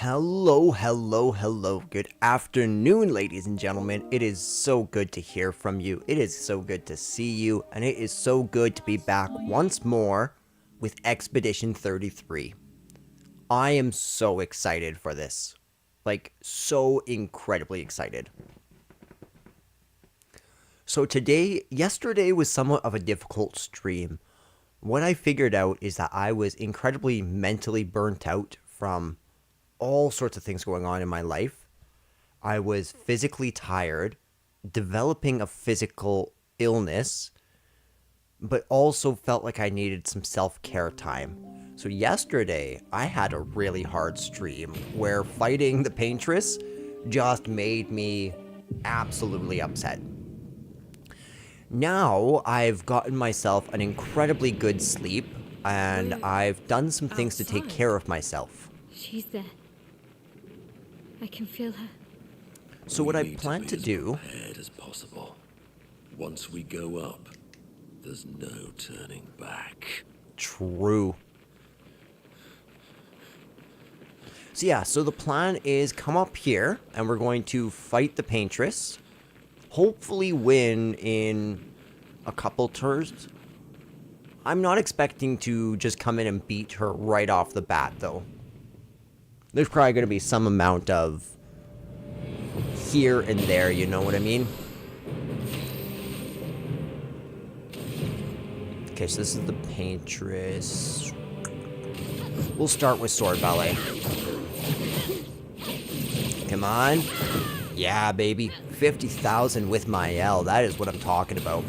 Hello, hello, hello. Good afternoon, ladies and gentlemen. It is so good to hear from you. It is so good to see you. And it is so good to be back once more with Expedition 33. I am so excited for this. Like, so incredibly excited. So yesterday was somewhat of a difficult stream. What I figured out is that I was incredibly mentally burnt out from all sorts of things going on in my life. I was physically tired, developing a physical illness, but also felt like I needed some self-care time. So yesterday, I had a really hard stream where fighting the paintress just made me absolutely upset. Now, I've gotten myself an incredibly good sleep, and I've done some things to take care of myself. She's there. I can feel her. So what I plan to do... prepared as possible. Once we go up, there's no turning back. True. So the plan is come up here, and we're going to fight the paintress. Hopefully win in a couple turns. I'm not expecting to just come in and beat her right off the bat, though. There's probably going to be some amount of here and there, you know what I mean? Okay, so this is the paintress. We'll start with sword ballet. Come on. Yeah, baby. 50,000 with my L. That is what I'm talking about.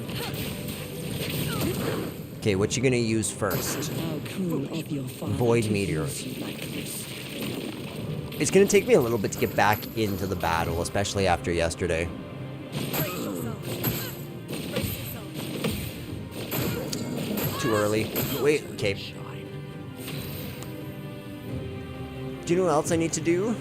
Okay, what you gonna use first? Void Meteor. It's gonna take me a little bit to get back into the battle, especially after yesterday. Too early. Wait, okay. Do you know what else I need to do?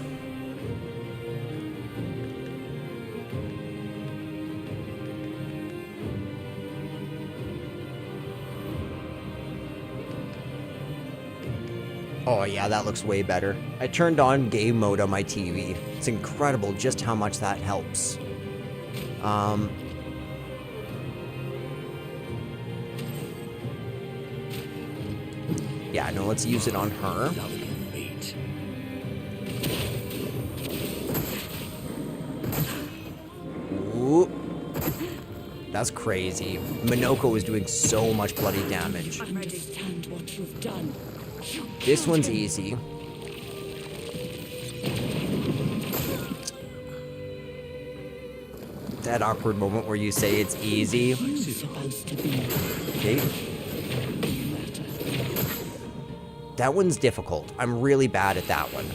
Oh yeah, that looks way better. I turned on game mode on my TV. It's incredible just how much that helps. Yeah, no, let's use it on her. Ooh. That's crazy. Minoko is doing so much bloody damage. Understand what you've done. This one's easy. That awkward moment where you say it's easy. Okay. That one's difficult. I'm really bad at that one.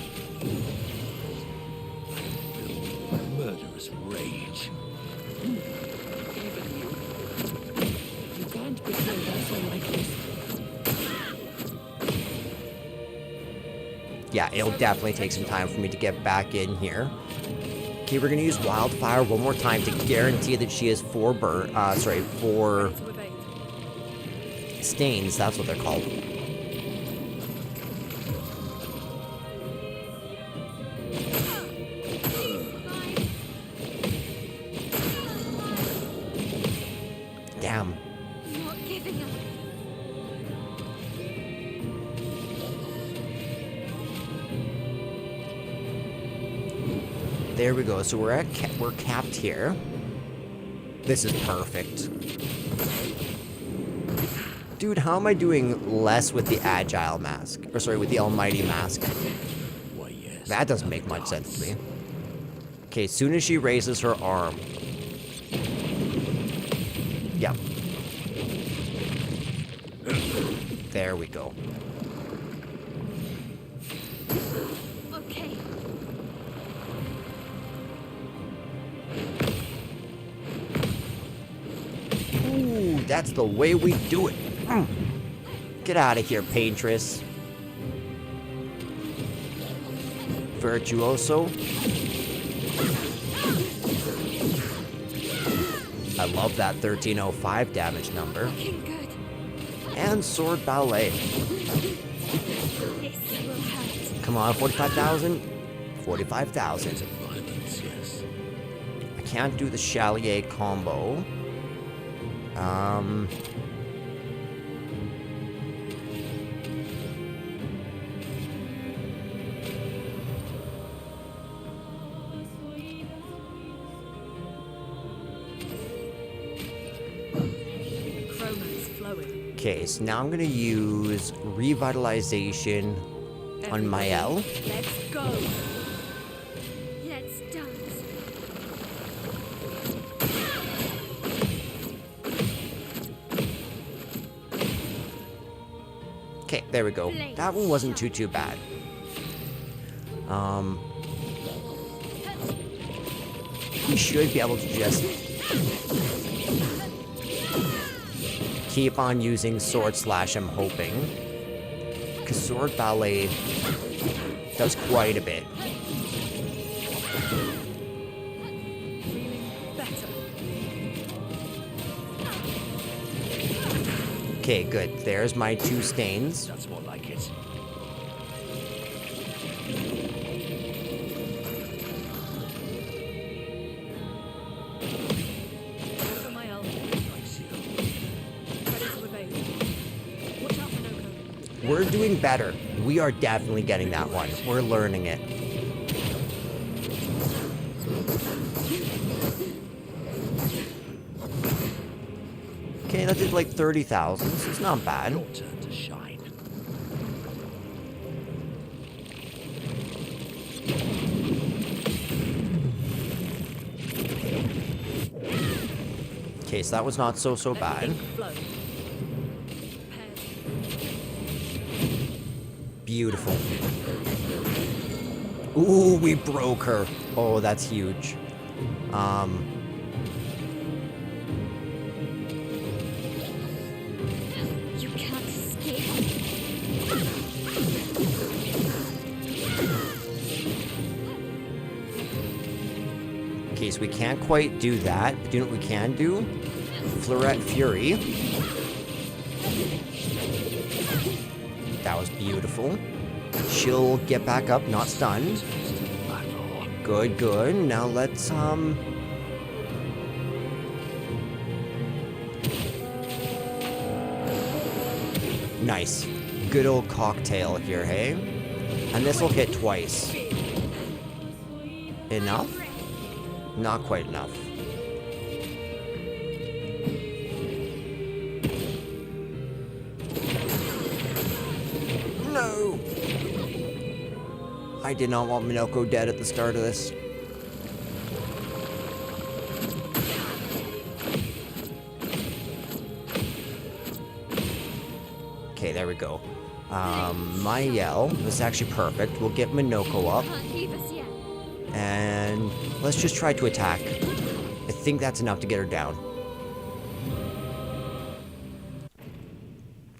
Murderous rage. You can't be killed also like this. Yeah, it'll definitely take some time for me to get back in here. Okay, we're gonna use Wildfire one more time to guarantee that she has 4 stains, that's what they're called. Damn. Not giving up. There we go. So we're capped here. This is perfect. Dude, how am I doing less with the Agile mask? Or sorry, with the Almighty mask? Why, yes. That doesn't make much sense to me. Okay, as soon as she raises her arm. Yep. There we go. Okay. Ooh, that's the way we do it. Get out of here, paintress. Virtuoso. I love that 1305 damage number. Looking good. And sword ballet. This will hurt. Come on, 45,000. 45,000. Bit of violence, yes. I can't do the Chalier combo. Chroma's flowing. Okay, so now I'm gonna use revitalization on Mael. Let's go. Let's dance. Okay, there we go. That one wasn't too bad. We should be able to just keep on using Sword Slash, I'm hoping. Because Sword Ballet does quite a bit. Better. Okay, good. There's my 2 stains. That's more like it. Over my elbow. Nice, you. Ready to evade. Watch out, Minoko. We're doing better. We are definitely getting that one. We're learning it. Okay, that did like 30,000, so it's not bad. Your turn to shine. Okay, so that was not so bad. Flow. Beautiful. Ooh, we broke her. Oh, that's huge. You can't escape. Okay, so we can't quite do that. But you know what we can do? Fleuret Fury. That was beautiful. She'll get back up, not stunned. Good, good. Now let's, Nice. Good old cocktail here, hey? And this will hit twice. Enough? Not quite enough. No! I did not want Minoko dead at the start of this. Okay, there we go. My yell. This is actually perfect. We'll get Minoko up. Can't leave us yet. And let's just try to attack. I think that's enough to get her down.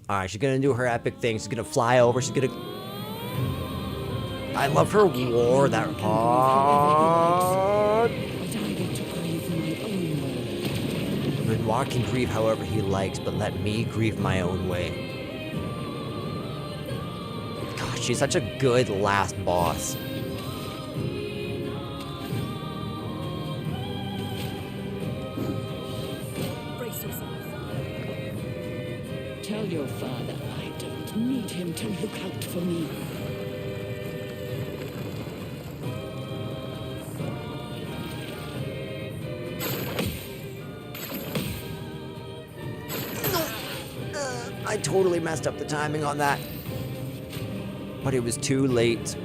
Alright, she's gonna do her epic thing. She's gonna fly over. She's gonna... I love her war, that part. But I get to grieve my own way. Benoit can grieve however he likes, but let me grieve my own way. Gosh, she's such a good last boss. Brace yourself. Tell your father I don't need him to look out for me. I totally messed up the timing on that. But it was too late.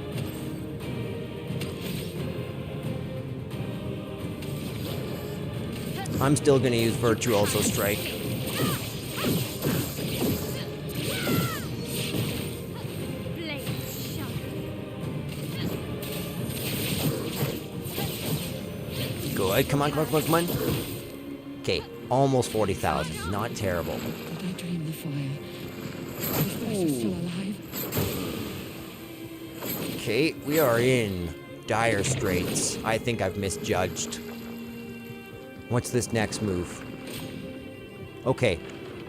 I'm still gonna use Virtuoso Strike. Blades sharp. Good. Come on, come on, come on, come on. Okay, almost 40,000. Not terrible. Did I dream the fire? Is Thrasher still alive? Okay, we are in dire straits. I think I've misjudged. What's this next move? Okay,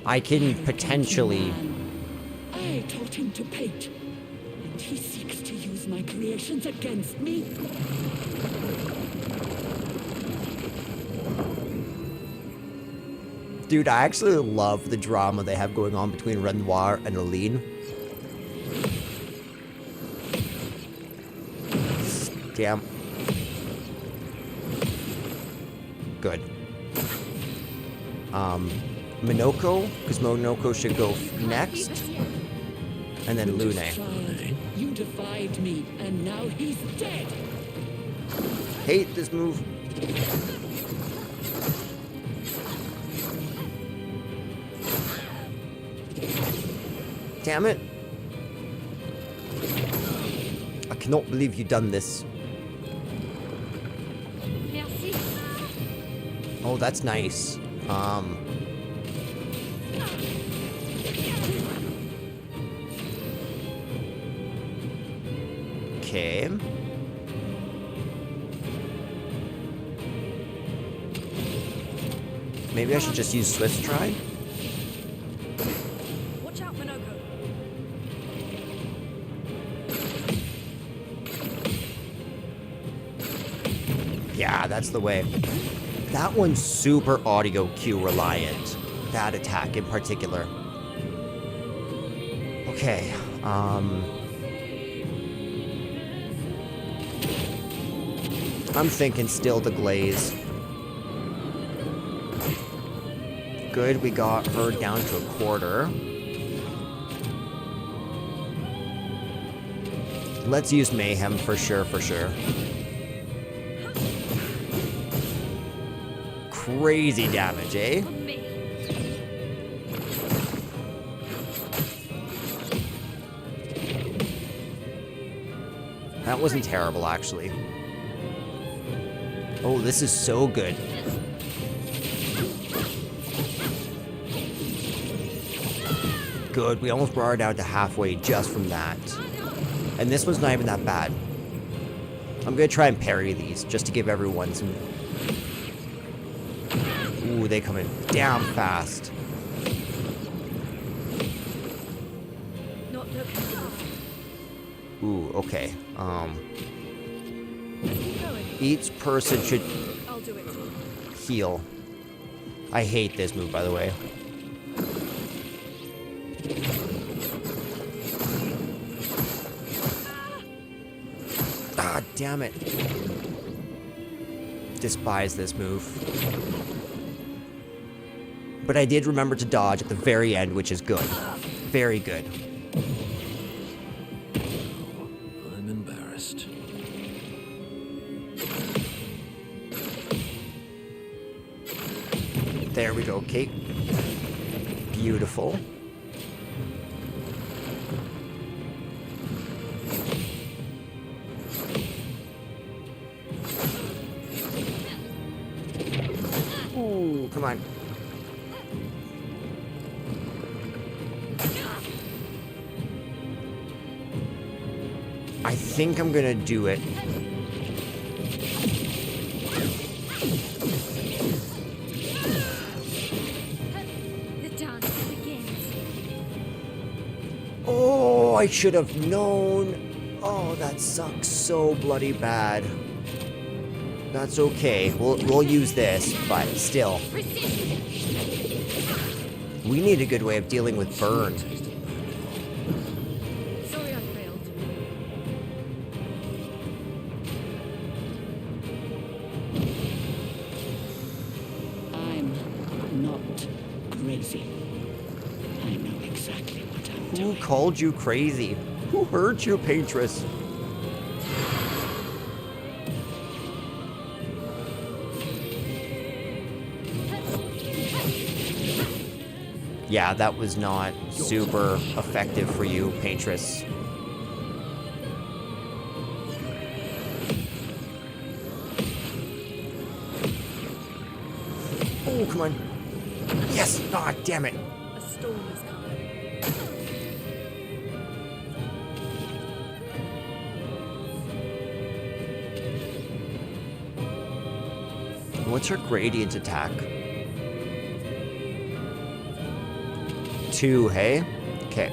I can potentially... I taught him to paint. He seeks to use my creations against me. Dude, I actually love the drama they have going on between Renoir and Aline. Damn. Good. Minoko, because Monoko should go next. And then Lune. You defied me, and now he's dead. Hate this move. Damn it. I cannot believe you've done this. Merci. Oh, that's nice. Okay. Maybe I should just use Swift Stride. Watch out, Minoko. Yeah, that's the way. That one's super audio cue reliant. That attack in particular. Okay, I'm thinking still the glaze. Good, we got her down to a quarter. Let's use Mayhem for sure, for sure. Crazy damage, eh? On me. That wasn't terrible, actually. Oh, this is so good. Good, we almost brought her down to halfway just from that. And this one's not even that bad. I'm gonna try and parry these, just to give everyone some... Ooh, they come in damn fast. Not looking good. Ooh, okay. Keep going. Each person should I'll do it. heal. I hate this move, by the way. Ah, damn it. Despise this move. But I did remember to dodge at the very end, which is good. Very good. I'm embarrassed. There we go, Kate. Beautiful. Ooh, come on. I think I'm gonna do it. The dance begins. Oh, I should have known. Oh, that sucks so bloody bad. That's okay. We'll use this, but still. We need a good way of dealing with burn. Sorry I failed. I'm not crazy. I know exactly what I'm Who doing. called you crazy? Who hurt you, Paintress? Yeah, that was not super effective for you, Paintress. Oh, come on. Yes! Ah, damn it. A storm is coming. What's her gradient attack? 2, hey? Okay.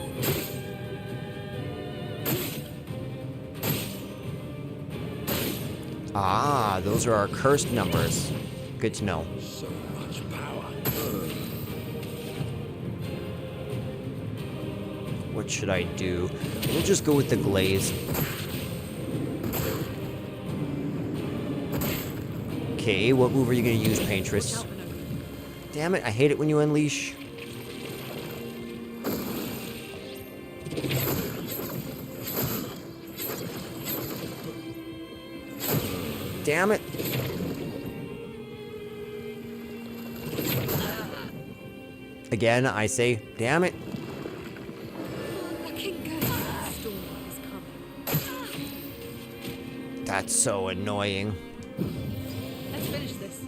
Ah, those are our cursed numbers. Good to know. So much power. What should I do? We'll just go with the glaze. Okay, what move are you going to use, Paintress? Out, Minoko. Damn it, I hate it when you unleash. Damn it. Again, I say, damn it. Fucking go. The storm is coming. That's so annoying. Let's finish this.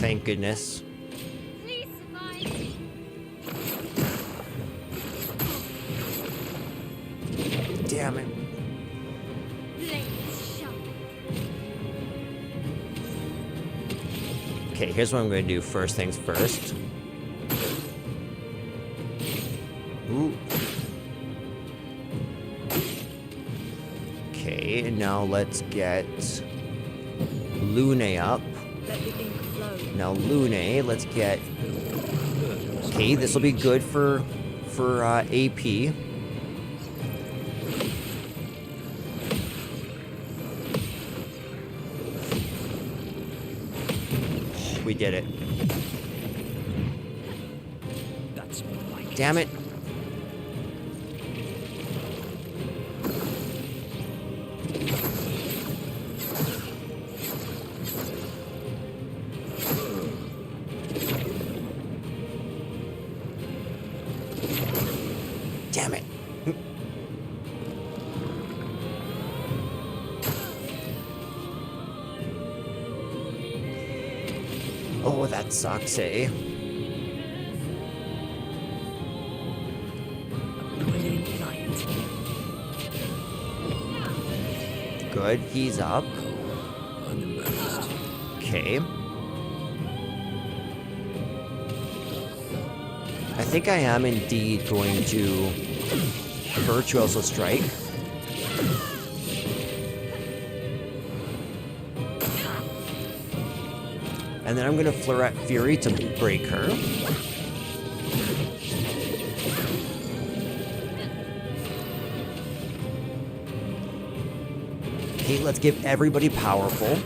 Thank goodness. Please survive me. Damn it. Blades sharp. Okay, here's what I'm going to do. First things first. Ooh. Okay, and now let's get Lune up. Let the ink flow. Now Lune, let's get. Okay, this will be good for AP. We did it. That's more like it. Damn it. Damn it. Oh, that sucks, eh? Brilliant light. Good, he's up. I'm embarrassed. Okay. I think I am indeed going to Virtuoso Strike. And then I'm going to Fleuret Fury to break her. Okay, let's give everybody powerful.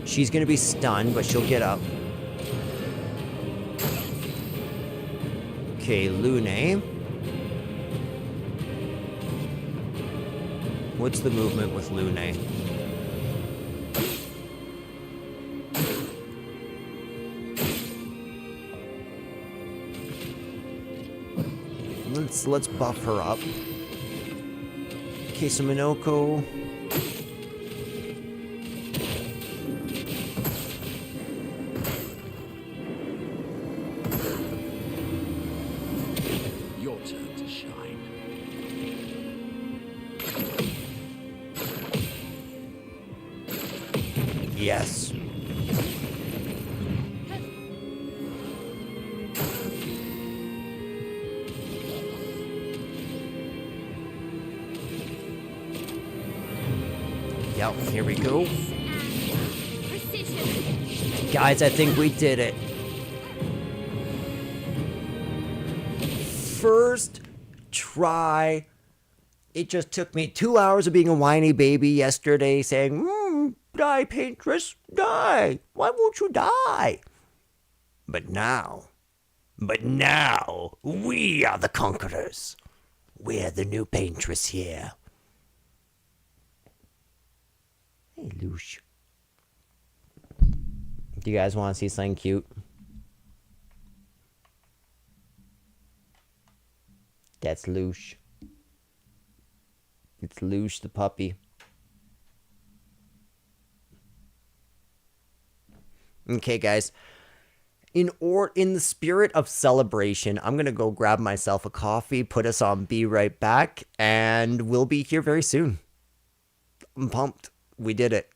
She's going to be stunned, but she'll get up. Okay, Lune. What's the movement with Lune? Let's buff her up. Okay, so Minoko. Your turn to shine. Yes. Yep, here we go. Precision. Guys, I think we did it. First try. It just took me 2 hours of being a whiny baby yesterday saying, die, Paintress, die. Why won't you die? But now, we are the conquerors. We're the new Paintress here. Hey, Loosh. Do you guys want to see something cute? That's Loosh. It's Loosh the puppy. Okay, guys. In the spirit of celebration, I'm gonna go grab myself a coffee, put us on Be Right Back, and we'll be here very soon. I'm pumped. We did it.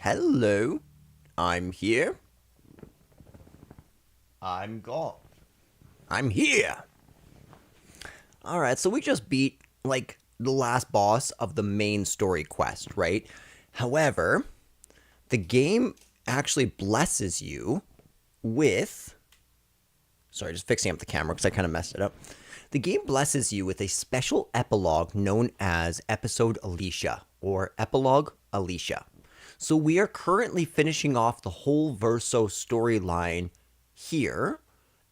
Hello. I'm here. I'm gone. I'm here. Alright, so we just beat, like, the last boss of the main story quest, right? However, the game actually blesses you with... Sorry, just fixing up the camera because I kind of messed it up. The game blesses you with a special epilogue known as Episode Alicia, or Epilogue Alicia. So we are currently finishing off the whole Verso storyline here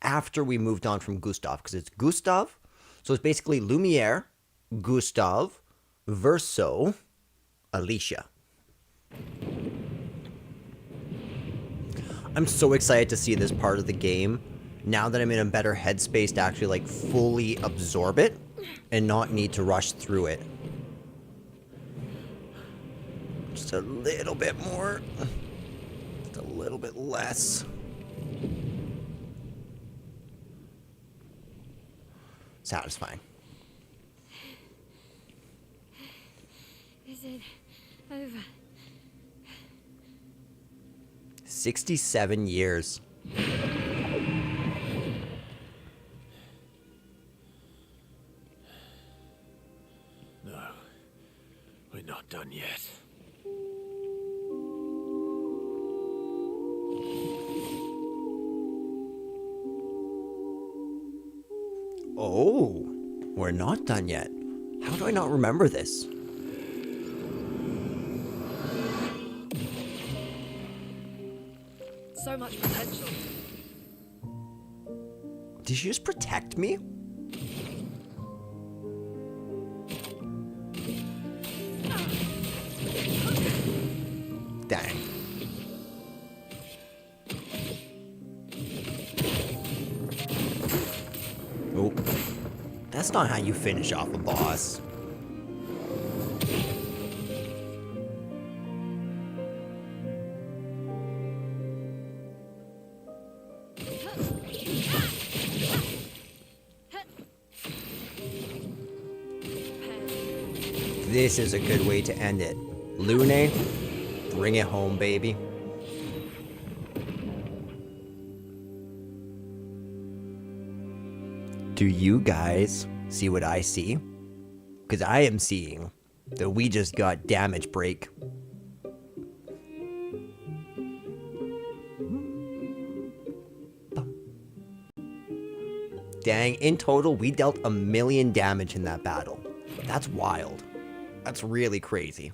after we moved on from Gustav, because it's Gustav, so it's basically Lumiere, Gustav, Verso, Alicia. I'm so excited to see this part of the game now that I'm in a better headspace to actually like fully absorb it and not need to rush through it. Just a little bit more. Just a little bit less. Satisfying. Is it over? 67 years. No, we're not done yet. Oh, we're not done yet. How do I not remember this? So much potential. Did you just protect me? Dang. Oh, that's not how you finish off a boss. This is a good way to end it. Lune, bring it home, baby. Do you guys see what I see? Because I am seeing that we just got damage break. Dang, in total, we dealt 1 million damage in that battle. That's wild. That's really crazy.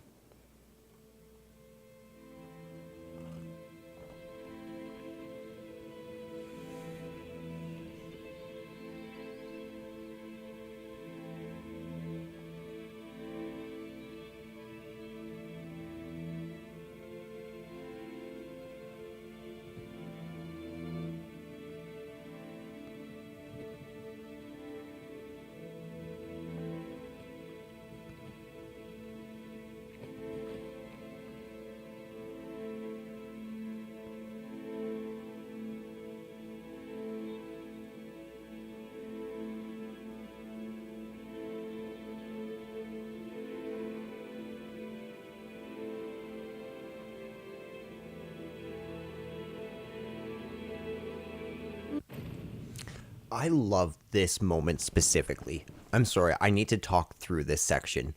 I love this moment specifically. I'm sorry, I need to talk through this section.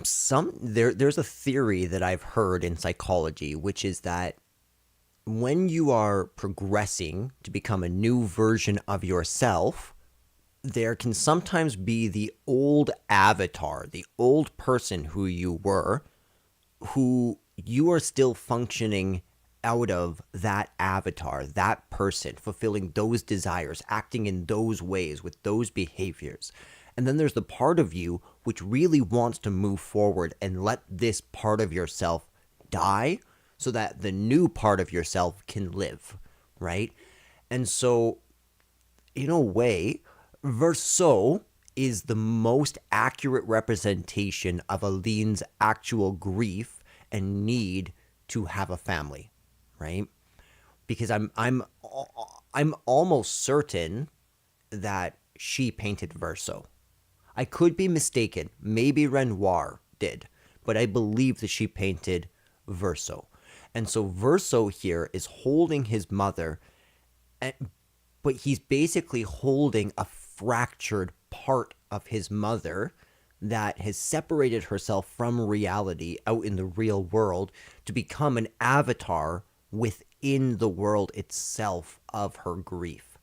There's a theory that I've heard in psychology, which is that when you are progressing to become a new version of yourself, there can sometimes be the old avatar, the old person who you were, who you are still functioning out of that avatar, that person, fulfilling those desires, acting in those ways with those behaviors. And then there's the part of you which really wants to move forward and let this part of yourself die so that the new part of yourself can live, right? And so, in a way, Verso is the most accurate representation of Aline's actual grief and need to have a family, right? Because I'm almost certain that she painted Verso. I could be mistaken. Maybe Renoir did, but I believe that she painted Verso. And so Verso here is holding his mother, but he's basically holding a fractured part of his mother that has separated herself from reality out in the real world to become an avatar within the world itself of her grief.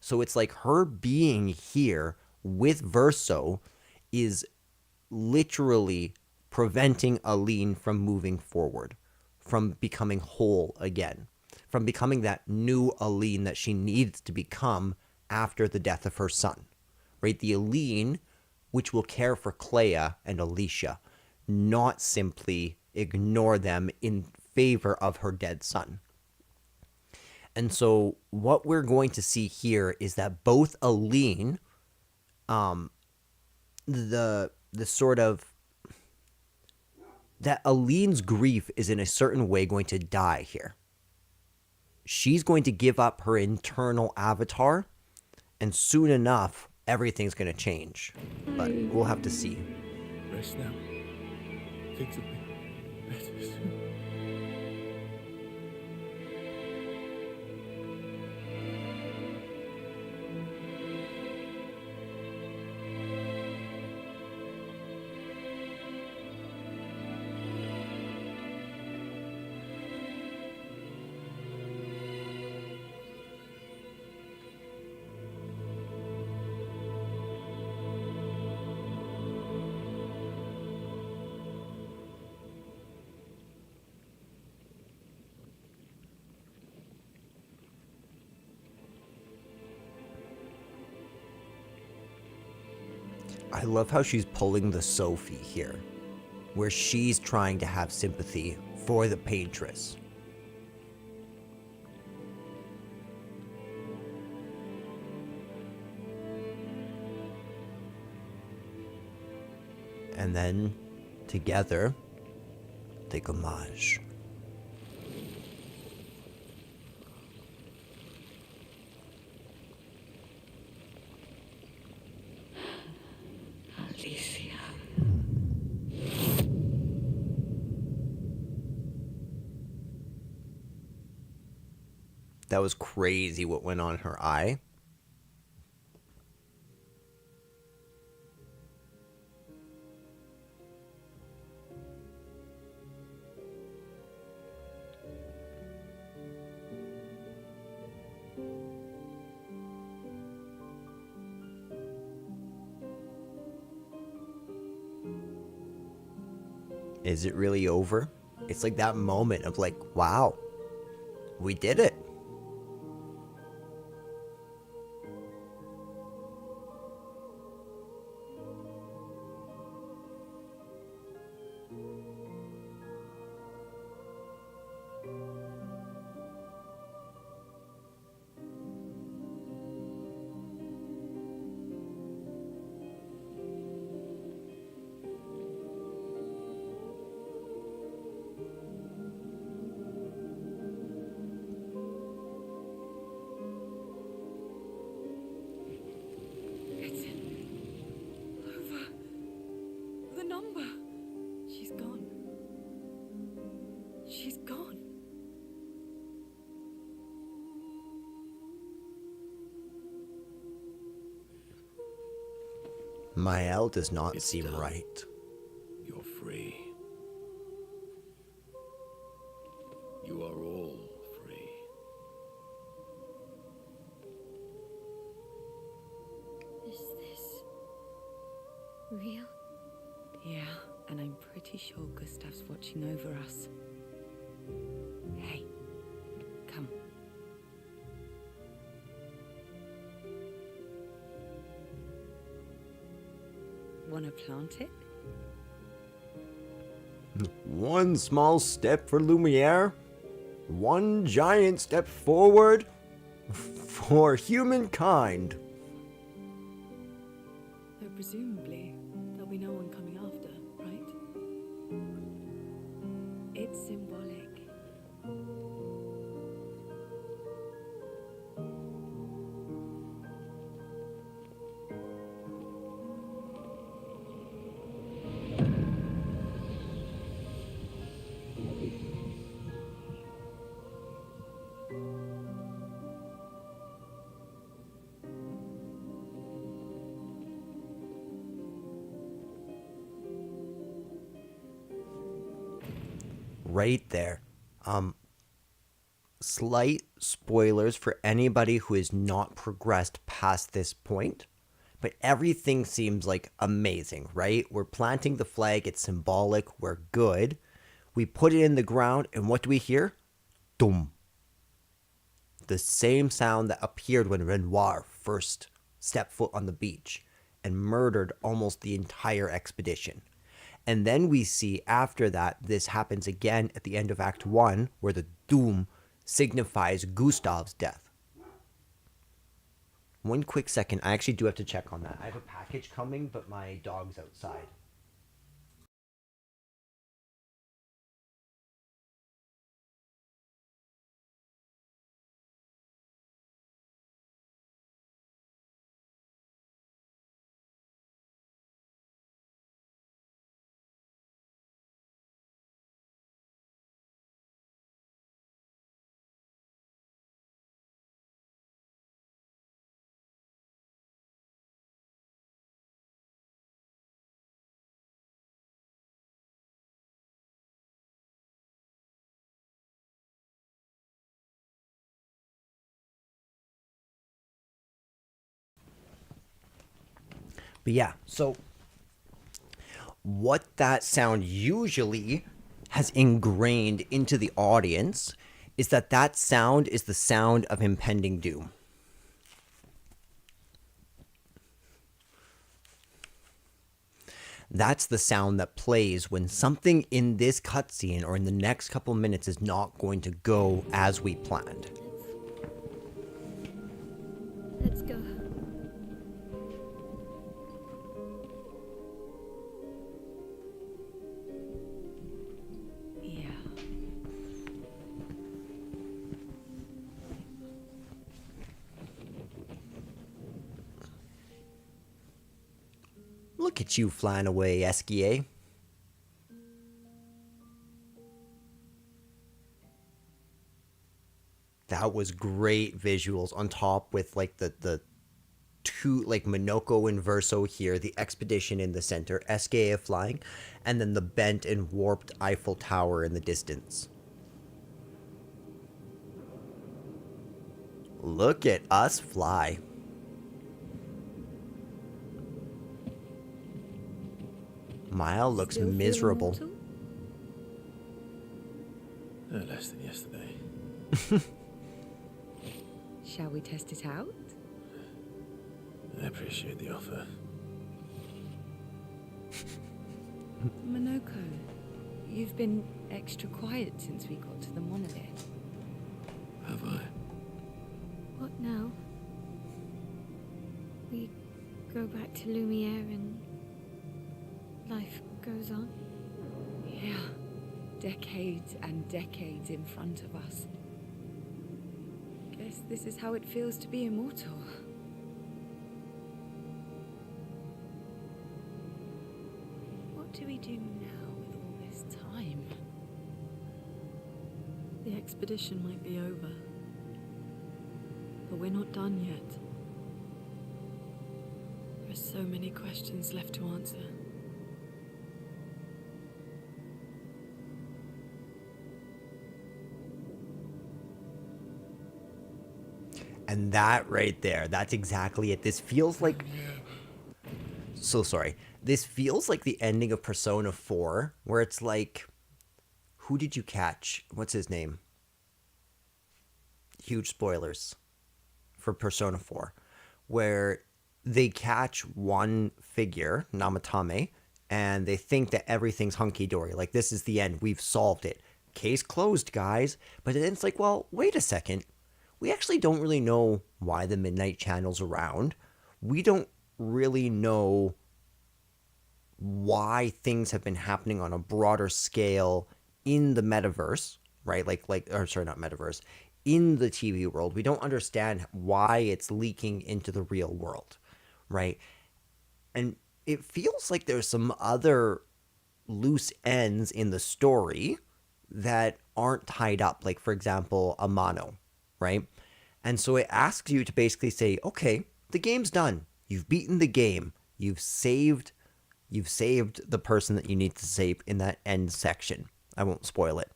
So it's like her being here with Verso is literally preventing Aline from moving forward, from becoming whole again, from becoming that new Aline that she needs to become after the death of her son, right? The Aline which will care for Clea and Alicia, not simply ignore them in favor of her dead son. And so what we're going to see here is that both Aline, the sort of, that Aline's grief is in a certain way going to die here. She's going to give up her internal avatar, and soon enough, everything's going to change. But we'll have to see. Rest now. Things will be better soon. I love how she's pulling the Sophie here, where she's trying to have sympathy for the paintress. And then, together, they gommage. Alicia. That was crazy what went on her eye. Is it really over? It's like that moment of like, wow, we did it. It's over. The number. She's gone. She's gone. Mael does not It's seem done. right. You're free. You are all free. Is this real? Yeah, and I'm pretty sure Gustav's watching over us. Hey, come. Wanna plant it? One small step for Lumiere, one giant step forward for humankind. Though presumably, there'll be no one coming after, right? It's symbolic. right there. Slight spoilers for anybody who has not progressed past this point, but everything seems like amazing, right? We're planting the flag, it's symbolic, we're good. We put it in the ground, and what do we hear? Dum. The same sound that appeared when Renoir first stepped foot on the beach and murdered almost the entire expedition. And then we see after that, this happens again at the end of Act 1, where the doom signifies Gustav's death. One quick second, I actually do have to check on that. I have a package coming, but my dog's outside. But yeah, so what that sound usually has ingrained into the audience is that that sound is the sound of impending doom. That's the sound that plays when something in this cutscene or in the next couple minutes is not going to go as we planned. Let's go. Yeah. Look at you flying away, Esquier. That was great visuals on top with like the two, like Minoko and Verso here, the expedition in the center, Esquier flying, and then the bent and warped Eiffel Tower in the distance. Look at us fly. Mile looks Still feel miserable. immortal? No less than yesterday. Shall we test it out? I appreciate the offer. Minoko, you've been extra quiet since we got to the monolith. Have I? What now? We go back to Lumiere and life goes on? Yeah. Decades and decades in front of us. Guess this is how it feels to be immortal. What do we do now with all this time? The expedition might be over. But we're not done yet. There are so many questions left to answer. And that right there, that's exactly it. This feels like... So sorry. This feels like the ending of Persona 4, where it's like... Who did you catch? What's his name? Huge spoilers for Persona 4. Where they catch one figure, Namatame, and they think that everything's hunky-dory. Like, this is the end. We've solved it. Case closed, guys. But then it's like, well, wait a second. We actually don't really know why the Midnight Channel's around. We don't really know why things have been happening on a broader scale in the metaverse, right? Not metaverse, in the TV world. We don't understand why it's leaking into the real world, right? And it feels like there's some other loose ends in the story that aren't tied up. Like, for example, Amano, right? And so it asks you to basically say, okay, the game's done. You've beaten the game. You've saved the person that you need to save in that end section. I won't spoil it.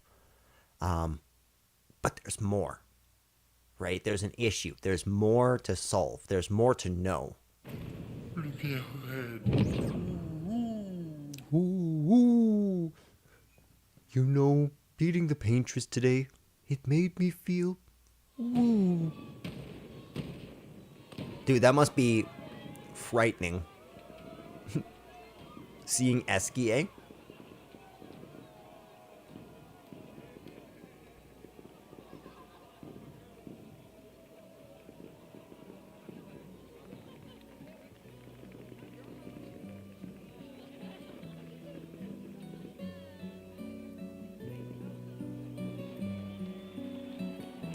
But there's more, right? There's an issue. There's more to solve. There's more to know. Ooh, ooh. You know, beating the paintress today, it made me feel... Ooh. Dude, that must be frightening. Seeing Eskie.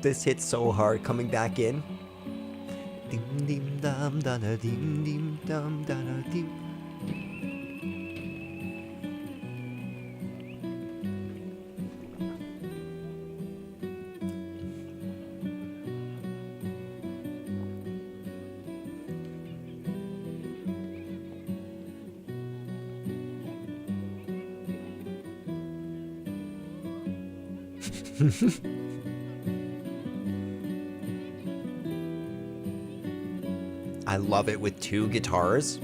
This hits so hard coming back in. Dim dim dum da da dim dim dum da da dim. I love it with two guitars.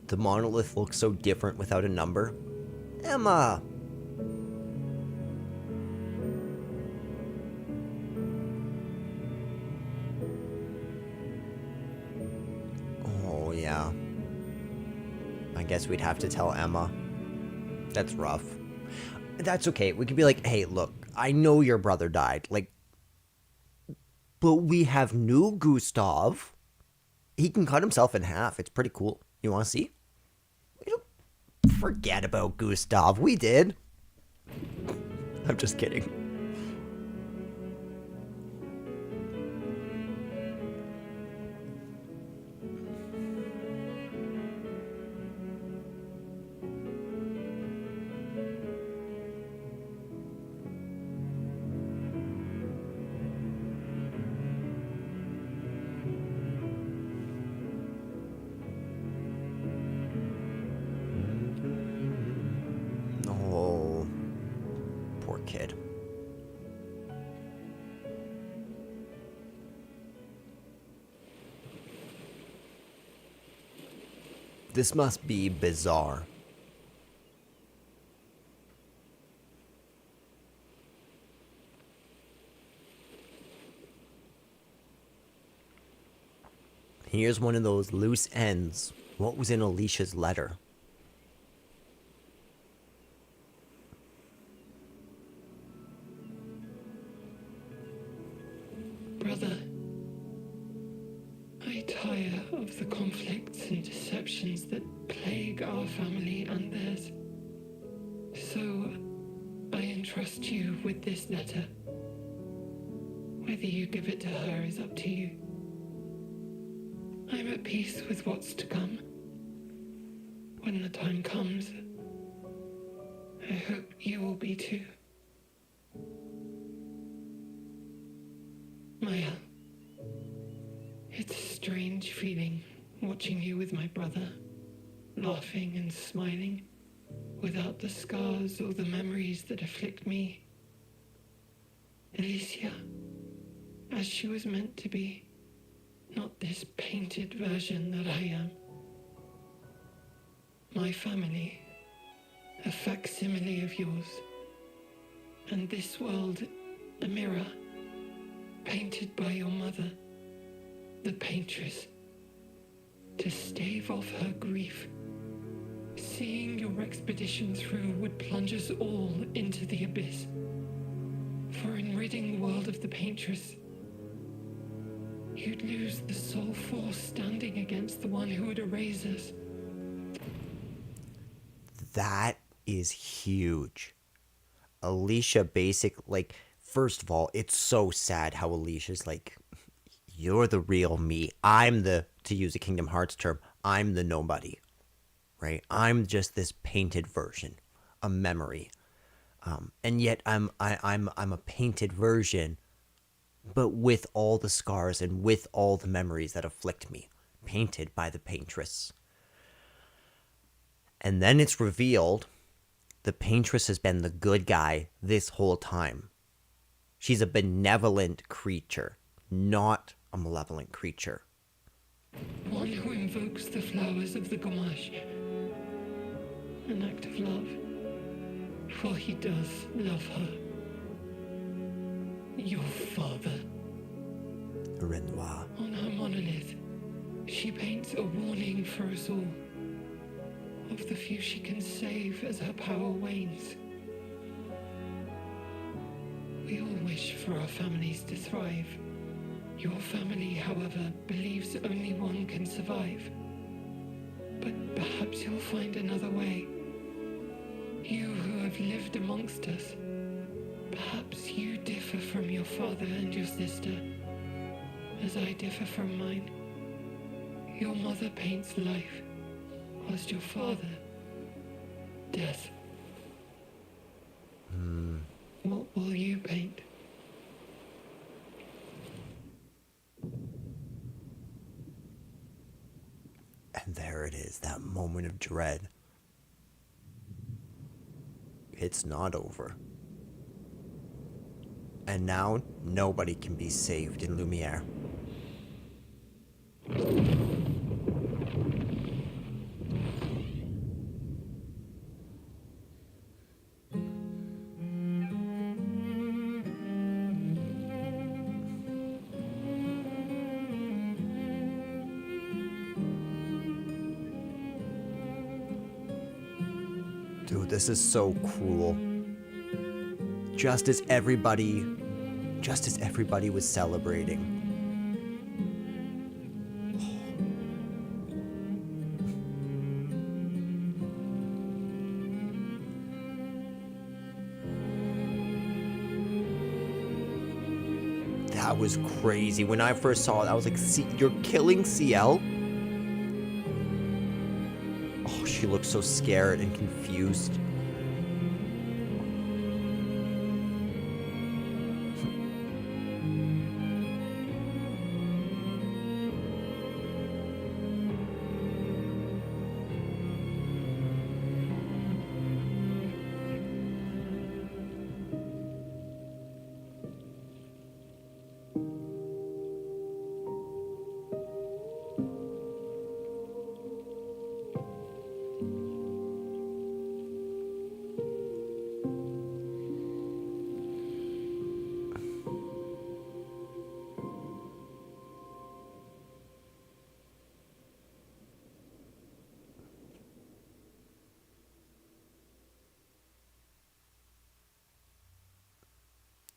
The monolith looks so different without a number. Emma! Oh, yeah. I guess we'd have to tell Emma. That's rough. That's okay. We could be like, hey, look, I know your brother died. Like, but we have new Gustav. He can cut himself in half. It's pretty cool. You want to see? We don't forget about Gustav. We did. I'm just kidding. Oh, poor kid. This must be bizarre. Here's one of those loose ends. What was in Alicia's letter? Brother, I tire of the conflicts and deceptions that plague our family and theirs. So, I entrust you with this letter. Whether you give it to her is up to you. I'm at peace with what's to come. When the time comes, I hope you will be too. Maya, it's a strange feeling watching you with my brother, laughing and smiling, without the scars or the memories that afflict me. Alicia, as she was meant to be, not this painted version that I am. My family, a facsimile of yours, and this world, a mirror, painted by your mother, the paintress, to stave off her grief. Seeing your expedition through would plunge us all into the abyss. For in ridding the world of the paintress, you'd lose the sole force standing against the one who would erase us. That is huge. Alicia like, first of all, it's so sad how Alicia's like, you're the real me. I'm the, to use a Kingdom Hearts term, I'm the nobody. right? I'm just this painted version, a memory. And yet I'm a painted version, but with all the scars and with all the memories that afflict me, painted by the paintress. And then it's revealed the paintress has been the good guy this whole time. She's a benevolent creature, not a malevolent creature. One who invokes the flowers of the Gamash. An act of love. For he does love her. Your father. Renoir. On her monolith, she paints a warning for us all. Of the few she can save as her power wanes. We all wish for our families to thrive. Your family, however, believes only one can survive. But perhaps you'll find another way. You who have lived amongst us, perhaps you differ from your father and your sister, as I differ from mine. Your mother paints life, whilst your father, death. What will you paint? And there it is, that moment of dread. It's not over. And now, nobody can be saved in Lumiere. Dude, this is so cruel. Just as everybody was celebrating. That was crazy. When I first saw it, I was like, you're killing CL? Oh, she looks so scared and confused.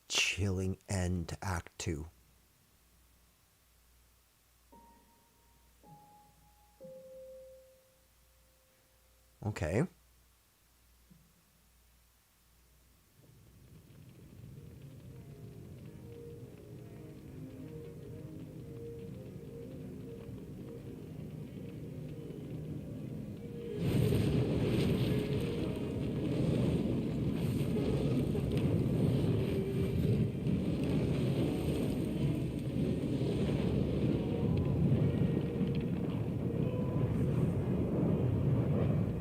Chilling end to Act 2. Okay.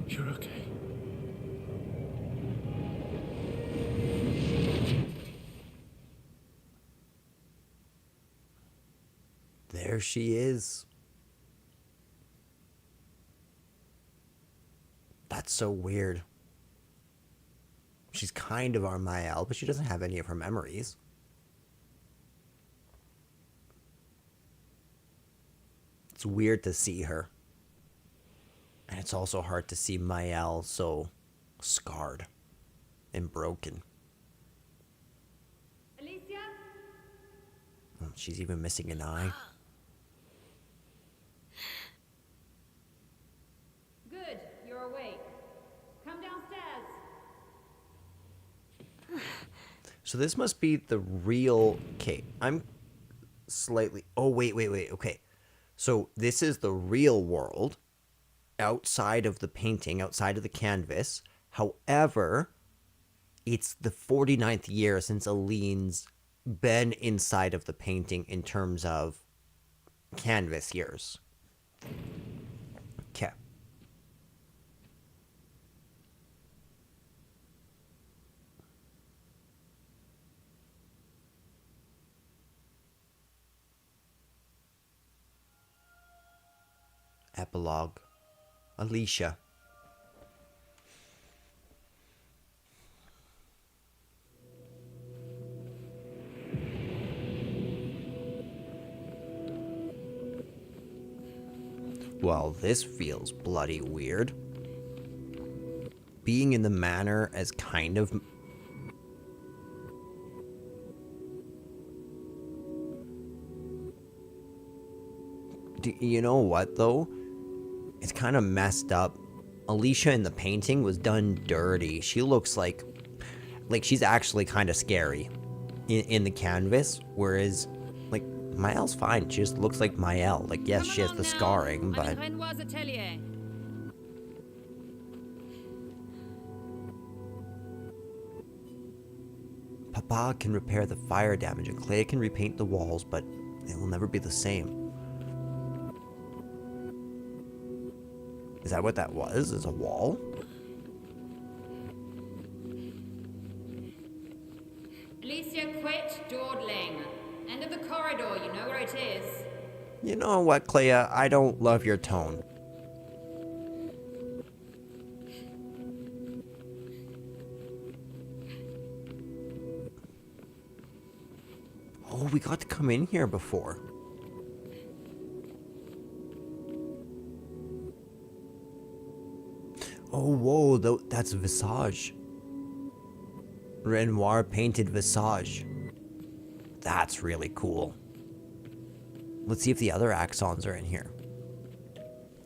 You're okay. There she is. That's so weird. She's kind of our Mael, but she doesn't have any of her memories. It's weird to see her. And it's also hard to see Mael so scarred and broken. Alicia? She's even missing an eye. Good, you're awake. Come downstairs. So this must be the real... Okay, I'm slightly... Oh, wait. Okay. So this is the real world. outside of the painting, outside of the canvas. However, it's the 49th year since Aline's been inside of the painting in terms of canvas years. Okay. Epilogue. Alicia. Well, this feels bloody weird. Being in the manor as kind of... You know what, though? It's kind of messed up. Alicia in the painting was done dirty. She looks like she's actually kind of scary in the canvas, whereas, like, Mael's fine. She just looks like Mael. Like, yes, she has the scarring, but... Papa can repair the fire damage, and Clea can repaint the walls, but they will never be the same. Is that what that was? Is a wall? Alicia, quit dawdling. End of the corridor, you know where it is. You know what, Clea? I don't love your tone. Oh, we got to come in here before. Oh, whoa, that's Visage. Renoir painted Visage. That's really cool. Let's see if the other Axons are in here.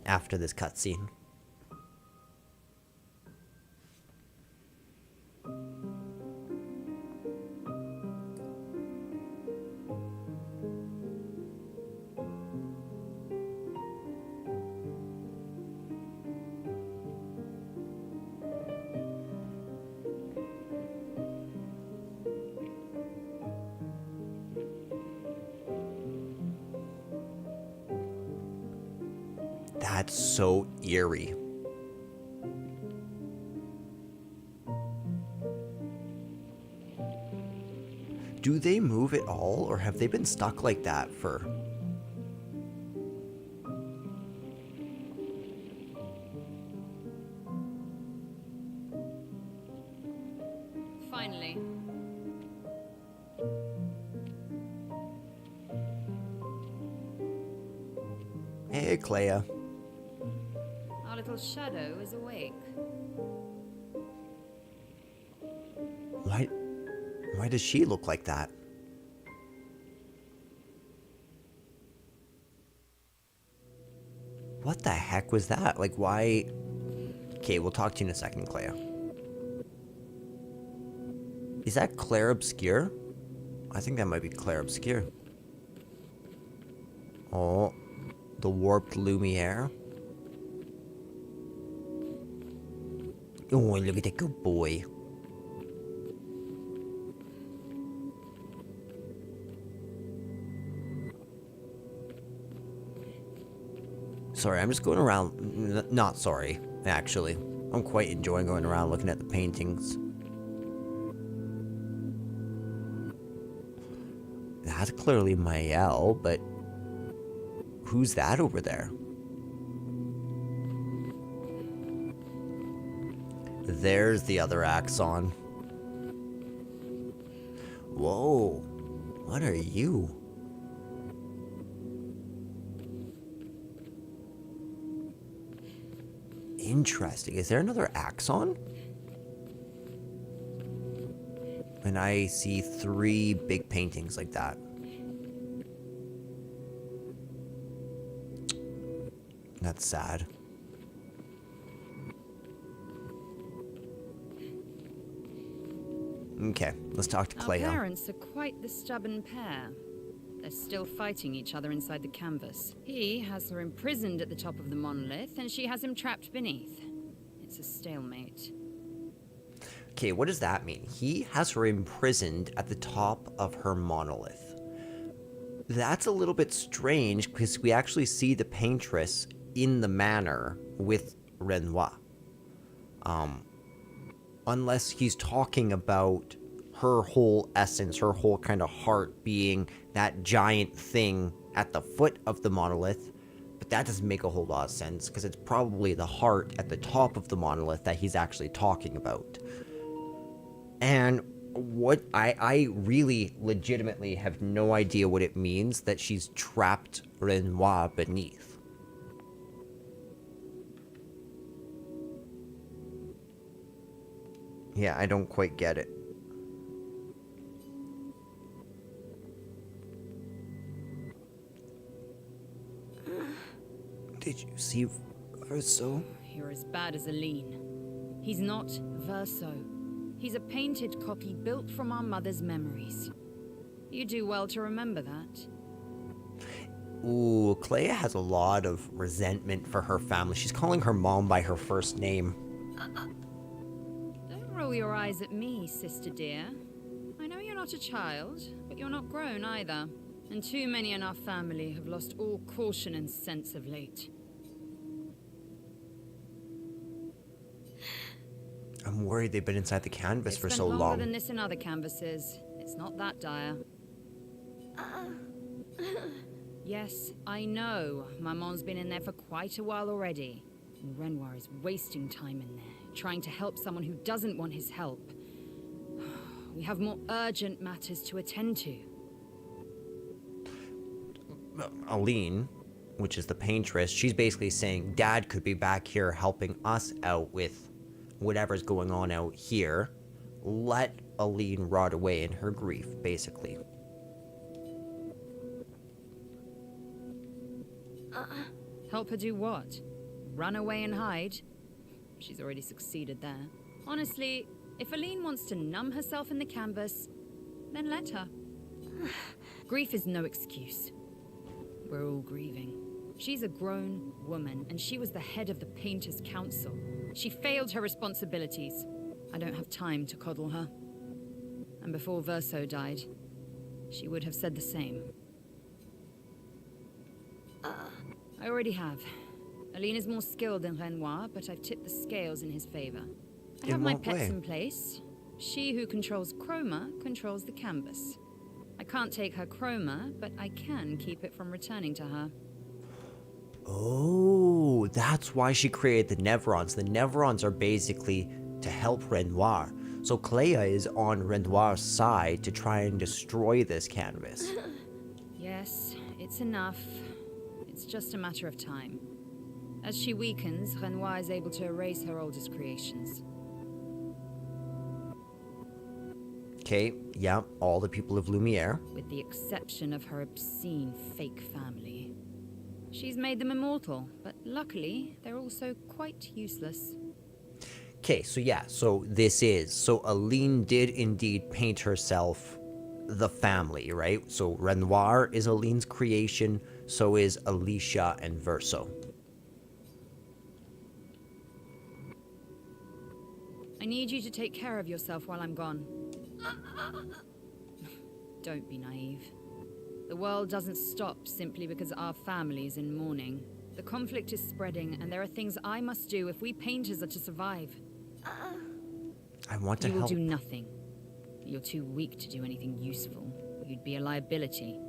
After this cutscene. That's so eerie. Do they move at all, or have they been stuck like that for... Finally. Hey, Clea. Our little shadow is awake. Why does she look like that? What the heck was that? Like, why... Okay, we'll talk to you in a second, Clea. Is that Claire Obscur? I think that might be Claire Obscur. Oh, the warped Lumiere. Oh, look at that good boy. Sorry, I'm just going around... Not sorry, actually. I'm quite enjoying going around looking at the paintings. That's clearly Mael, but... Who's that over there? There's the other Axon. Whoa. What are you? Interesting. Is there another Axon? And I see 3 big paintings like that. That's sad. Okay, let's talk to Clea. Our parents are quite the stubborn pair. They're still fighting each other inside the canvas. He has her imprisoned at the top of the monolith, and she has him trapped beneath. It's a stalemate. Okay, what does that mean? He has her imprisoned at the top of her monolith. That's a little bit strange because we actually see the paintress in the manor with Renoir. Unless he's talking about her whole essence, her whole kind of heart being that giant thing at the foot of the monolith. But that doesn't make a whole lot of sense because it's probably the heart at the top of the monolith that he's actually talking about. And what I really legitimately have no idea what it means that she's trapped Renoir beneath. Yeah, I don't quite get it. Did you see Verso? You're as bad as Aline. He's not Verso. He's a painted copy built from our mother's memories. You do well to remember that. Ooh, Clea has a lot of resentment for her family. She's calling her mom by her first name. Don't roll your eyes at me, sister dear. I know you're not a child, but you're not grown either. And too many in our family have lost all caution and sense of late. I'm worried they've been inside the canvas for so Longer long. than this in other canvases. It's not that dire. Yes, I know. Maman's been in there for quite a while already. And Renoir is wasting time in there, trying to help someone who doesn't want his help. We have more urgent matters to attend to. Aline, which is the paintress, she's basically saying Dad could be back here helping us out with whatever's going on out here. Let Aline rot away in her grief, basically. Help her do what? Run away and hide? She's already succeeded there. Honestly, if Aline wants to numb herself in the canvas, then let her. Grief is no excuse. We're all grieving. She's a grown woman, and she was the head of the Painters' Council. She failed her responsibilities. I don't have time to coddle her. And before Verso died, she would have said the same. I already have. Aline is more skilled than Renoir, but I've tipped the scales in his favor. I have my pets in place. She who controls chroma controls the canvas. I can't take her chroma, but I can keep it from returning to her. Oh, that's why she created the Nevrons. The Nevrons are basically to help Renoir. So Clea is on Renoir's side to try and destroy this canvas. Yes, it's enough. It's just a matter of time. As she weakens, Renoir is able to erase her oldest creations. Okay, yeah, all the people of Lumiere. With the exception of her obscene fake family. She's made them immortal, but luckily, they're also quite useless. Okay, so yeah, so Aline did indeed paint herself the family, right? So Renoir is Aline's creation, so is Alicia and Verso. I need you to take care of yourself while I'm gone. Don't be naive. The world doesn't stop simply because our family is in mourning. The conflict is spreading, and there are things I must do if we painters are to survive. I want to You will help. do nothing. You're too weak to do anything useful. You'd be a liability.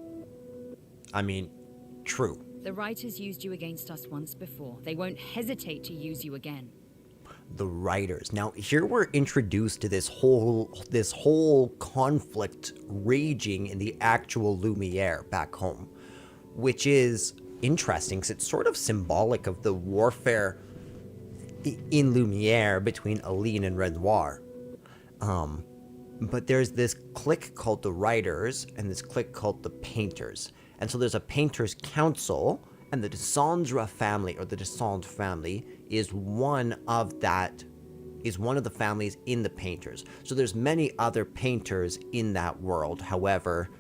I mean, true. The writers used you against us once before. They won't hesitate to use you again. The writers. Now, here we're introduced to this whole conflict raging in the actual Lumiere back home, which is interesting because it's sort of symbolic of the warfare in Lumiere between Aline and Renoir. But there's this clique called the Writers and this clique called the Painters. And so there's a Painters Council, and the Dessendre family, or the Dessendre family, is one of the families in the Painters. So there's many other painters in that world. However,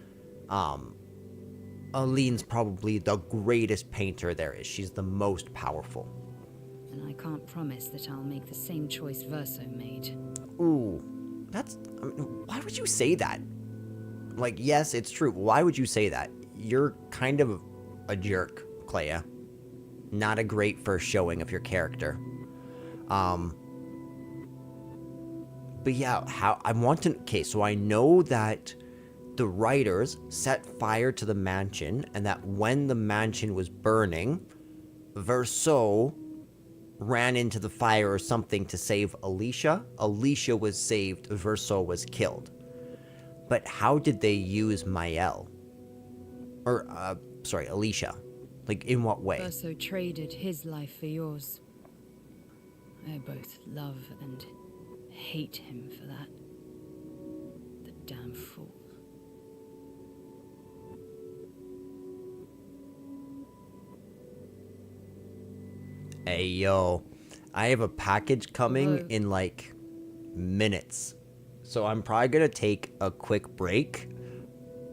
Aline's probably the greatest painter there is. She's the most powerful. And I can't promise that I'll make the same choice Verso made. Ooh, why would you say that? Like, yes, it's true. Why would you say that? You're kind of a jerk, Clea. Not a great first showing of your character. But yeah, okay, so I know that the writers set fire to the mansion, and that when the mansion was burning, Verso ran into the fire or something to save Alicia. Alicia was saved, Verso was killed. But how did they use Mael? Or, sorry, Alicia. Like, in what way? Verso traded his life for yours. I both love and hate him for that. The damn fool. Hey, yo. I have a package coming Whoa. in, like, minutes. So I'm probably gonna take a quick break.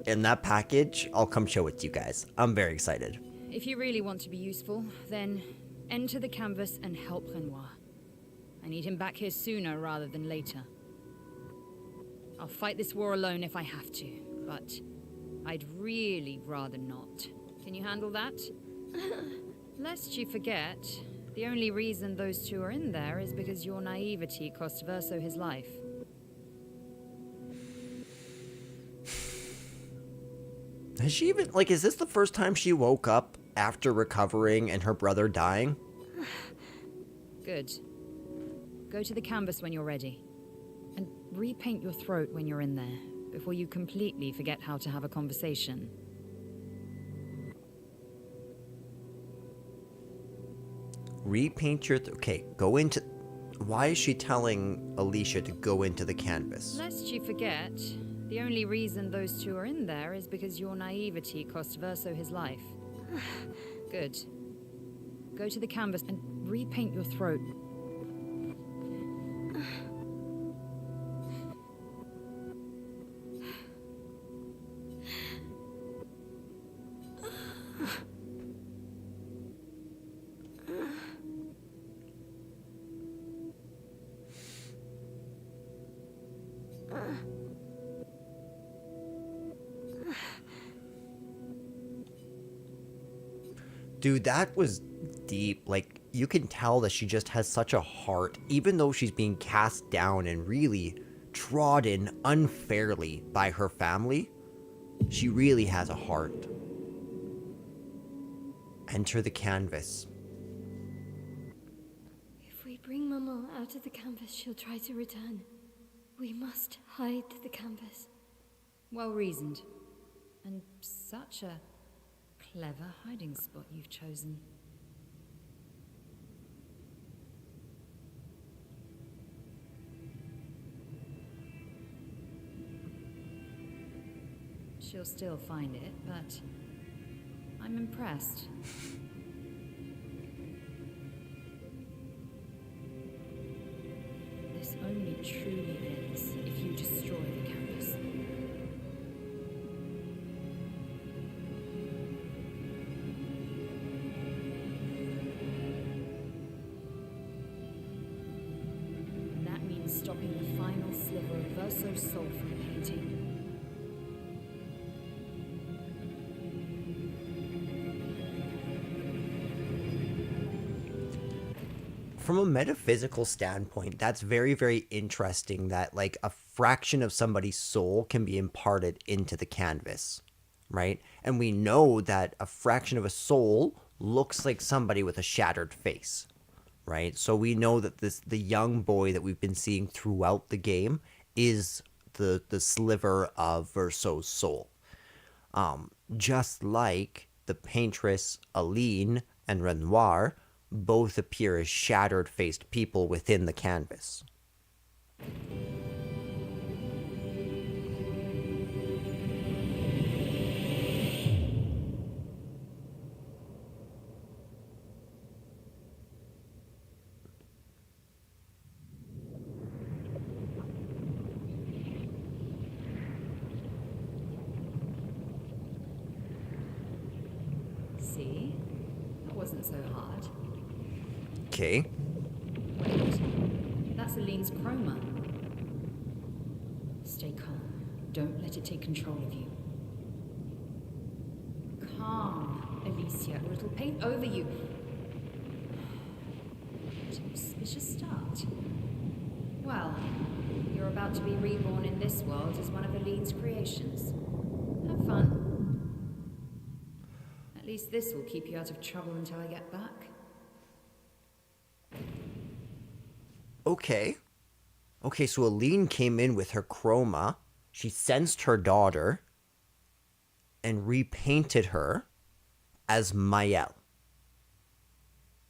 In that package, I'll come show it to you guys. I'm very excited. If you really want to be useful, then enter the canvas and help Renoir. I need him back here sooner rather than later. I'll fight this war alone if I have to, but I'd really rather not. Can you handle that? Lest you forget, the only reason those two are in there is because your naivety cost Verso his life. Has she even, like, is this the first time she woke up after recovering and her brother dying? Good. Go to the canvas when you're ready. And repaint your throat when you're in there, before you completely forget how to have a conversation. Repaint your... okay, go into... Why is she telling Alicia to go into the canvas? Lest you forget, the only reason those two are in there is because your naivety cost Verso his life. Good. Go to the canvas and repaint your throat. Dude, that was deep. Like, you can tell that she just has such a heart, even though she's being cast down and really trodden unfairly by her family. She really has a heart. Enter the canvas. If we bring Maman out of the canvas, she'll try to return. We must hide the canvas. Well reasoned. And such a clever hiding spot you've chosen. She'll still find it, but I'm impressed. This only truly ends if you destroy the canvas. And that means stopping the final sliver of Verso's soul from painting. From a metaphysical standpoint, that's very, very interesting that, like, a fraction of somebody's soul can be imparted into the canvas, right? And we know that a fraction of a soul looks like somebody with a shattered face, right? So we know that the young boy that we've been seeing throughout the game is the sliver of Verso's soul. Just like the paintress Aline and Renoir both appear as shattered-faced people within the canvas. so hard. Okay. Wait, that's Aline's chroma. Stay calm. Don't let it take control of you. Calm, Alicia, or it'll paint over you. Auspicious start. Well, you're about to be reborn in this world as one of Aline's creations. Have fun. At least this will keep you out of trouble until I get back. Okay. Okay, so Aline came in with her chroma. She sensed her daughter and repainted her as Mael.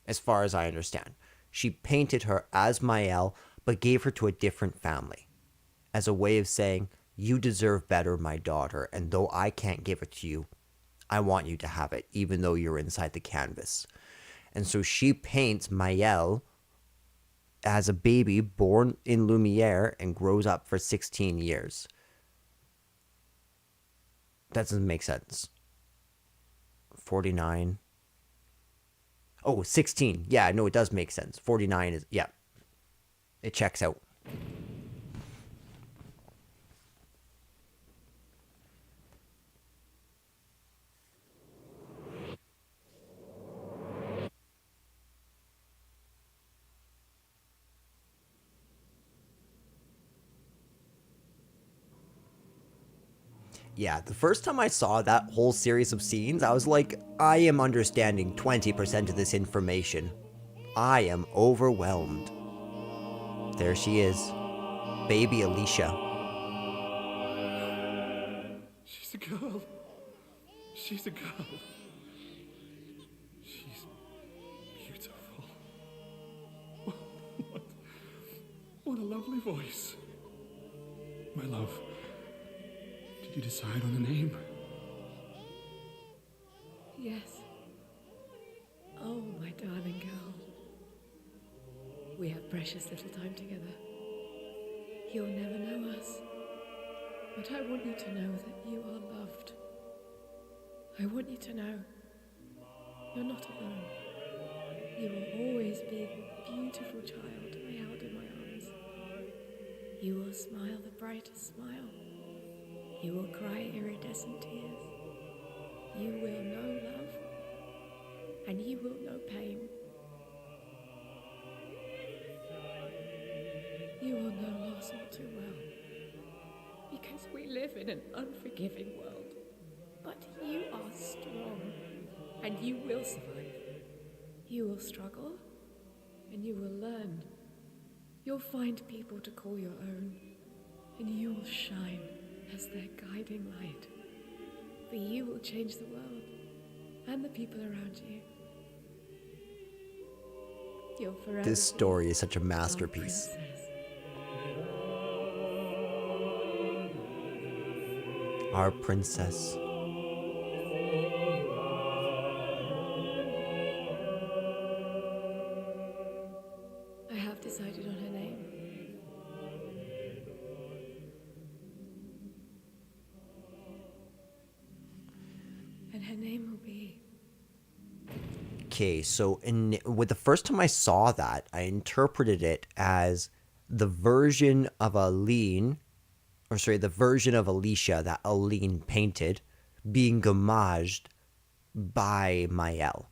As far as I understand. She painted her as Mael, but gave her to a different family. As a way of saying, you deserve better, my daughter, and though I can't give it to you, I want you to have it, even though you're inside the canvas. And so she paints Mael as a baby born in Lumiere and grows up for 16 years. That doesn't make sense. 49. Oh, 16. Yeah, no, it does make sense. 49 is, yeah. It checks out. Yeah, the first time I saw that whole series of scenes, I was like, I am understanding 20% of this information. I am overwhelmed. There she is. Baby Alicia. She's a girl. She's a girl. She's beautiful. What a lovely voice. My love, did you decide on a name? Yes. Oh, my darling girl. We have precious little time together. You'll never know us. But I want you to know that you are loved. I want you to know you're not alone. You will always be the beautiful child I held in my arms. You will smile the brightest smile. You will cry iridescent tears. You will know love, and you will know pain. You will know loss all too well, because we live in an unforgiving world. But you are strong, and you will survive. You will struggle, and you will learn. You'll find people to call your own, and you will shine as their guiding light. For you will change the world and the people around you. You'll forever This story is such a be our masterpiece. princess. Our princess. I have decided on her name. And her name will be... Okay, so with the first time I saw that, I interpreted it as the version of Aline, or sorry, the version of Alicia that Aline painted being homaged by Mael.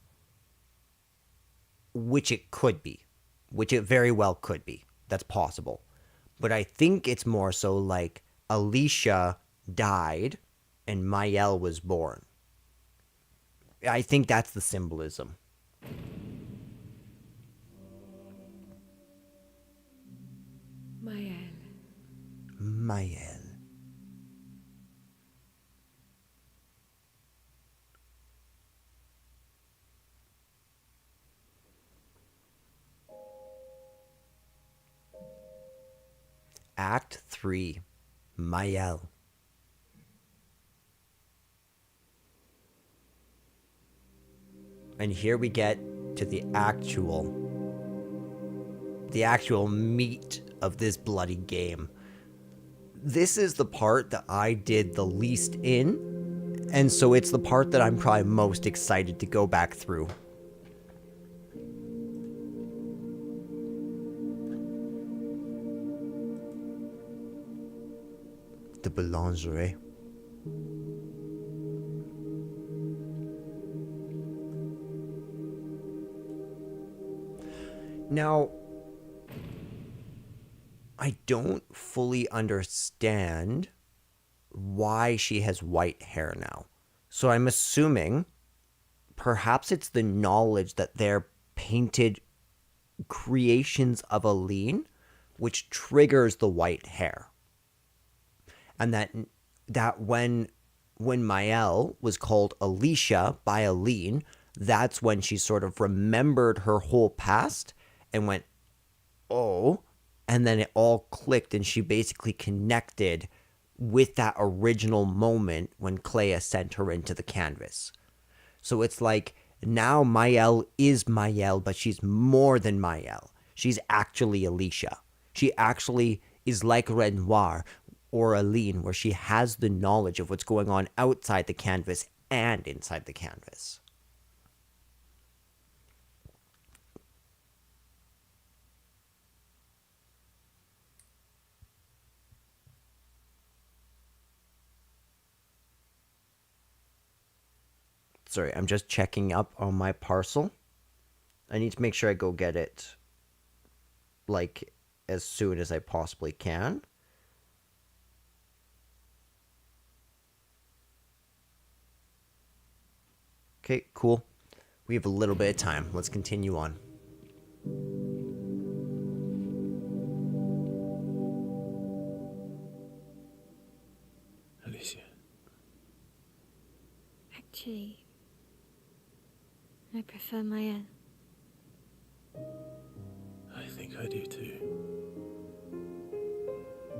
Which it could be. Which it very well could be. That's possible. But I think it's more so like Alicia died and Mael was born. I think that's the symbolism. Mael. Mael. Act 3. Mael. And here we get to the actual meat of this bloody game. This is the part that I did the least in, and so it's the part that I'm probably most excited to go back through. The boulangerie. Now, I don't fully understand why she has white hair now. So I'm assuming perhaps it's the knowledge that they're painted creations of Aline, which triggers the white hair. And that when Mael was called Alicia by Aline, that's when she sort of remembered her whole past and went, oh, and then it all clicked and she basically connected with that original moment when Clea sent her into the canvas. So it's like now Mael is Mael, but she's more than Mael. She's actually Alicia. She actually is like Renoir or Aline, where she has the knowledge of what's going on outside the canvas and inside the canvas. Sorry, I'm just checking up on my parcel. I need to make sure I go get it, like, as soon as I possibly can. Okay, cool. We have a little bit of time. Let's continue on. Alicia. Actually, I prefer Mael. I think I do too.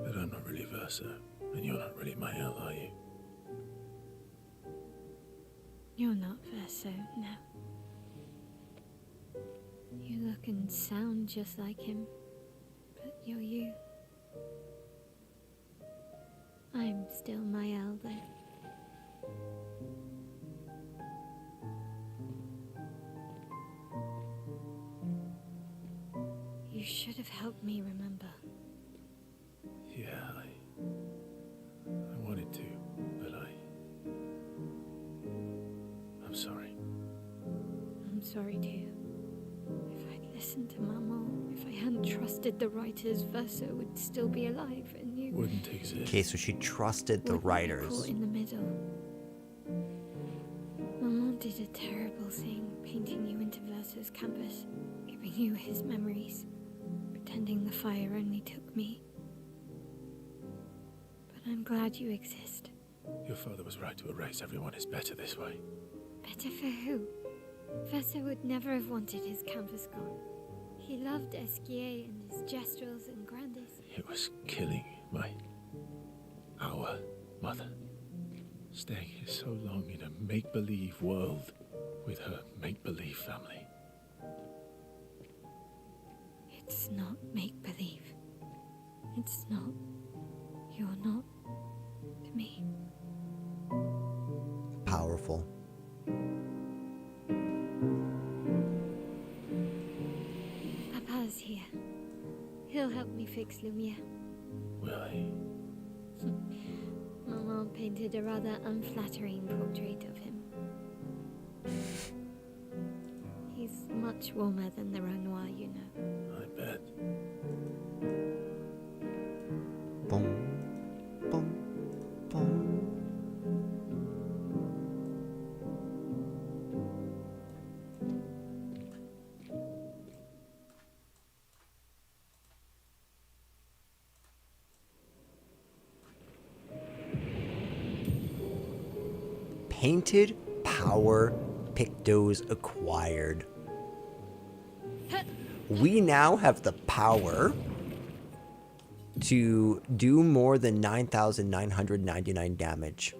But I'm not really Verso, and you're not really Mael, are you? You're not Verso, no. You look and sound just like him, but you're you. I'm still Mael, though. You should have helped me remember. Yeah, I wanted to, but I'm sorry. I'm sorry too. If I'd listened to Mama, if I hadn't trusted the writers, Verso would still be alive, and you Wouldn't exist. Okay, so she trusted the wouldn't be writers. caught in the middle. Mama did a terrible thing, painting you into Verso's canvas, giving you his memories, pretending the fire only took me. But I'm glad you exist. Your father was right to erase everyone is better this way. Better for who? Verso would never have wanted his canvas gone. He loved Esquier and his gestrels and grandes. It was killing our mother. Staying here so long in a make-believe world with her make-believe family. It's not make-believe. It's not. You're not to me. Powerful. Papa's here. He'll help me fix Lumiere. Will he? Maman painted a rather unflattering portrait of him. He's much warmer than the Renoir, you know. I bet. Boom, boom, boom. Painted power Pictos acquired. We now have the power to do more than 9,999 damage.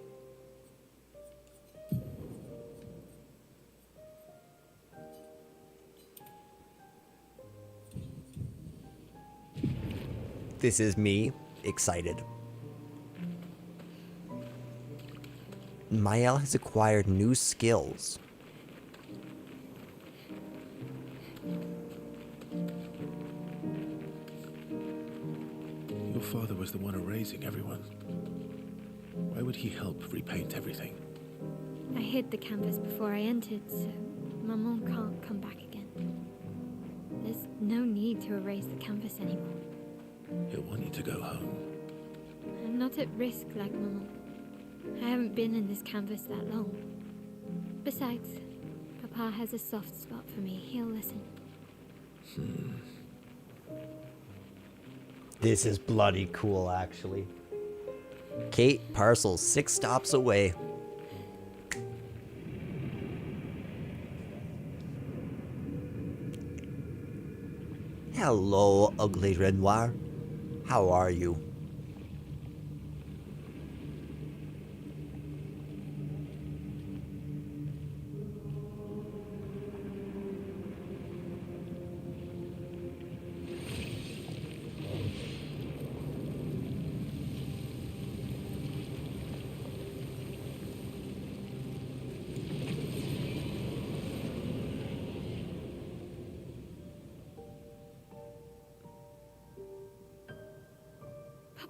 This is me excited. Mael has acquired new skills. Your father was the one erasing everyone. Why would he help repaint everything? I hid the canvas before I entered, so Maman can't come back again. There's no need to erase the canvas anymore. He'll want you to go home. I'm not at risk like Maman. I haven't been in this canvas that long. Besides, Papa has a soft spot for me. He'll listen. This is bloody cool, actually. Kate Parcel's 6 stops away. Hello, ugly Renoir. How are you?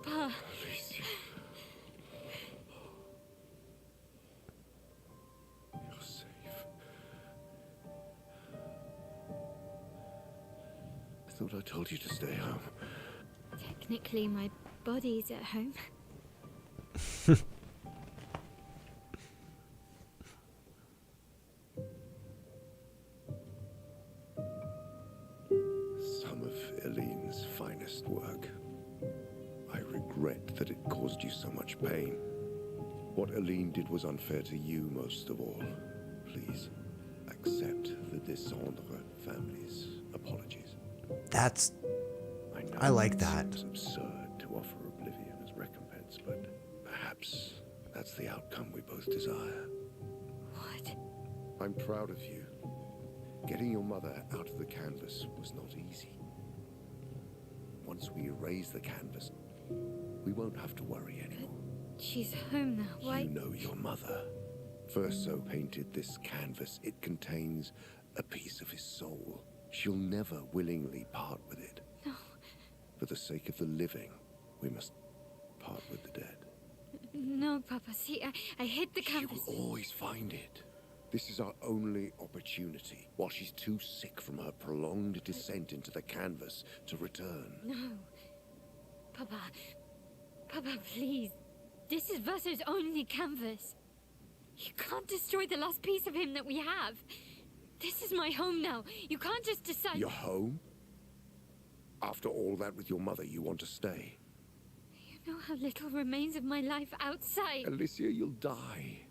Papa. Alicia. You're safe. I thought I told you to stay home. Technically, my body's at home. Some of Eileen's finest work. I regret that it caused you so much pain. What Eileen did was unfair to you most of all. Please, accept the Dessendre family's apologies. That's... know I like it that. seems absurd to offer oblivion as recompense, but perhaps that's the outcome we both desire. What? I'm proud of you. Getting your mother out of the canvas was not easy. Once we erase the canvas, we won't have to worry anymore. She's home now. Why? You know your mother. Verso painted this canvas. It contains a piece of his soul. She'll never willingly part with it. No. For the sake of the living, we must part with the dead. No, Papa. See, I hid the canvas. She will always find it. This is our only opportunity, while she's too sick from her prolonged descent into the canvas to return. No. Papa. Papa, please. This is Verso's only canvas. You can't destroy the last piece of him that we have. This is my home now. You can't just decide... Your home? After all that with your mother, you want to stay? You know how little remains of my life outside. Alicia, you'll die.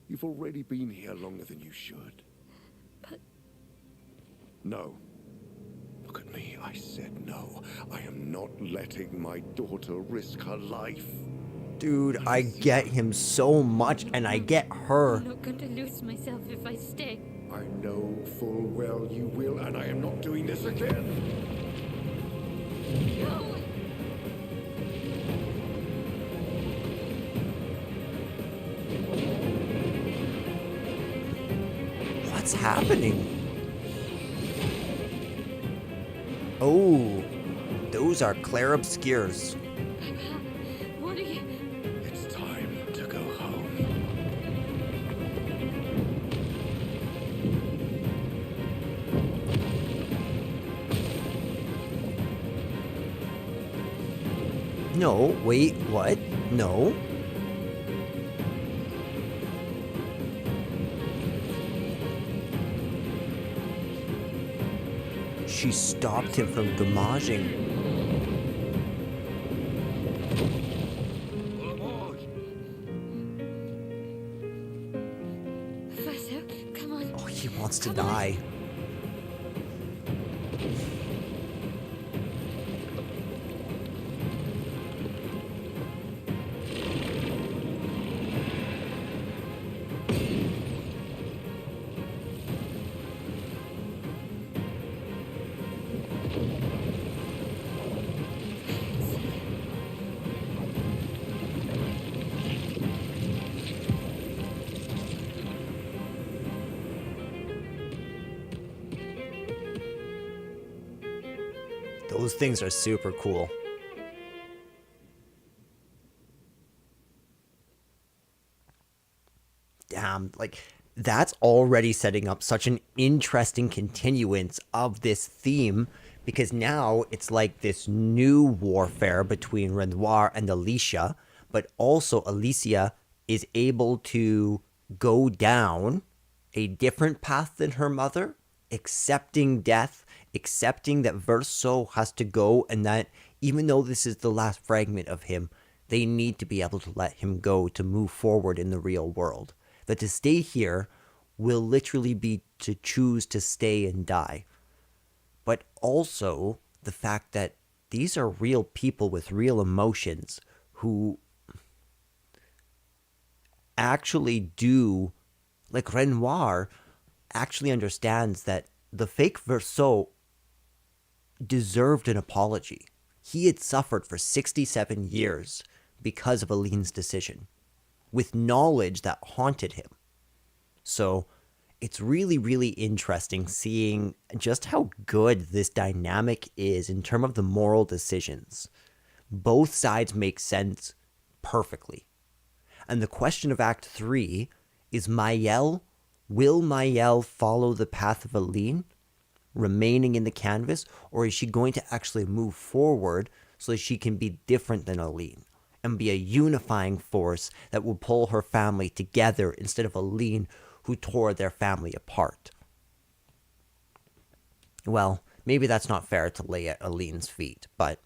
You've already been here longer than you should. But... No. Look at me. I said no. I am not letting my daughter risk her life. Dude, I get him so much, and I get her. I'm not going to lose myself if I stay. I know full well you will, and I am not doing this again. No! What's happening? Oh, those are Claire Obscurs. Papa, what are you... It's time to go home. No, wait, what? No. She stopped him from gamaging. Verso, come on. Oh, he wants to Come on. die. Those things are super cool. damned. Like, that's already setting up such an interesting continuance of this theme, because now it's like this new warfare between Renoir and Alicia, but also Alicia is able to go down a different path than her mother, accepting death, accepting that Verso has to go, and that even though this is the last fragment of him, they need to be able to let him go to move forward in the real world. That to stay here will literally be to choose to stay and die. But also the fact that these are real people with real emotions who actually do, like Renoir actually understands that the fake Verso deserved an apology. He had suffered for 67 years because of Aline's decision, with knowledge that haunted him. So it's really, really interesting seeing just how good this dynamic is in terms of the moral decisions. Both sides make sense perfectly. And the question of Act 3 is will Mayel follow the path of Aline, remaining in the canvas, or is she going to actually move forward so that she can be different than Aline and be a unifying force that will pull her family together instead of Aline, who tore their family apart? Well, maybe that's not fair to lay at Aline's feet, but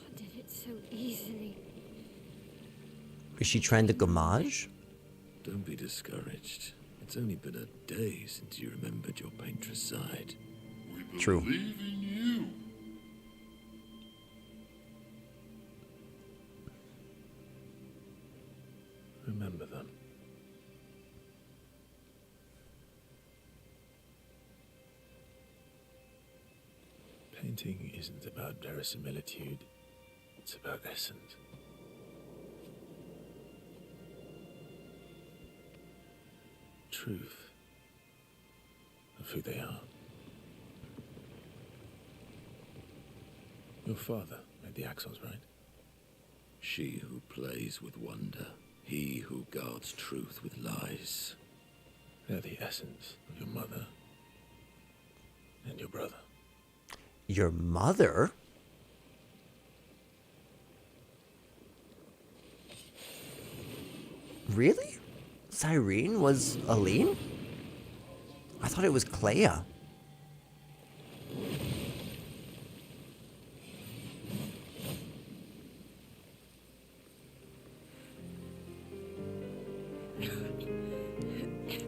I did it so easily. is she trying to gommage? Don't be discouraged. It's only been a day since you remembered your paintress side. We True. believe in you. Remember them. Painting isn't about verisimilitude, it's about essence. Truth of who they are. Your father made the axles, right? She who plays with wonder, he who guards truth with lies. They're the essence of your mother and your brother. Your mother? Really? Cyrene was Aline? I thought it was Clea.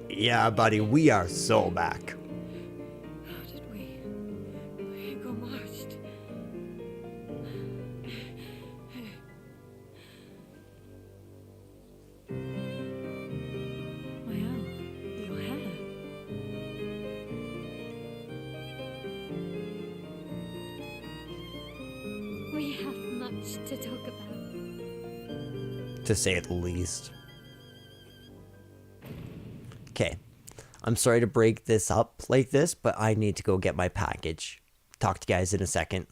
Yeah, buddy, we are so back. How did we got marched? Well, your hair. We have much to talk about. To say the least. Okay. I'm sorry to break this up like this, but I need to go get my package. Talk to you guys in a second.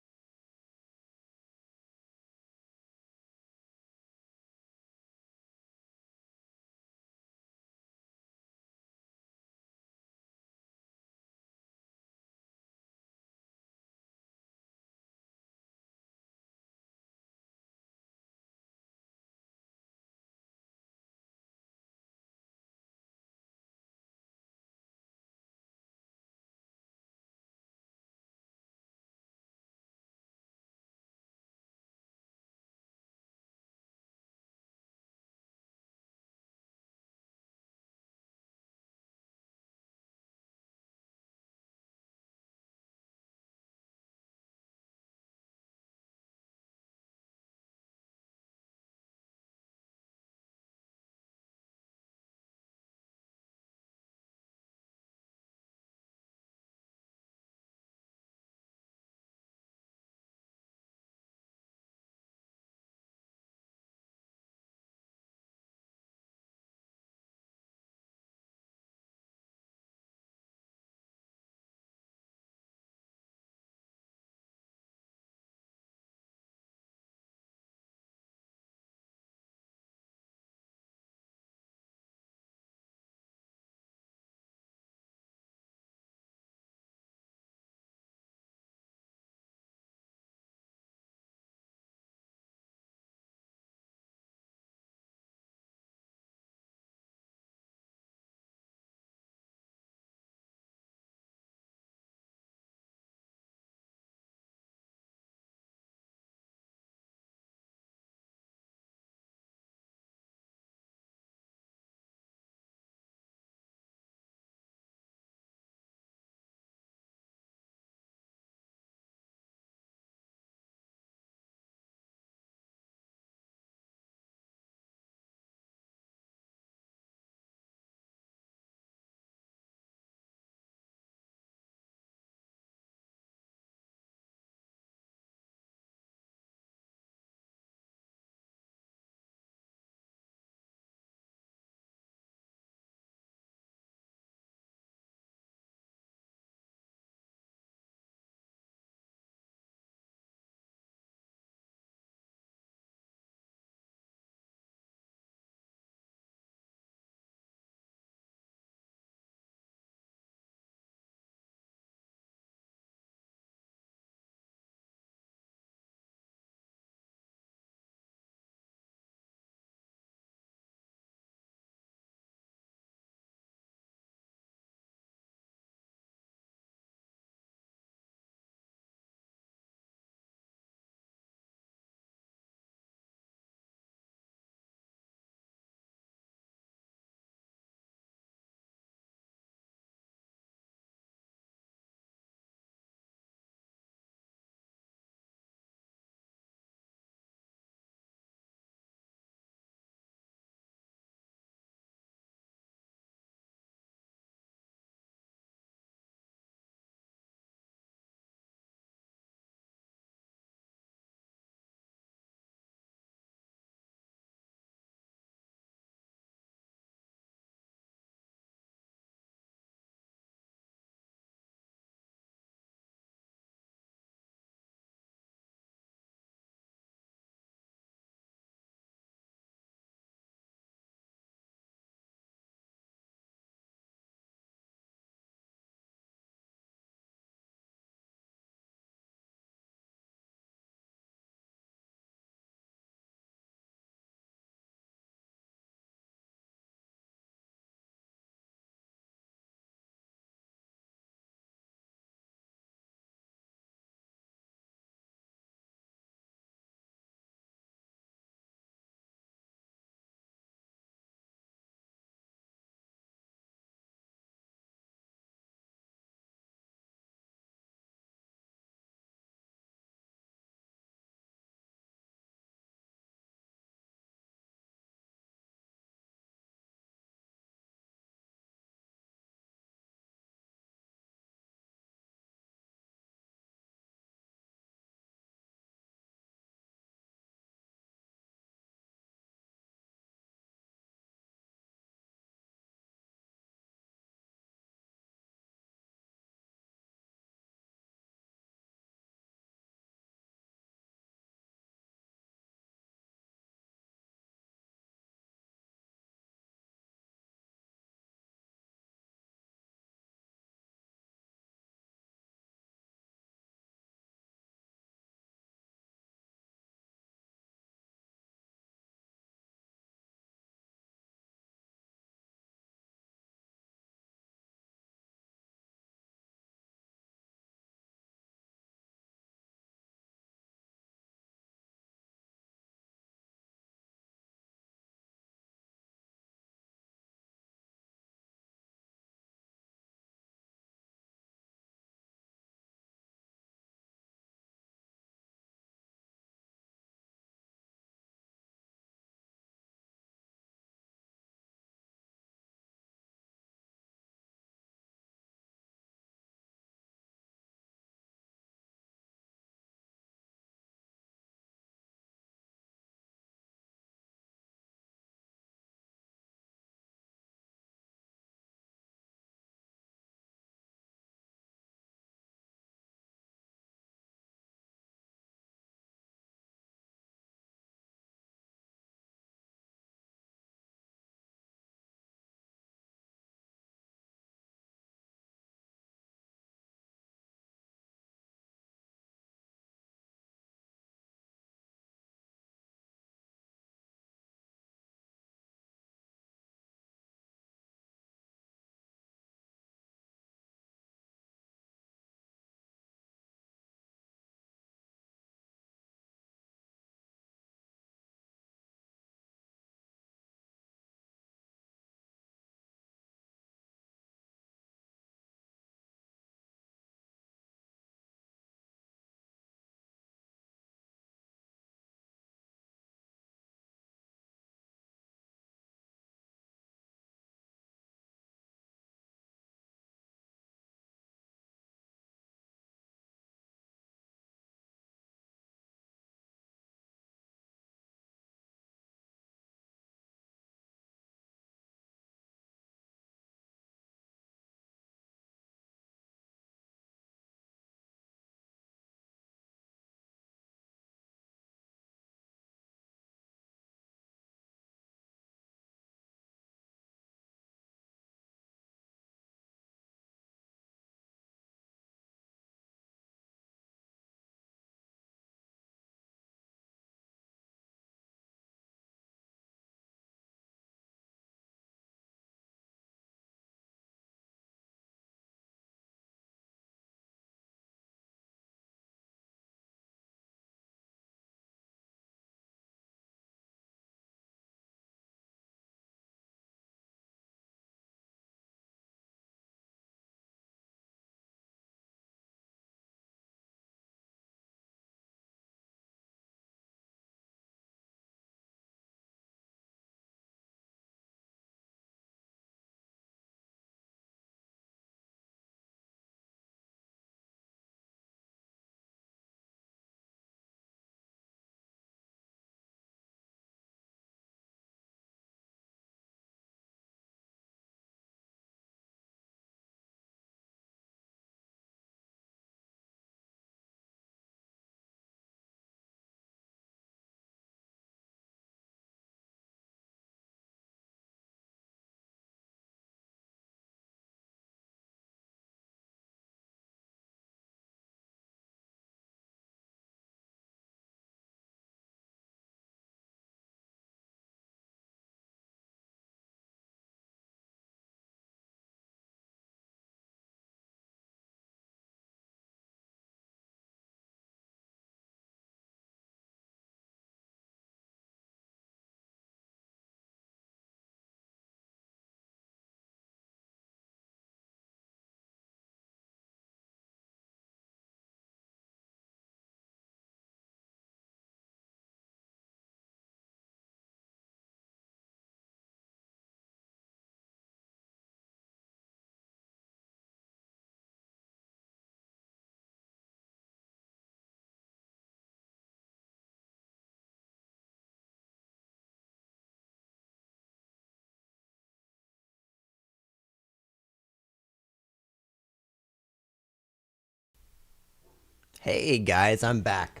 Hey guys, I'm back.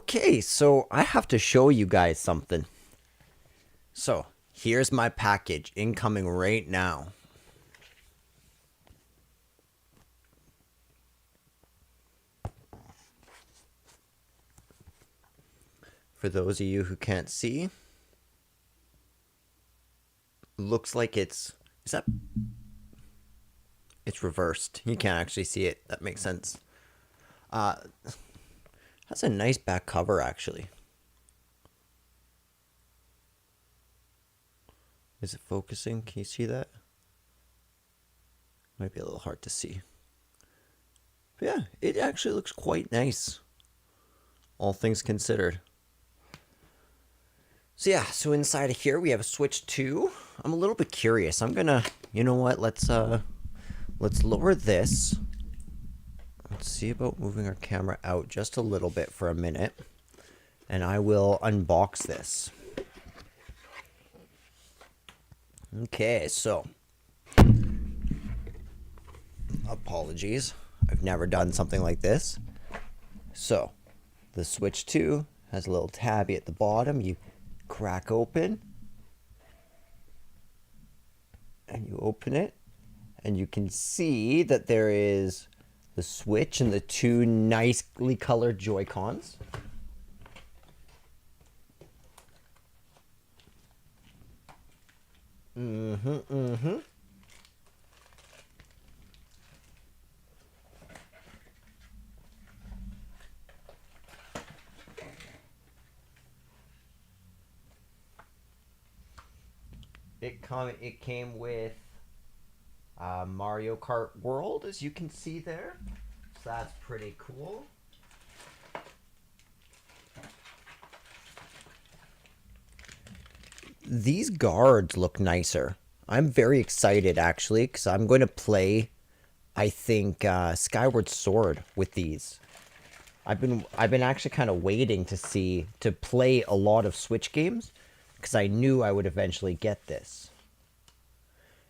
Okay, so I have to show you guys something. So, here's my package incoming right now. For those of you who can't see, looks like it's reversed. You can't actually see it. That makes sense. That's a nice back cover, actually. Is it focusing? Can you see that? Might be a little hard to see. But yeah, it actually looks quite nice, all things considered. So yeah, so inside of here we have a Switch 2. I'm a little bit curious. I'm gonna, you know what? Let's lower this. Let's see about moving our camera out just a little bit for a minute, and I will unbox this. Okay, so apologies. I've never done something like this. So, the Switch 2 has a little tabby at the bottom. You crack open, and you open it, and you can see that there is the Switch and the two nicely colored Joy-Cons. It came with Mario Kart World, as you can see there. So that's pretty cool. These guards look nicer. I'm very excited, actually, because I'm going to play, I think, Skyward Sword with these. I've been actually kind of waiting to play a lot of Switch games, because I knew I would eventually get this.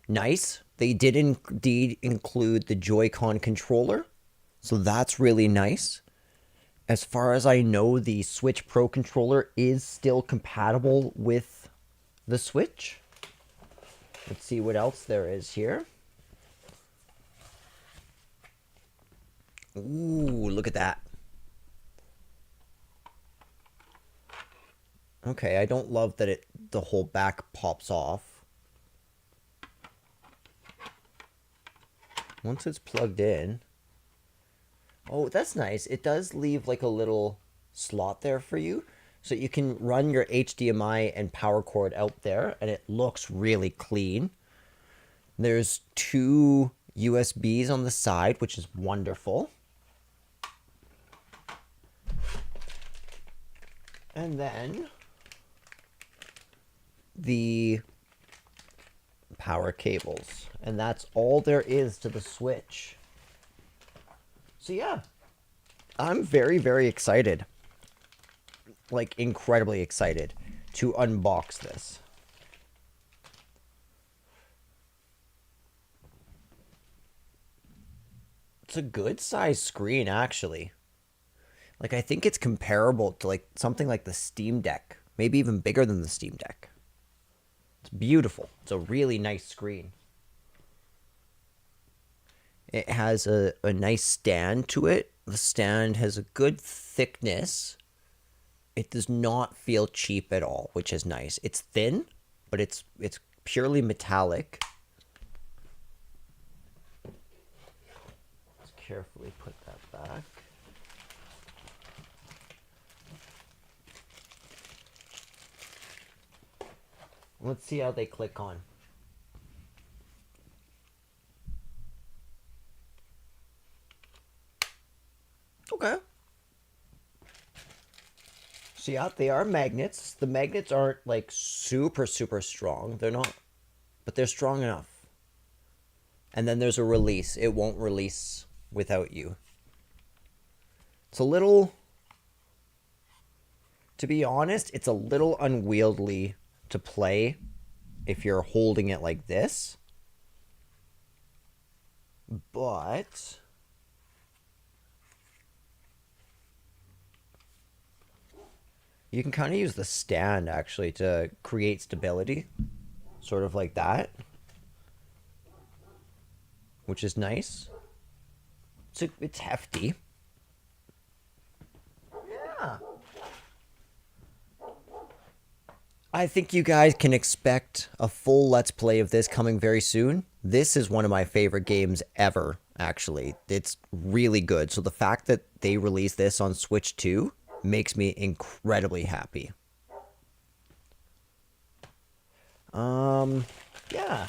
Nice. They did indeed include the Joy-Con controller, so that's really nice. As far as I know, the Switch Pro controller is still compatible with the Switch. Let's see what else there is here. Ooh, look at that. Okay, I don't love that the whole back pops off. Once it's plugged in. Oh, that's nice. It does leave like a little slot there for you, so you can run your HDMI and power cord out there, and it looks really clean. There's two USBs on the side, which is wonderful. And then the power cables, and that's all there is to the Switch. So yeah, I'm very, very excited, like incredibly excited to unbox this. It's a good size screen, actually. Like, I think it's comparable to like something like the Steam Deck, maybe even bigger than the Steam Deck. It's beautiful. It's a really nice screen. It has a nice stand to it. The stand has a good thickness. It does not feel cheap at all, which is nice. It's thin, but it's purely metallic. Let's carefully put that back. Let's see how they click on. Okay. So yeah, they are magnets. The magnets aren't like super, super strong. They're not, but they're strong enough. And then there's a release. It won't release without you. It's a little, to be honest, it's a little unwieldy to play if you're holding it like this. But You can kind of use the stand, actually, to create stability. Sort of like that. Which is nice. It's hefty. Yeah. I think you guys can expect a full Let's Play of this coming very soon. This is one of my favorite games ever, actually. It's really good. So the fact that they released this on Switch 2 makes me incredibly happy. Yeah.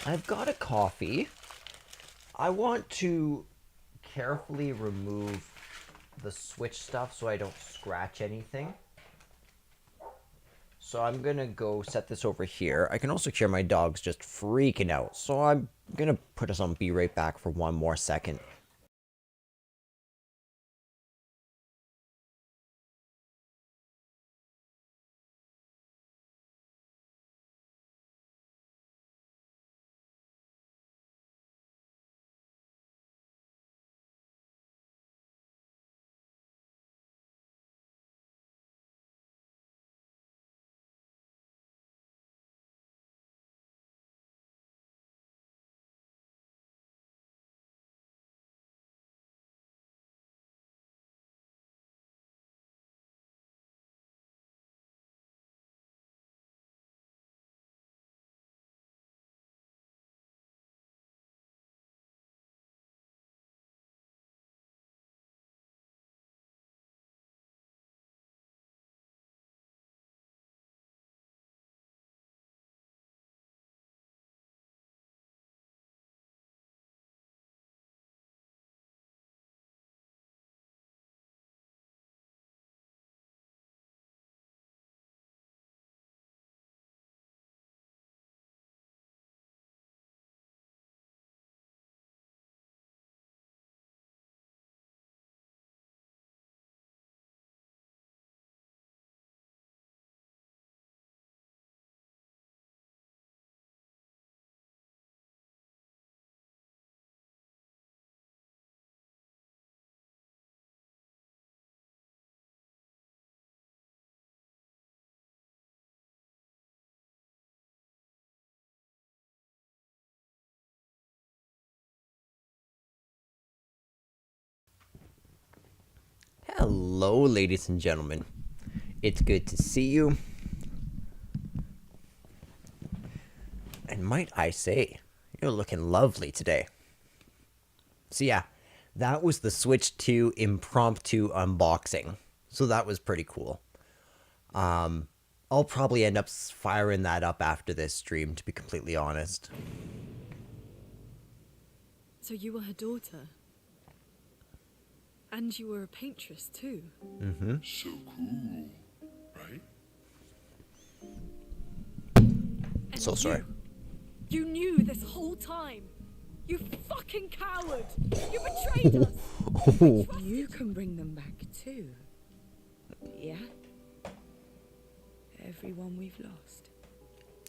I've got a coffee. I want to carefully remove the Switch stuff so I don't scratch anything. So I'm going to go set this over here. I can also hear my dogs just freaking out. So I'm going to put us on be right back for one more second. Hello, ladies and gentlemen. It's good to see you. And might I say, you're looking lovely today. So yeah, that was the Switch 2 impromptu unboxing. So that was pretty cool. I'll probably end up firing that up after this stream, to be completely honest. So you were her daughter? And you were a paintress too? Mm-hmm. So cool, right? And So sorry. You knew this whole time! You fucking coward! You betrayed us! You can bring them back too. Yeah? Everyone we've lost.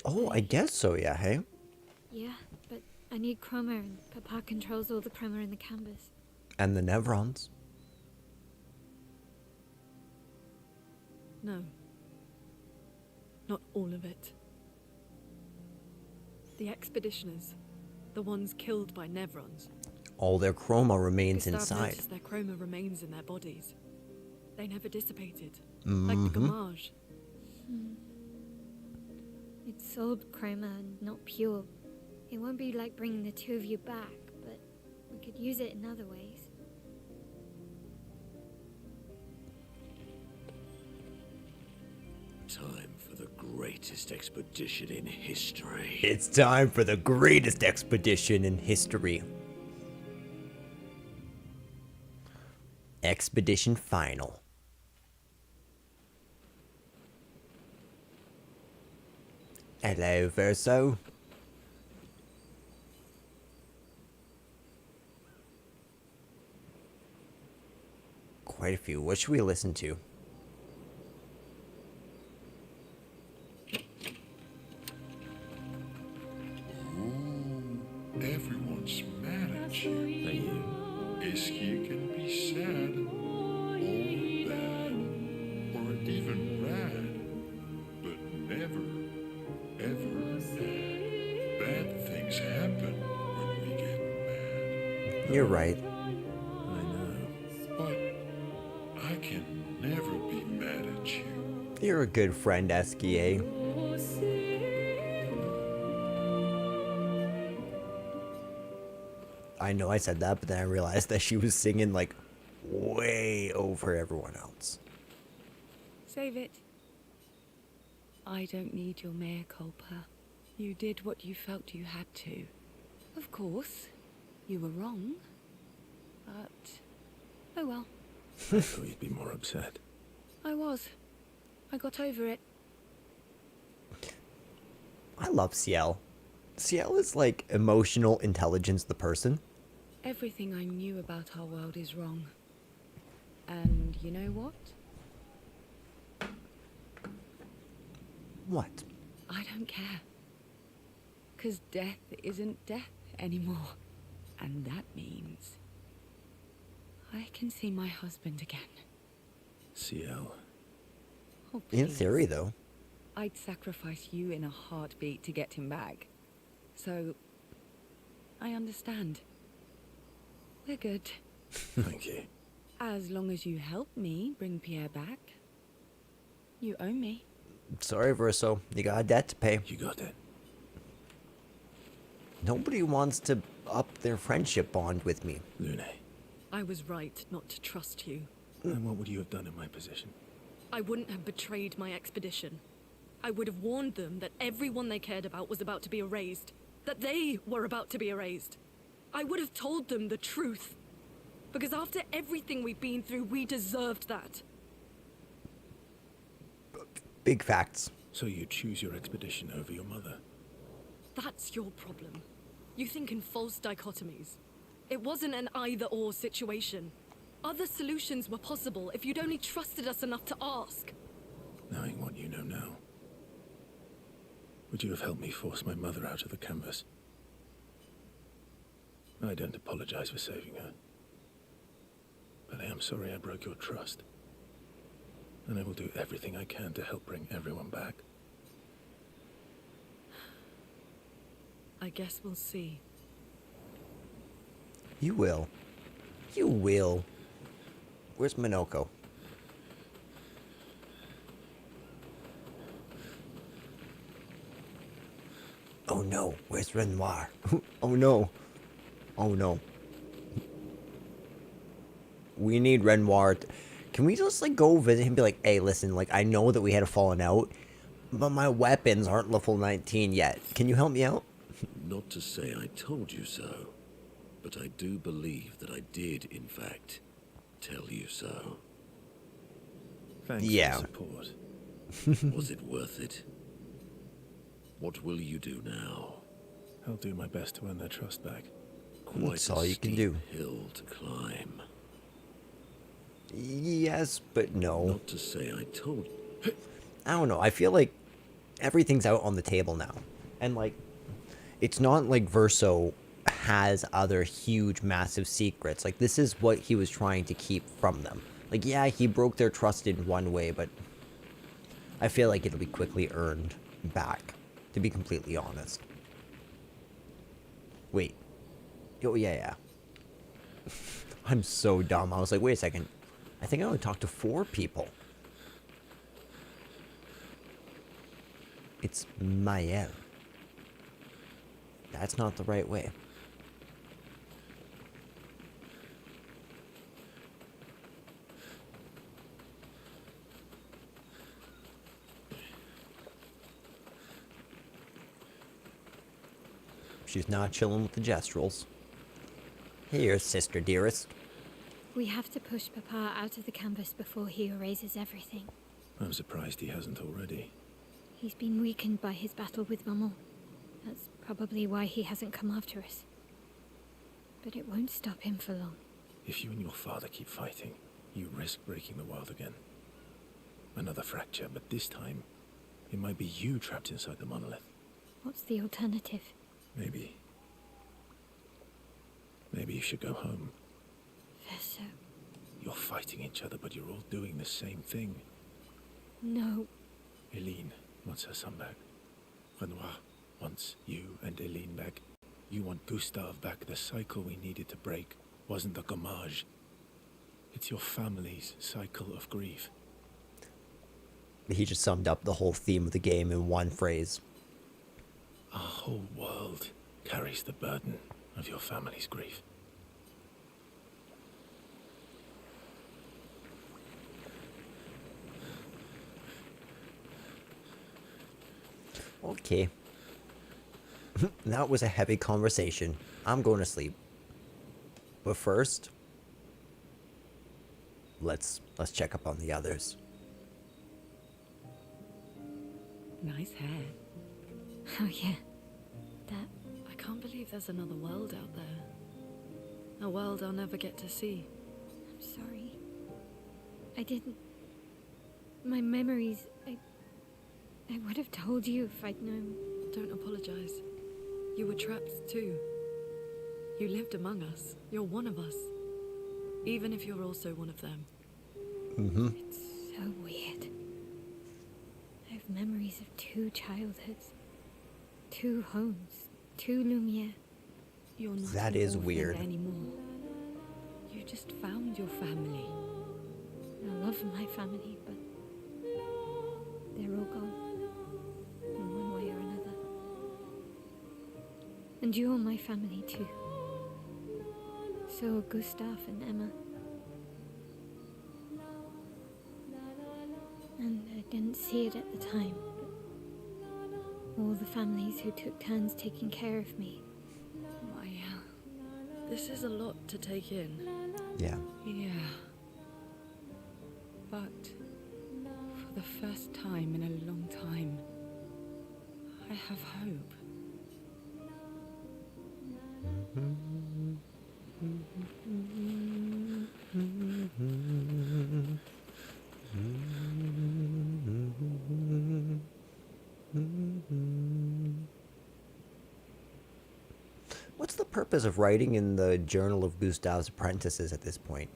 Oh, I guess so, yeah, hey? Yeah, but I need chroma and Papa controls all the chroma in the canvas. And the Nevrons. No. Not all of it. The expeditioners. The ones killed by Nevrons. All their chroma remains Gustav inside. noticed their chroma remains in their bodies. They never dissipated. Like the Gamage. It's sold chroma and not pure. It won't be like bringing the two of you back, but we could use it in other ways. Time for the greatest expedition in history. It's time for the greatest expedition in history. Expedition Final. Hello, Verso. Quite a few. What should we listen to? Everyone's marriage. Are you? Ischia can be sad, or bad, or a even rad, but never, ever mad. Bad things happen when we get mad. You're right. I know. But I can never be mad at you. You're a good friend, SKA. I know I said that, but then I realized that she was singing like way over everyone else. Save it. I don't need your mea culpa. You did what you felt you had to. Of course, you were wrong. But, oh well. I thought you'd be more upset. I was. I got over it. I love Ciel. Ciel is like emotional intelligence the person. Everything I knew about our world is wrong. And you know what? What? I don't care. 'Cause death isn't death anymore. And that means I can see my husband again. CL. Oh, In please. theory, though. I'd sacrifice you in a heartbeat to get him back. So, I understand. We're good. Thank you. As long as you help me bring Pierre back. You owe me. Sorry, Verso. You got a debt to pay. You got it. Nobody wants to up their friendship bond with me. Lune. I was right not to trust you. And what would you have done in my position? I wouldn't have betrayed my expedition. I would have warned them that everyone they cared about was about to be erased. That they were about to be erased. I would have told them the truth. Because after everything we've been through, we deserved that. Big facts. So you choose your expedition over your mother? That's your problem. You think in false dichotomies. It wasn't an either-or situation. Other solutions were possible if you'd only trusted us enough to ask. Knowing what you know now, would you have helped me force my mother out of the canvas? I don't apologize for saving her. But I am sorry I broke your trust. And I will do everything I can to help bring everyone back. I guess we'll see. You will. You will. Where's Minoko? Oh no, where's Renoir? Oh no. Oh no. We need Renoir. Can we just like go visit him and be like, hey, listen, like I know that we had a falling out, but my weapons aren't level 19 yet. Can you help me out? Not to say I told you so, but I do believe that I did, in fact, tell you so. Thanks Yeah. for the support. Was it worth it? What will you do now? I'll do my best to earn their trust back. Quite That's a all you can steep do. hill to climb. Yes, but no. Not to say I told you. I don't know. I feel like everything's out on the table now. And like, it's not like Verso has other huge, massive secrets. Like, this is what he was trying to keep from them. Like, yeah, he broke their trust in one way, but I feel like it'll be quickly earned back, to be completely honest. Wait. Oh, yeah. I'm so dumb. I was like, wait a second. I think I only talked to 4 people. It's Mael. That's not the right way. She's not chilling with the Jestrels. Here, sister dearest. We have to push Papa out of the canvas before he erases everything. I'm surprised he hasn't already. He's been weakened by his battle with Maman. That's probably why he hasn't come after us. But it won't stop him for long. If you and your father keep fighting, you risk breaking the world again. Another fracture, but this time, it might be you trapped inside the monolith. What's the alternative? Maybe you should go home. Verso. You're fighting each other, but you're all doing the same thing. No. Eileen wants her son back. Renoir wants you and Eileen back. You want Gustave back. The cycle we needed to break wasn't the gommage. It's your family's cycle of grief. He just summed up the whole theme of the game in one phrase. Our whole world carries the burden of your family's grief. Okay. That was a heavy conversation. I'm going to sleep. But first, let's check up on the others. Nice hair. Oh, yeah. That. I can't believe there's another world out there. A world I'll never get to see. I'm sorry. I didn't. My memories. I would have told you if I'd known. Don't apologize. You were trapped too. You lived among us. You're one of us. Even if you're also one of them. Mm-hmm. It's so weird. I have memories of 2 childhoods, 2 homes, 2 Lumiere. You're not That an is orphan weird. anymore. You just found your family. I love my family, but they're all gone. In one way or another. And you're my family too. So are Gustave and Emma. And I didn't see it at the time, but all the families who took turns taking care of me. Maya, this is a lot to take in. Yeah. Yeah. But for the first time in a long time, I have hope. What's the purpose of writing in the Journal of Gustave's Apprentices at this point?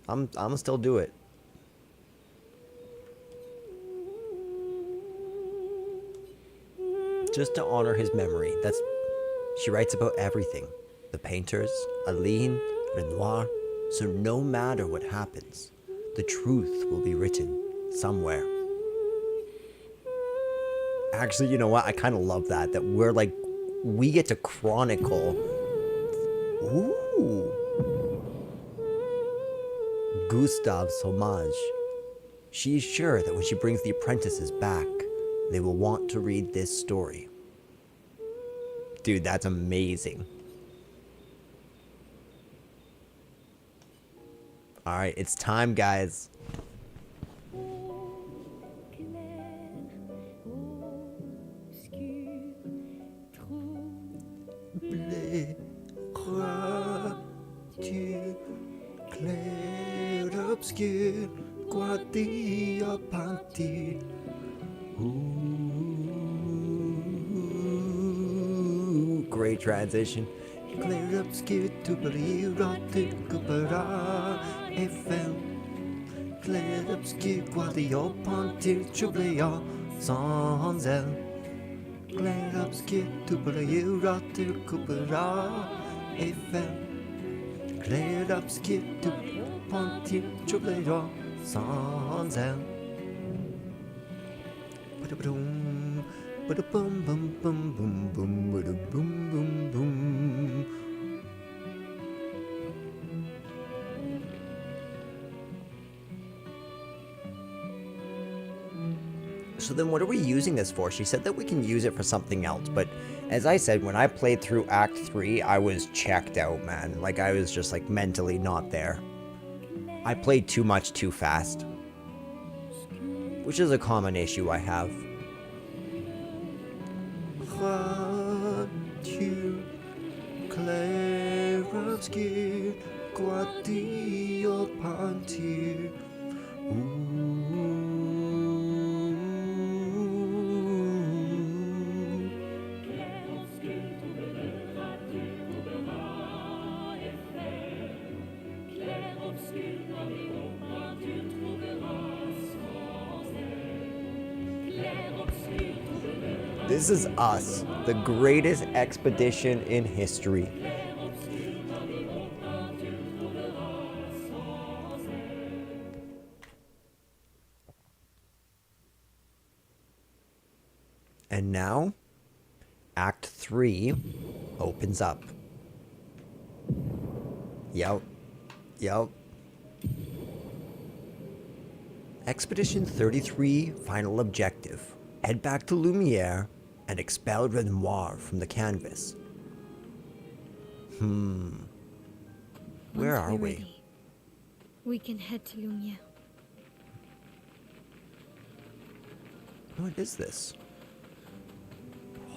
I'm gonna still do it. Just to honor his memory. She writes about everything. The painters, Aline, Renoir. So no matter what happens, the truth will be written somewhere. Actually, you know what? I kind of love that we're like, we get to chronicle. Ooh. Gustave's homage. She is sure that when she brings the apprentices back, they will want to read this story. Dude, that's amazing. Alright, it's time, guys. Clair obscur, quadrille pentir. Ooh, great transition. Clair obscur, tu brille, tu coupera, FM. Clair obscur, quadrille pentir, j'oubliera sans elle. Clair obscur, tu brille, tu coupera, FM. Clair obscur, tu pentir, j'oublierai sans elle. Ba-da-boom, ba-da-boom, boom, boom, boom, boom, ba-da-boom, boom, boom. So then what are we using this for? She said that we can use it for something else, but as I said, when I played through Act 3, I was checked out, man. Like, I was just, like, mentally not there. I played too much too fast. Which is a common issue I have. This is us, the greatest expedition in history. And now, Act 3 opens up. Yep. Expedition 33 final objective. Head back to Lumiere and expel Renoir from the canvas. Where Once are we're we? ready, we can head to Lumiere. What is this?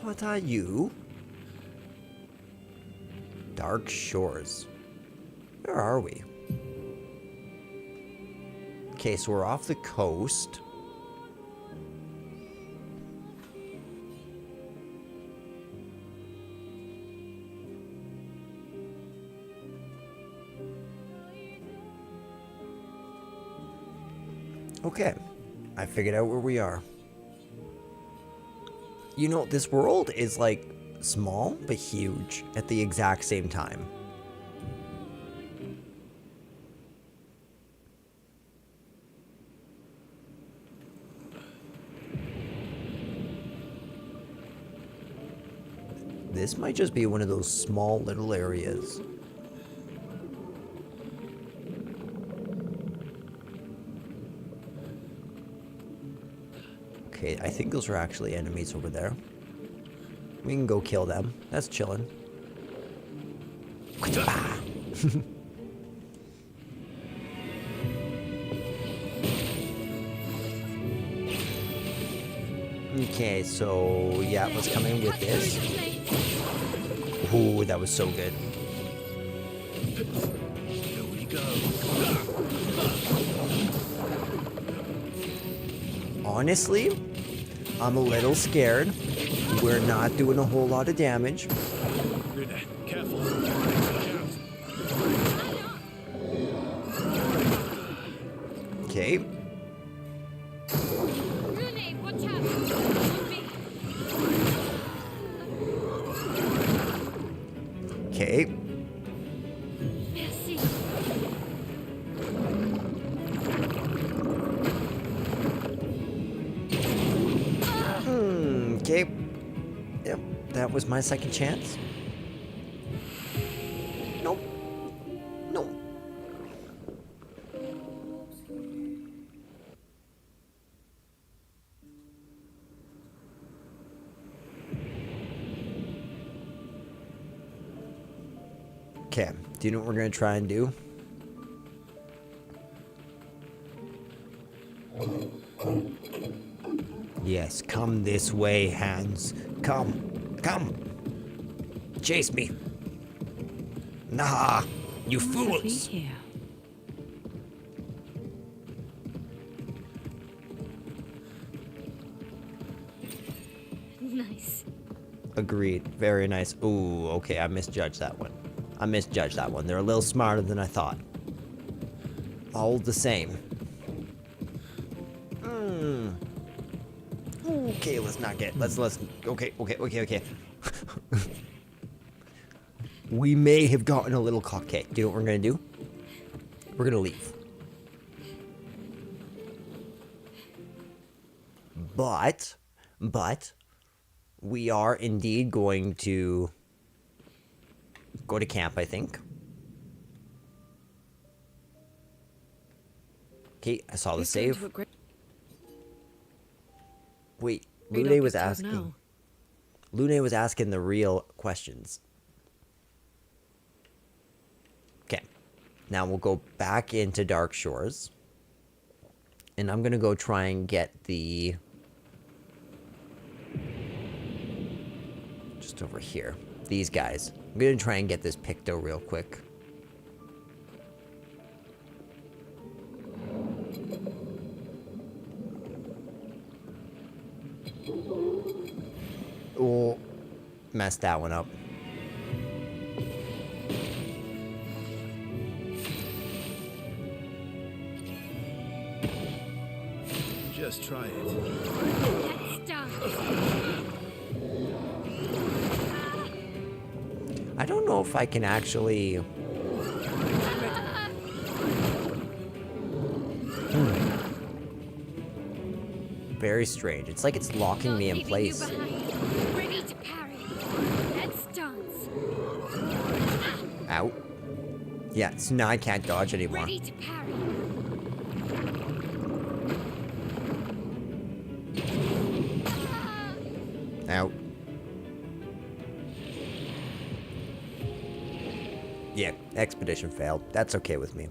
What are you? Dark Shores. Where are we? Okay, so we're off the coast. Okay, I figured out where we are. You know, this world is like small but huge at the exact same time. This might just be one of those small little areas. Okay, I think those are actually enemies over there. We can go kill them. That's chillin'. Okay, so yeah, let's come in with this. Ooh, that was so good. Here we go. Honestly, I'm a little scared. We're not doing a whole lot of damage. Luna, careful. Okay. Rune, watch out! Okay. Merci. Okay. Yep, that was my second chance. Nope. Nope. Okay, do you know what we're gonna try and do? Yes, come this way, Hans. Come. Chase me. Nah, you fools. Here. Nice. Agreed. Very nice. Ooh, okay, I misjudged that one. They're a little smarter than I thought. All the same. Okay, let's not get. Let's. Okay. We may have gotten a little cocky. Do you know what we're gonna do? We're gonna leave. But, we are indeed going to go to camp, I think. Okay, I saw the Who's going save. to a great- Wait, Read Lune up was your tab asking. now. Lune was asking the real questions. Okay, now we'll go back into Dark Shores. And I'm gonna go try and get the... just over here. These guys. I'm gonna try and get this Picto real quick. Oh, messed that one up. Just try it. Let's start. I don't know if I can actually... Very strange. It's like it's locking me in place. Ready to parry. Let's dance. Out. Yeah, so now I can't dodge anymore. Ready to parry. Out. Yeah, expedition failed. That's okay with me.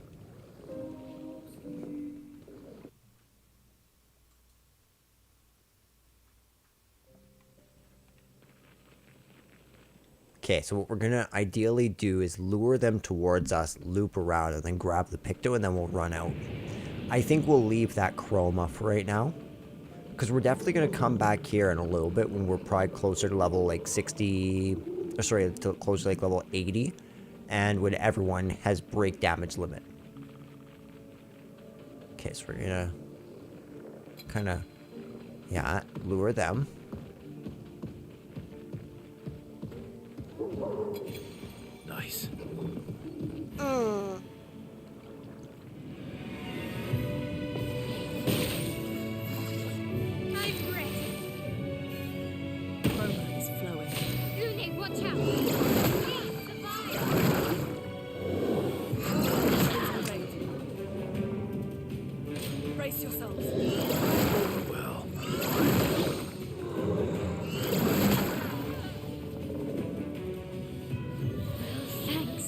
Okay, so what we're gonna ideally do is lure them towards us, loop around, and then grab the Picto, and then we'll run out. I think we'll leave that Chroma for right now, because we're definitely gonna come back here in a little bit when we're probably closer to level like 60, or sorry, to closer to like level 80, and when everyone has break damage limit. Okay, so we're gonna kind of, yeah, lure them. Nice. I'm ready. Chroma is flowing. Lune, watch out. Please survive. Brace yourselves. Well, Thanks.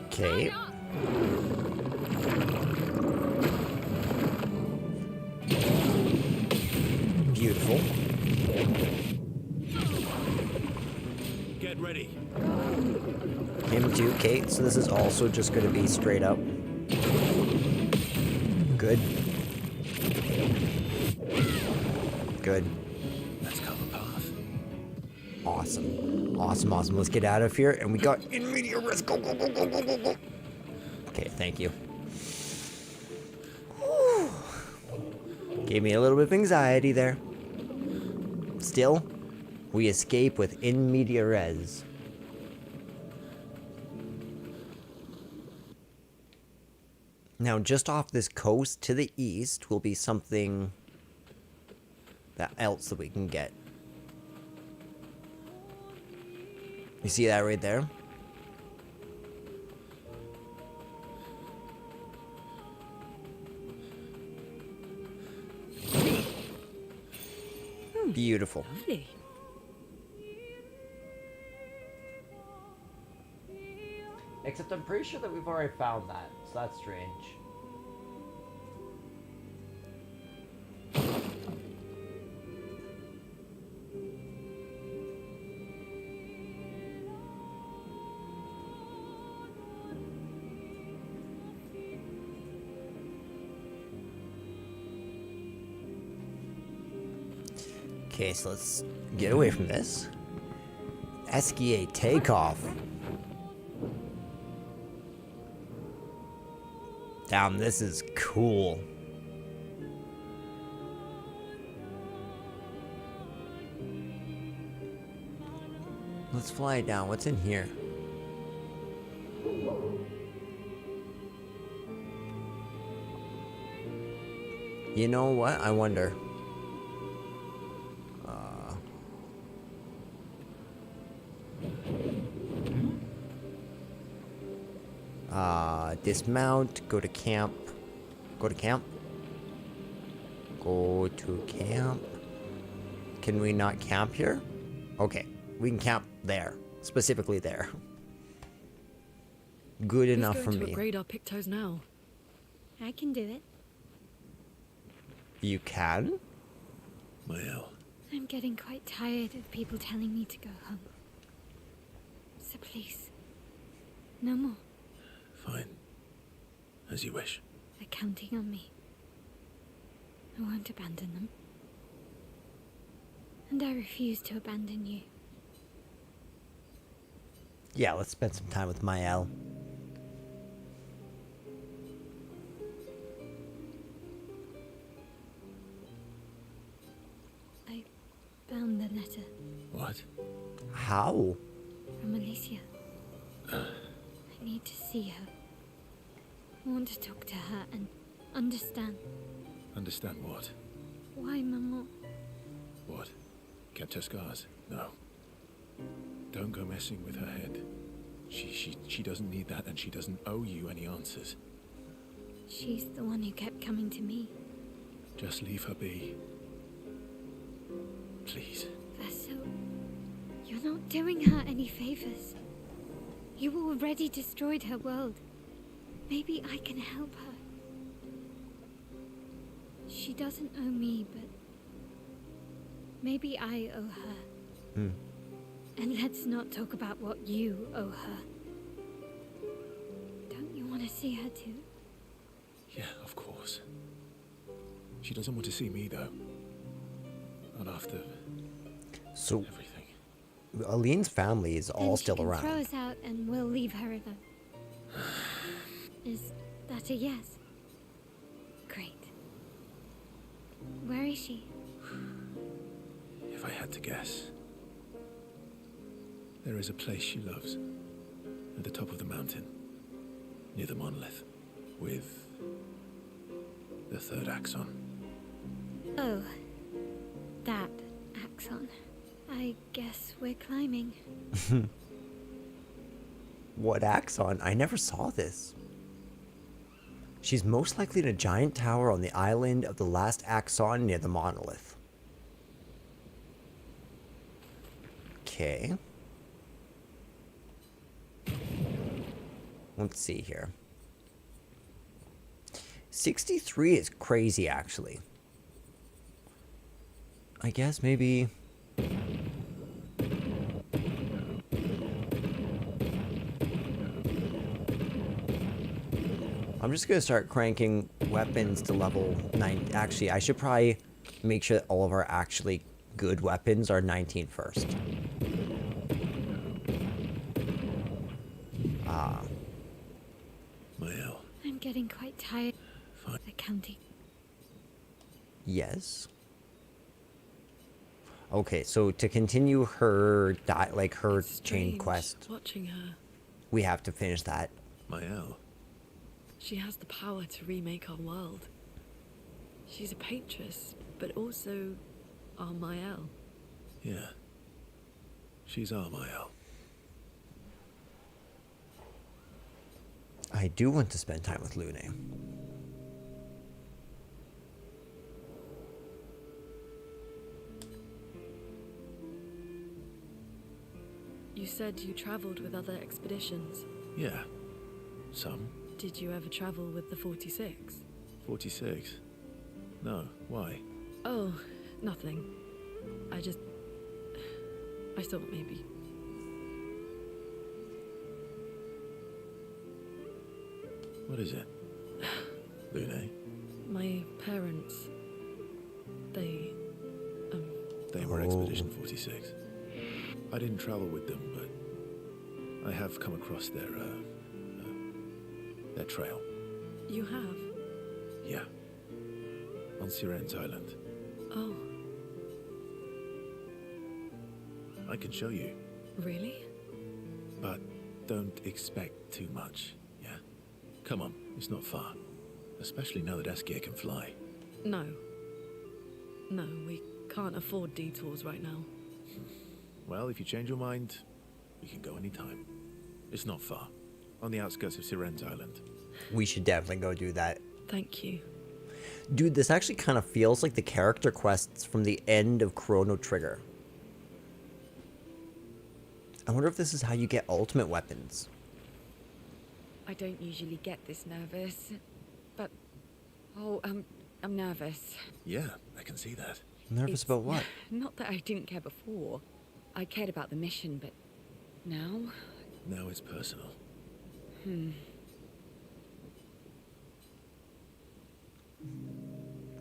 Okay. Beautiful. get ready. Him too, Kate. So this is also just going to be straight up. Good. Good. Let's cover path. Awesome. Awesome, awesome. Let's get out of here. And we got in media res. Go, go, go, go, go, go, go. Okay, thank you. Whew. Gave me a little bit of anxiety there. Still, we escape with in media res. Now, just off this coast to the east will be something else that we can get. You see that right there? Beautiful. Lovely. Except I'm pretty sure that we've already found that, so that's strange. Okay, so let's get away from this. Esquier takeoff. Damn, this is cool. Let's fly down. What's in here? You know what? I wonder. Dismount, go to camp. Go to camp. Go to camp. Can we not camp here? Okay, we can camp there. Specifically there. Good enough for Who's going me. to upgrade our Pictos now? I can do it. You can? Well, I'm getting quite tired of people telling me to go home. So please, no more. fine. As you wish. They're counting on me. I won't abandon them. And I refuse to abandon you. Yeah, let's spend some time with Mael. I found the letter. What? How? from Alicia. I need to see her. I want to talk to her and understand Understand what? why Maman... What? Kept her scars? No. Don't go messing with her head. She doesn't need that, and she doesn't owe you any answers. She's the one who kept coming to me. Just leave her be. Please. Vaso, you're not doing her any favors. You already destroyed her world. Maybe I can help her. She doesn't owe me, but maybe I owe her. And let's not talk about what you owe her. Don't you want to see her too? Yeah, of course. She doesn't want to see me, though. Not after So everything. Aline's family is all Then still she can around. throw us out and we'll leave her alone. Is that a yes? Great. Where is she? If I had to guess, there is a place she loves. At the top of the mountain. Near the monolith. With the third axon. Oh, that axon. I guess we're climbing. What axon? I never saw this. She's most likely in a giant tower on the island of the last axon near the monolith. Okay. Let's see here. 63 is crazy, actually. I guess maybe... I'm just gonna start cranking weapons to level 9. Actually, I should probably make sure that all of our actually good weapons are 19 first. Mael. I'm getting quite tired Fine. of counting. Yes. Okay, so to continue her her It's chain strange quest, watching her. we have to finish that. Mael. She has the power to remake our world. She's a paintress, but also our Mael. Yeah. She's our Mael. I do want to spend time with Lune. You said you traveled with other expeditions. Yeah. Some. Did you ever travel with the 46? 46. No. Why? Oh, nothing. I thought maybe. What is it? Lune? My parents, they They were Oh. Expedition 46. I didn't travel with them, but I have come across their trail. You have? Yeah. On Siren's Island. Oh, I can show you, really? but don't expect too much, yeah? Come on, it's not far. Especially now that Eskia can fly. No. No, we can't afford detours right now. Well, if you change your mind, we can go anytime. It's not far. On the outskirts of Siren's Island. We should definitely go do that. Thank you. Dude, this actually kind of feels like the character quests from the end of Chrono Trigger. I wonder if this is how you get ultimate weapons. I don't usually get this nervous, but I'm nervous. Yeah, I can see that. Nervous It's about what? Not that I didn't care before. I cared about the mission, but now? Now it's personal.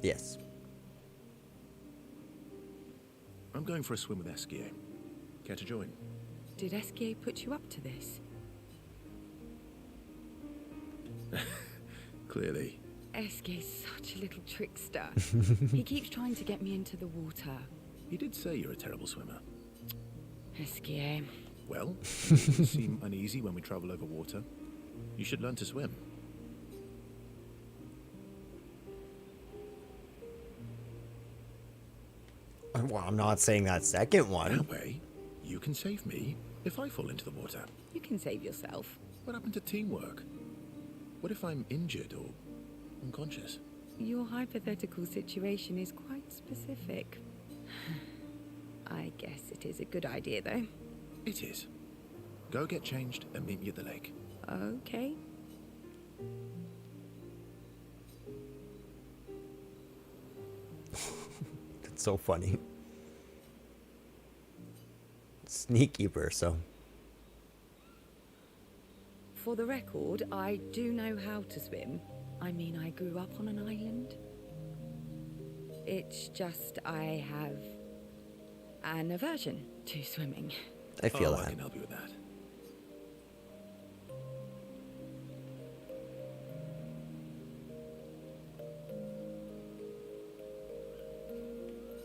Yes. I'm going for a swim with Eskia. Care to join? Did Esquier put you up to this? Clearly. Esquier's such a little trickster. He keeps trying to get me into the water. He did say you're a terrible swimmer. Esquier. Well, you seem uneasy when we travel over water. You should learn to swim. Well, I'm not saying that second one. That way, you can save me if I fall into the water. You can save yourself. What happened to teamwork? What if I'm injured or unconscious? Your hypothetical situation is quite specific. I guess it is a good idea, though. It is. Go get changed and meet me at the lake. Okay. That's so funny. Sneaky Verso. For the record, I do know how to swim. I mean, I grew up on an island. It's just I have an aversion to swimming. I feel I that. can help you with that.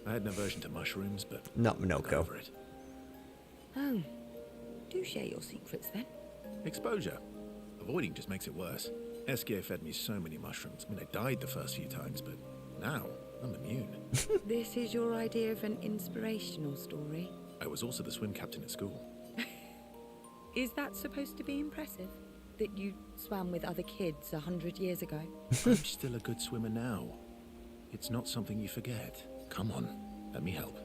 I had an aversion to mushrooms, but No, got Minoko. over it. Oh, do share your secrets then. Exposure. Avoiding just makes it worse. Eskia fed me so many mushrooms. I mean, I died the first few times, but now I'm immune. This is your idea of an inspirational story. I was also the swim captain at school. Is that supposed to be impressive? That you swam with other kids 100 years ago? I'm still a good swimmer now. It's not something you forget. Come on, let me help.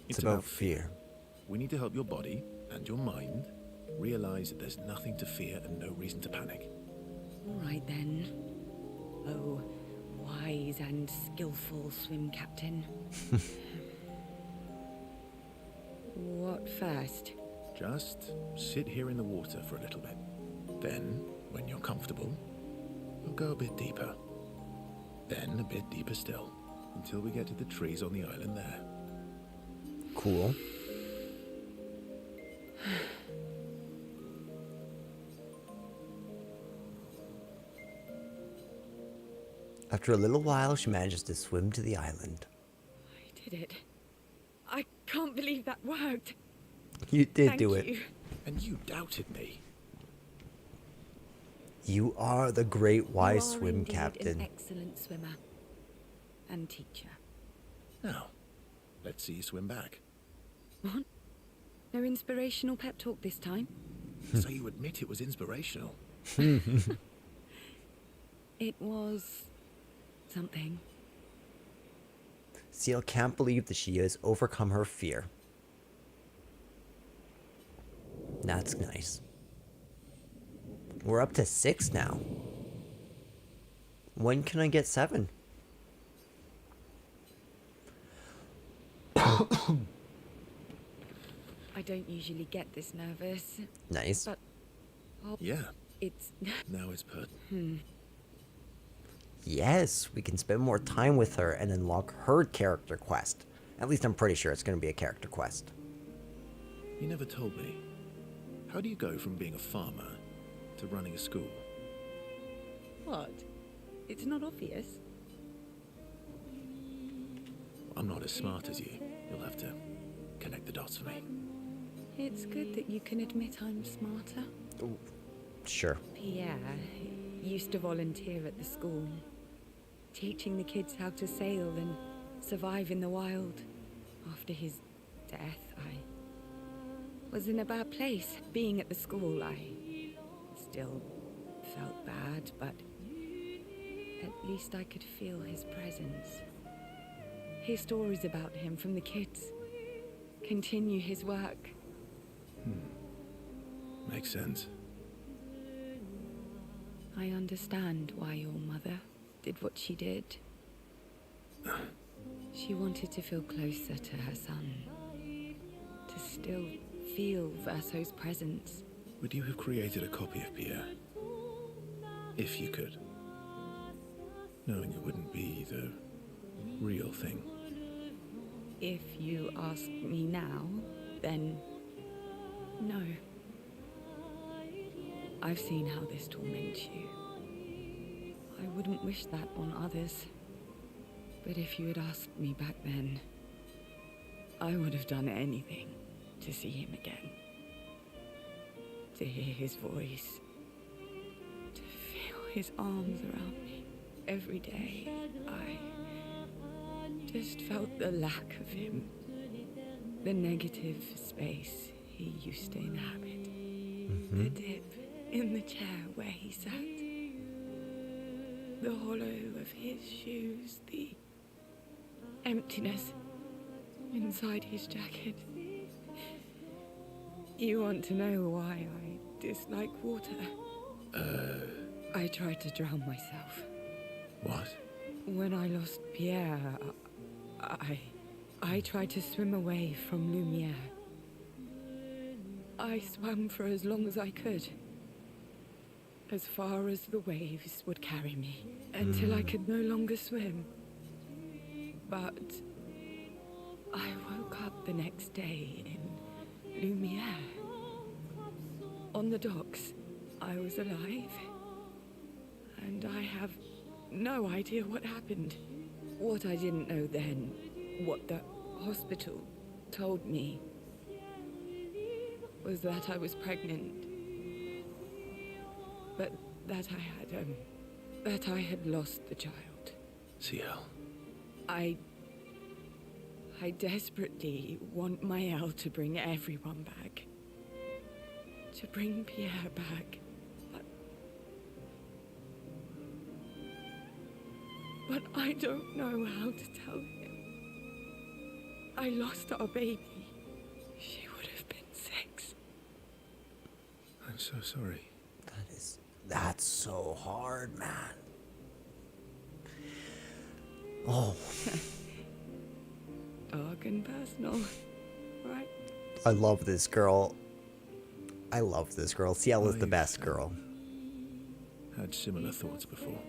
It's about fear. We need to help your body and your mind realize that there's nothing to fear and no reason to panic. All right then. Oh, wise and skillful swim captain. What first? Just sit here in the water for a little bit. Then, when you're comfortable, we'll go a bit deeper. Then a bit deeper still, until we get to the trees on the island there. Cool. After a little while, she manages to swim to the island. I did it. I can't believe that worked. You did Thank do it. you. And you doubted me. You are the great wise You are swim indeed captain. an excellent swimmer and teacher. Now, let's see you swim back. What? No inspirational pep talk this time? So you admit it was inspirational. It was something. Seal can't believe that she has overcome her fear. That's nice. We're up to 6 now. When can I get 7? I don't usually get this nervous, Nice. but Yeah, it's now it's per. Yes, we can spend more time with her and unlock her character quest. At least I'm pretty sure it's going to be a character quest. You never told me. How do you go from being a farmer to running a school? what? It's not obvious. I'm not as smart as you. You'll have to connect the dots for me. It's good that you can admit I'm smarter. Sure. Pierre used to volunteer at the school, teaching the kids how to sail and survive in the wild. After his death, I was in a bad place. Being at the school, I still felt bad, but at least I could feel his presence. Hear stories about him from the kids. Continue his work. Makes sense. I understand why your mother did what she did. She wanted to feel closer to her son. To still feel Verso's presence. Would you have created a copy of Pierre? If you could. Knowing it wouldn't be the real thing. If you ask me now, then no. I've seen how this torments you. I wouldn't wish that on others. But if you had asked me back then, I would have done anything to see him again. To hear his voice. To feel his arms around me. Every day, I just felt the lack of him. The negative space he used to inhabit. The dip in the chair where he sat. The hollow of his shoes. The emptiness inside his jacket. You want to know why I dislike water? I tried to drown myself. What? When I lost Pierre, I tried to swim away from Lumiere. I swam for as long as I could. As far as the waves would carry me, until I could no longer swim. But I woke up the next day in Lumiere. On the docks, I was alive. And I have no idea what happened. What I didn't know then, what the hospital told me, was that I was pregnant. But that I had lost the child. CL. I desperately want Maëlle to bring everyone back. To bring Pierre back. But I don't know how to tell him. I lost our baby. She would have been 6. I'm so sorry. That's so hard, man. Oh. Dark and personal, right? I love this girl. I love this girl. CL is the best girl. Had similar thoughts before.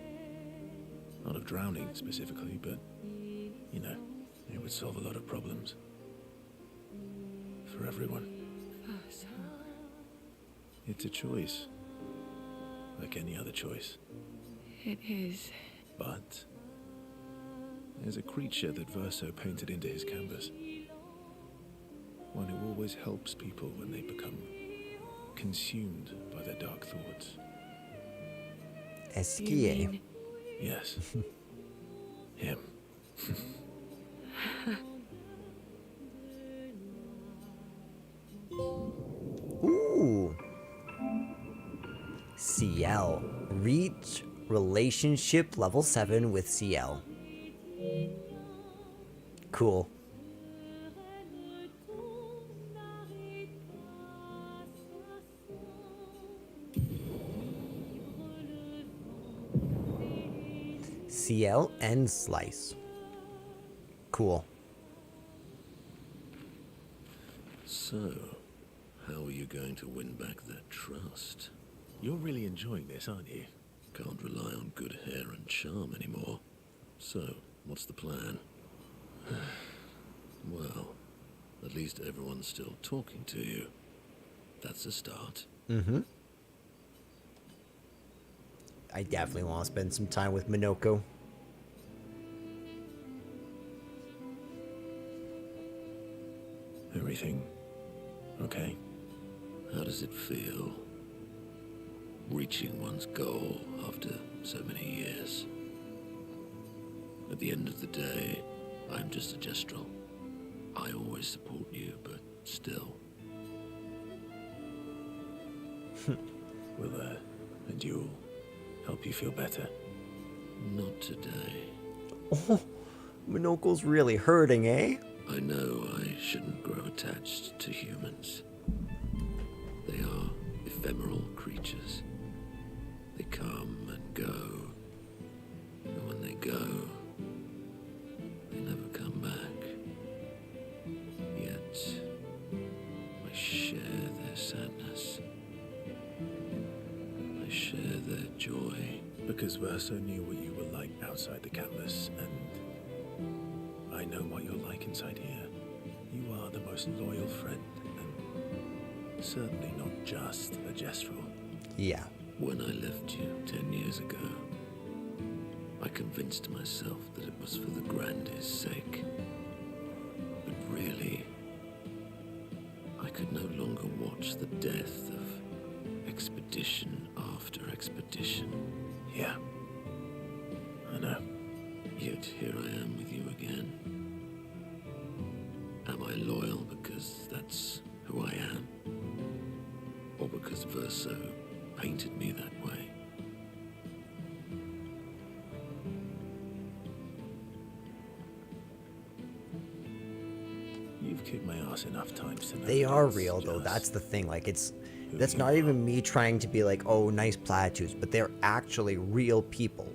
Not of drowning specifically, but, you know, it would solve a lot of problems. For everyone. It's a choice. Like any other choice. It is. But there's a creature that Verso painted into his canvas. One who always helps people when they become consumed by their dark thoughts. Esquier. Yes. Him. Ooh. CL. Reach relationship level 7 with CL. Cool. CL and Slice. Cool. So, how are you going to win back that trust? You're really enjoying this, aren't you? Can't rely on good hair and charm anymore. So, what's the plan? Well, at least everyone's still talking to you. That's a start. Mm-hmm. I definitely want to spend some time with Minoko. Everything okay? How does it feel? Reaching one's goal after so many years. At the end of the day, I'm just a gestural. I always support you, but still. Will a duel help you feel better? Not today. Oh, Minoko's really hurting, eh? I know I shouldn't grow attached to humans. They are ephemeral creatures. They come and go. And when they go, they never come back. Yet, I share their sadness. I share their joy. Because Verso knew what you were like outside the canvas, and I know what you're like inside here. You are the most loyal friend, and certainly not just a gestural. Yeah. When I left you 10 years ago, I convinced myself that it was for the grandest sake. But really, expedition after expedition. Yeah. I know. Yet here I am with you again. Am I loyal because that's who I am? Or because Verso painted me that way? You've kicked my ass enough times to know They that are it's real though. just That's the thing. Like who that's you not are. even me trying to be like, oh, nice platitudes, but they're actually real people.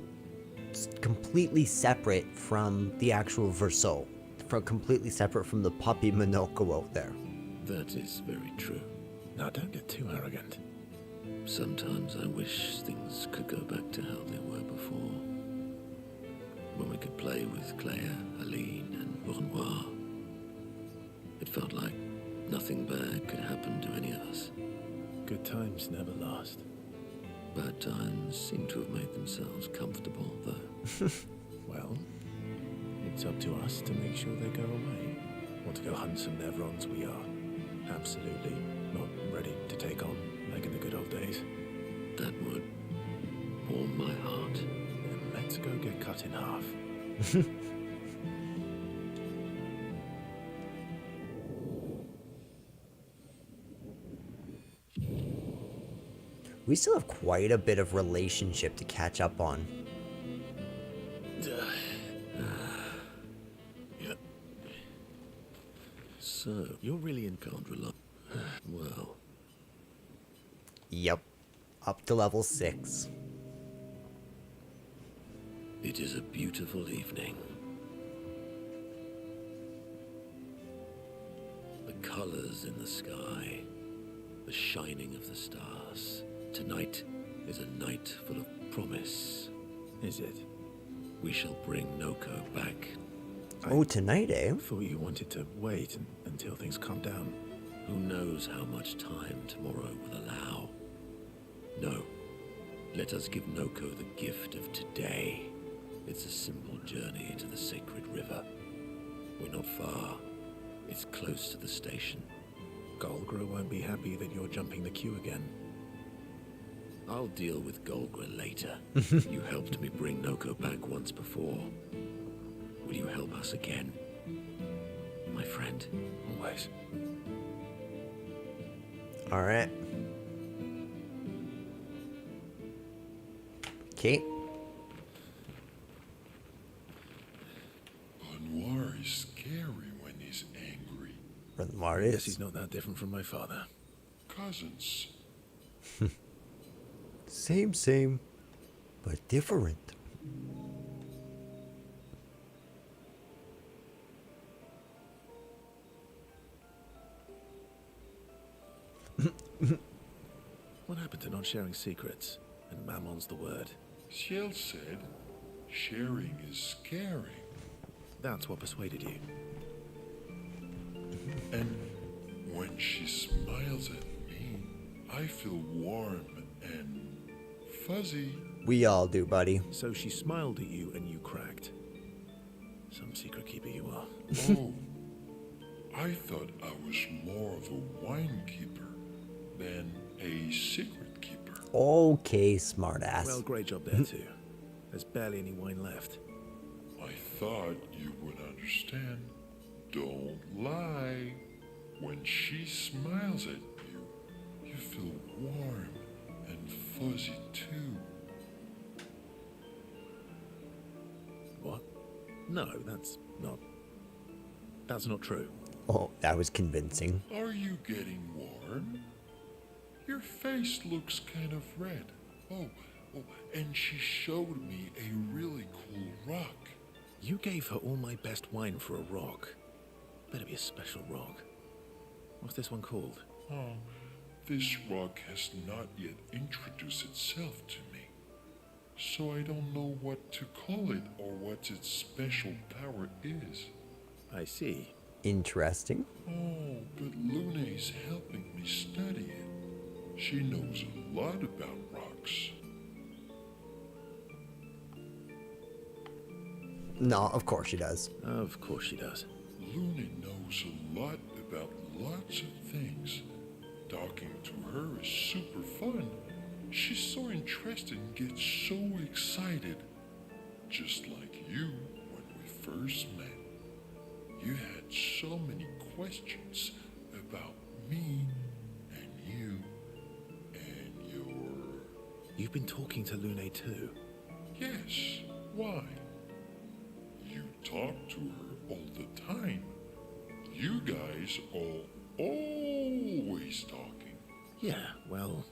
It's completely separate from the actual Verso. From completely separate from the puppy Minoko out there. That is very true. Now, don't get too arrogant. Sometimes I wish things could go back to how they were before. When we could play with Claire, Aline, and Renoir. It felt like nothing bad could happen to any of us. Good times never last. Bad times seem to have made themselves comfortable, though. Well, it's up to us to make sure they go away. Want to go hunt some Nevrons? We are. Absolutely not ready to take on like in the good old days. That would warm my heart. Then let's go get cut in half. We still have quite a bit of relationship to catch up on. Yep. So, you're really in Condrela. Well, Yep. Up to level 6. it is a beautiful evening. The colors in the sky, the shining of the stars. Tonight is a night full of promise. Is it? We shall bring Noko back. Oh, tonight, eh? Thought you wanted to wait until things calm down. Who knows how much time tomorrow will allow? No. Let us give Noko the gift of today. It's a simple journey to the sacred river. We're not far. It's close to the station. Golgra won't be happy that you're jumping the queue again. I'll deal with Golgra later. You helped me bring Noko back once before. Will you help us again? My friend. Always. Alright. Okay. Renoir is scary when he's angry. Renoir Guess is. he's not that different from my father. Cousins. Same, but different. What happened to not sharing secrets? And Mammon's the word. Ciel said, sharing is caring. That's what persuaded you. And when she smiles at me, I feel warm and fuzzy. We all do, buddy. So she smiled at you and you cracked. Some secret keeper you are. Oh, I thought I was more of a wine keeper than a secret keeper. Okay, smartass. Well, great job there too. There's barely any wine left. I thought you would understand. Don't lie. When she smiles at you, you feel warm and fuzzy too. What? No, that's not true. Oh, that was convincing. Are you getting warm? Your face looks kind of red. Oh, and she showed me a really cool rock. You gave her all my best wine for a rock. Better be a special rock. What's this one called? Oh, this rock has not yet introduced itself to me. So I don't know what to call it or what its special power is. I see. Interesting. Oh, but Luna is helping me study it. She knows a lot about rocks. No, of course she does. Of course she does. Luna knows a lot about lots of things. Talking to her is super fun, She's so interested and gets so excited. Just like you when we first met. You had so many questions about me and you and your... You've been talking to Lune too? Yes, why? You talk to her all the time. You guys are always talking. Yeah, well...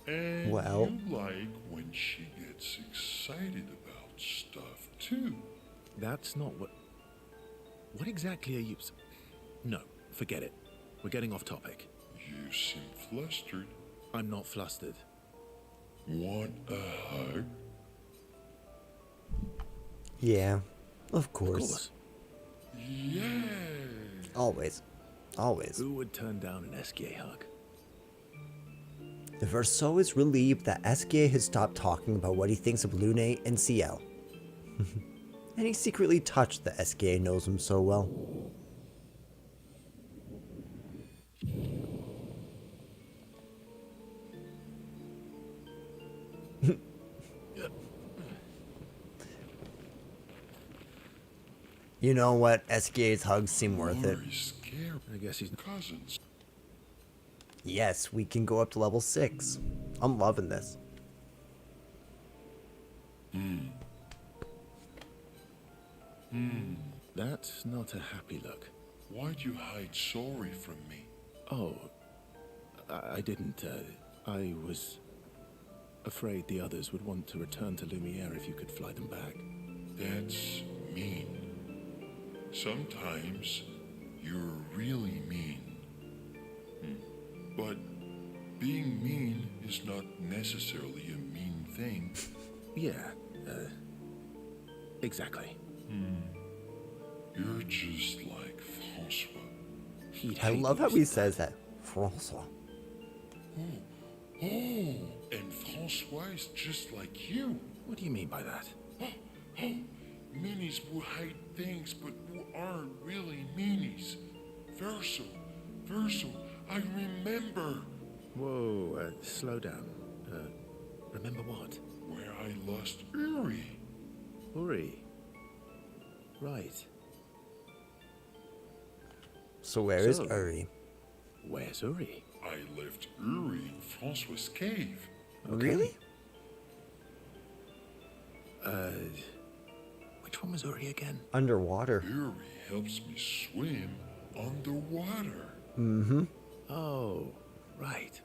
And Well. you like when she gets excited about stuff too. That's not what... What exactly are you... No, forget it. We're getting off topic. You seem flustered. I'm not flustered. Want a hug? Yeah, of Of course. course. Yeah. Always. Always. Who would turn down an Esquier hug? The Verso is relieved that Esquier has stopped talking about what he thinks of Lune and Ciel. And he's secretly touched that Esquier knows him so well. You know what? Esquier's hugs seem worth it. Very scared. I guess he's... Cousins. Yes, we can go up to level 6. I'm loving this. That's not a happy look. Why'd you hide sorry from me? Oh, I didn't. I was afraid the others would want to return to Lumiere if you could fly them back. That's mean. Sometimes you're really mean. But being mean is not necessarily a mean thing. Yeah, exactly. You're just like Francois. He'd I hate love you how he said says that. Francois. Oh, and Francois is just like you. What do you mean by that? Oh, meanies who hide things but who aren't really meanies. Verso, I remember. Whoa, slow down. Remember what? Where I lost Uri. Uri. Right. So where is So- Uri? Where's Uri? I left Uri in Francois' cave. Really? Which one was Uri again? Underwater. Uri helps me swim underwater. Mm-hmm. Oh, right.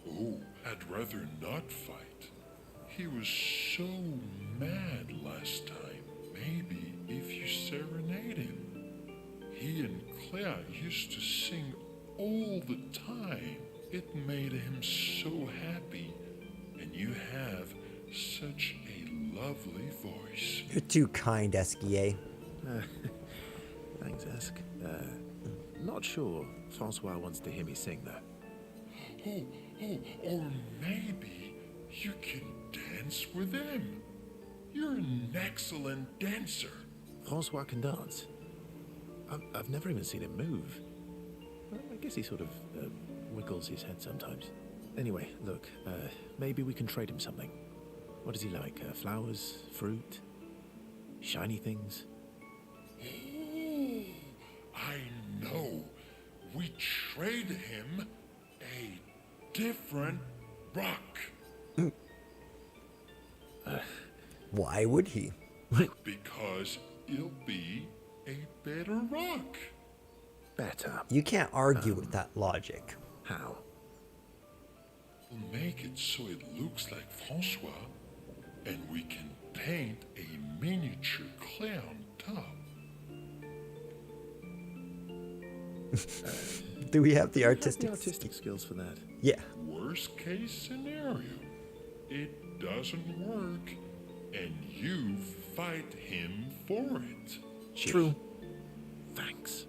Oh, I'd rather not fight. He was so mad last time. Maybe if you serenade him. He and Claire used to sing all the time. It made him so happy. And you have such a lovely voice. You're too kind, Esquier. Thanks, Esk. Not sure Francois wants to hear me sing, though. Or maybe you can dance with him. You're an excellent dancer. Francois can dance. I've never even seen him move. Well, I guess he sort of wiggles his head sometimes. Anyway, look, maybe we can trade him something. What does he like? Flowers? Fruit? Shiny things? Oh, I know. We trade him a different rock. Why would he? Because it'll be a better rock. Better. You can't argue with that logic. How? We'll make it so it looks like Francois, and we can paint a miniature Claire on top. Do we have the The artistic? artistic skills for that. Yeah. Worst case scenario, it doesn't work, and you fight him for it. True. Thanks.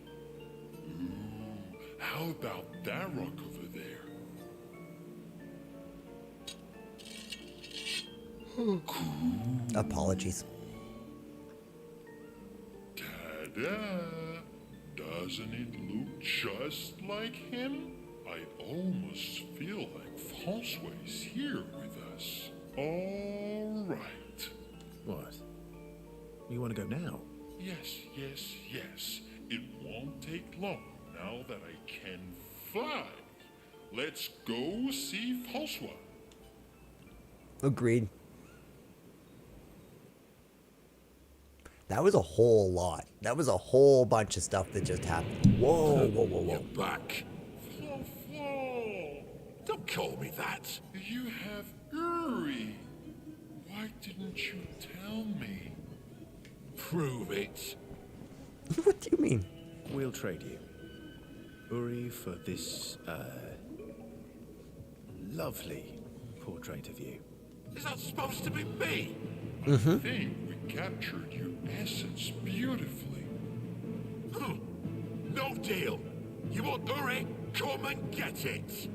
Ooh, how about that rock over there? Apologies. Ta-da! Doesn't it look just like him? I almost feel like Francois is here with us. All right. What? You want to go now? Yes, yes, yes. It won't take long now that I can fly. Let's go see Francois. Agreed. That was a whole lot. That was a whole bunch of stuff that just happened. Whoa, whoa, whoa, whoa. You're back. Francois! Don't call me that. You have Uri. Why didn't you tell me? Prove it. What do you mean? We'll trade you. Uri for this, lovely portrait of you. Is that supposed to be me? I think we captured your essence beautifully. No deal. You want Uri? Come and get it.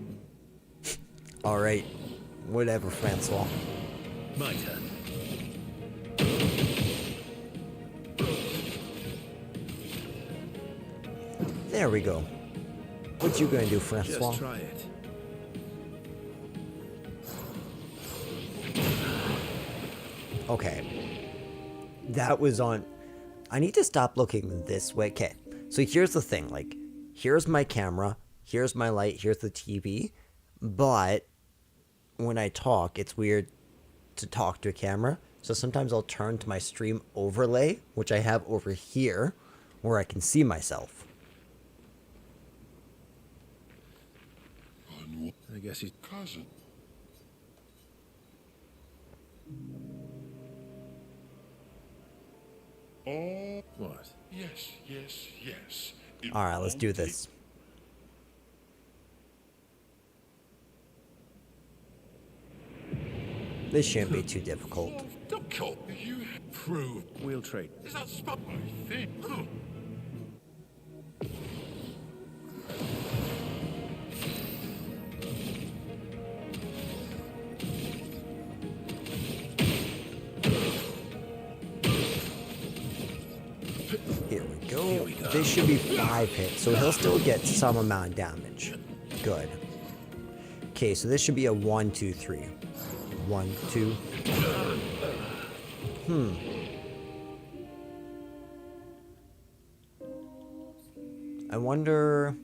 Alright. Whatever, Francois. My turn. There we go. What you gonna do, Francois? Just try it. Okay. That was on... I need to stop looking this way. Okay. So here's the thing. Like, here's my camera. Here's my light. Here's the TV. But when I talk, it's weird to talk to a camera. So sometimes I'll turn to my stream overlay, which I have over here, where I can see myself. I guess he's... Cousin. Oh, What? yes, yes, yes. It Alright, let's won't do take- this. This shouldn't be too difficult. Don't call me. You have Prove. We'll trade. Is that supposed... I think. Here we go. This should be 5 hits, so he'll still get some amount of damage. Good. Okay, so this should be a 1, 2, 3. 1, 2. I wonder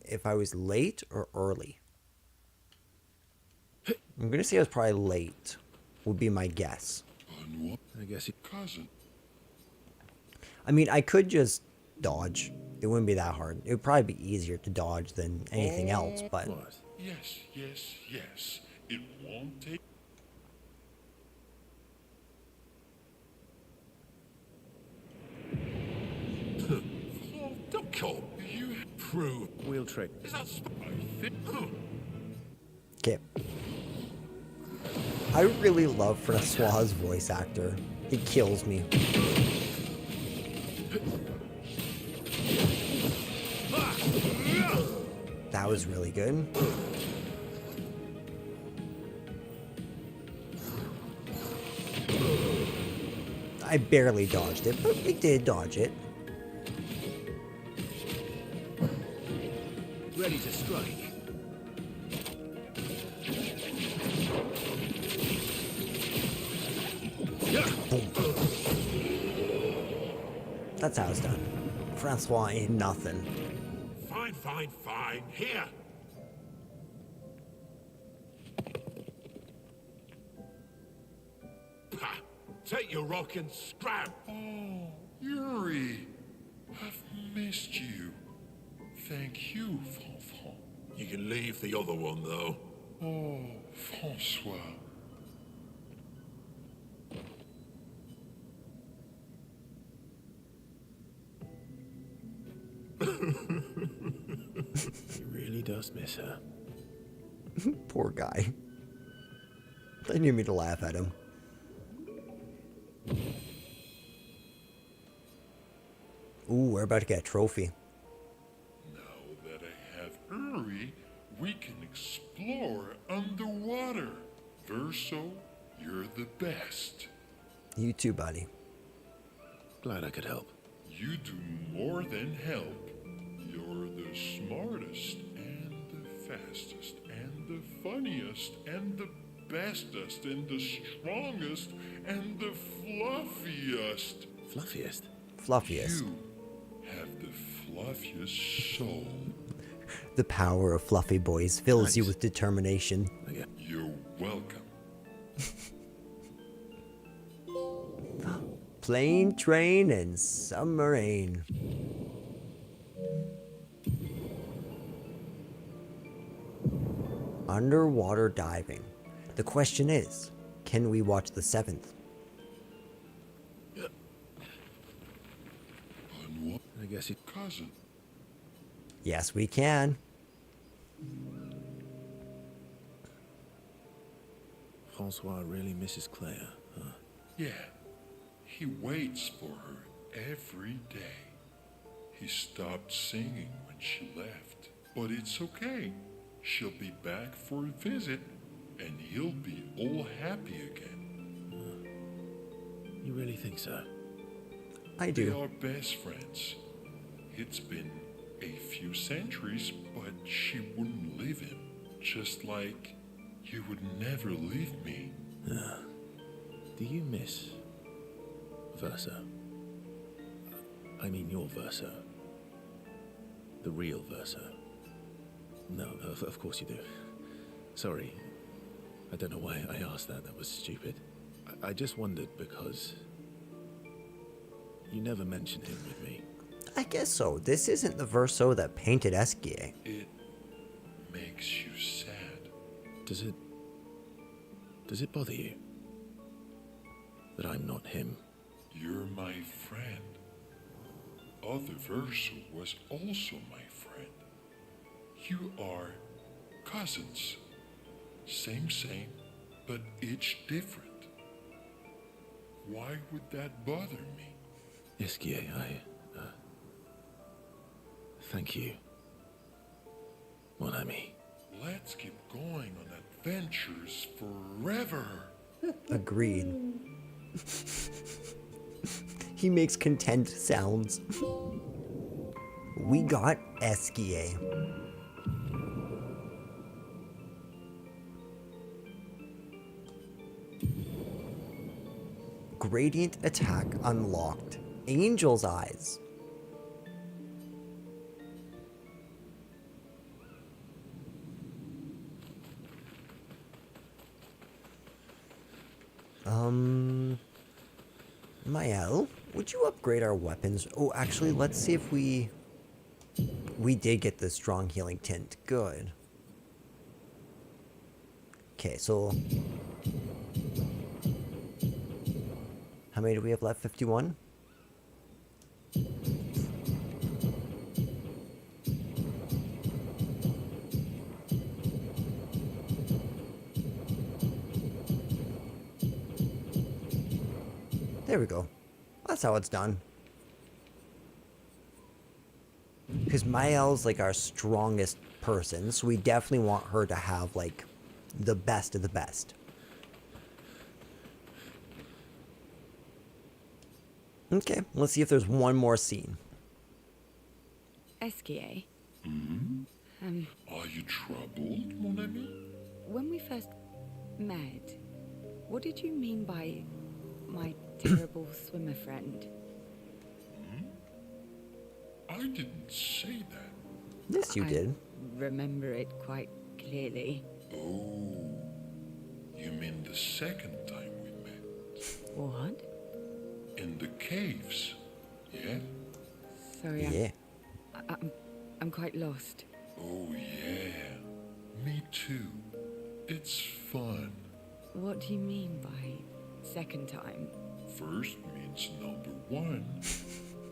if I was late or early. I'm gonna say I was probably late, would be my guess. I guess he... Cousin. I mean, I could just dodge. It wouldn't be that hard. It would probably be easier to dodge than anything else, but... What? Yes, yes, yes. It won't take. Don't call me. You have Prove. We'll trade. Is that supposed... I think. Okay. I really love Francois' voice actor. He kills me. That was really good. I barely dodged it, but we did dodge it. Ready to strike. Boom. That's how it's done. Francois ain't nothing. Fine, fine, fine. Here. Ha! Take your rock and scram. Oh, Yuri. I've missed you. Thank you, Fanfan. You can leave the other one, though. Oh, Francois. He really does miss her. Poor guy. They need me to laugh at him. Ooh, we're about to get a trophy. Now that I have Uri, we can explore underwater. Verso, you're the best. You too, buddy. Glad I could help. You do more than help. You're the smartest and bestest, and the funniest, and the bestest, and the strongest, and the fluffiest. Fluffiest? Fluffiest. You have the fluffiest soul. The power of fluffy boys fills you Nice. with determination. Okay. You're welcome. Plane, train, and submarine. Underwater diving. The question is, can we watch the seventh? On what I guess it. cousin? Yes, we can. Francois really misses Claire, huh? Yeah. He waits for her every day. He stopped singing when she left. But it's okay. She'll be back for a visit, and he'll be all happy again. You really think so? I They do. are best friends. It's been a few centuries, but she wouldn't leave him. Just like you would never leave me. Do you miss Verso? I mean your Verso. The real Verso. No, of course you do. Sorry. I don't know why I asked that. That was stupid. I just wondered because you never mentioned him with me. I guess so. This isn't the Verso that painted Esquier. It makes you sad. Does it bother you that I'm not him? You're my friend. Other Verso was also my friend. You are cousins. Same, but each different. Why would that bother me? Esquier, thank you, mon ami. Let's keep going on adventures forever. Agreed. He makes content sounds. We got Esquier. Gradient attack unlocked. Angel's eyes. Mael, would you upgrade our weapons? Oh, actually, let's see if we did get the strong healing tint. Good. Okay, so how many do we have left? 51? There we go. That's how it's done. Because Mael's like our strongest person, so we definitely want her to have like the best of the best. Okay, let's see if there's one more scene. Esquier, Are you troubled, mon ami? when we first met, what did you mean by my terrible swimmer friend? I didn't say that. Yes, you I did. remember it quite clearly. Oh, you mean the second time we met? What? In the caves, yeah? Sorry, Yeah. I'm quite lost. Oh, yeah. Me too. It's fun. What do you mean by second time? First means number one.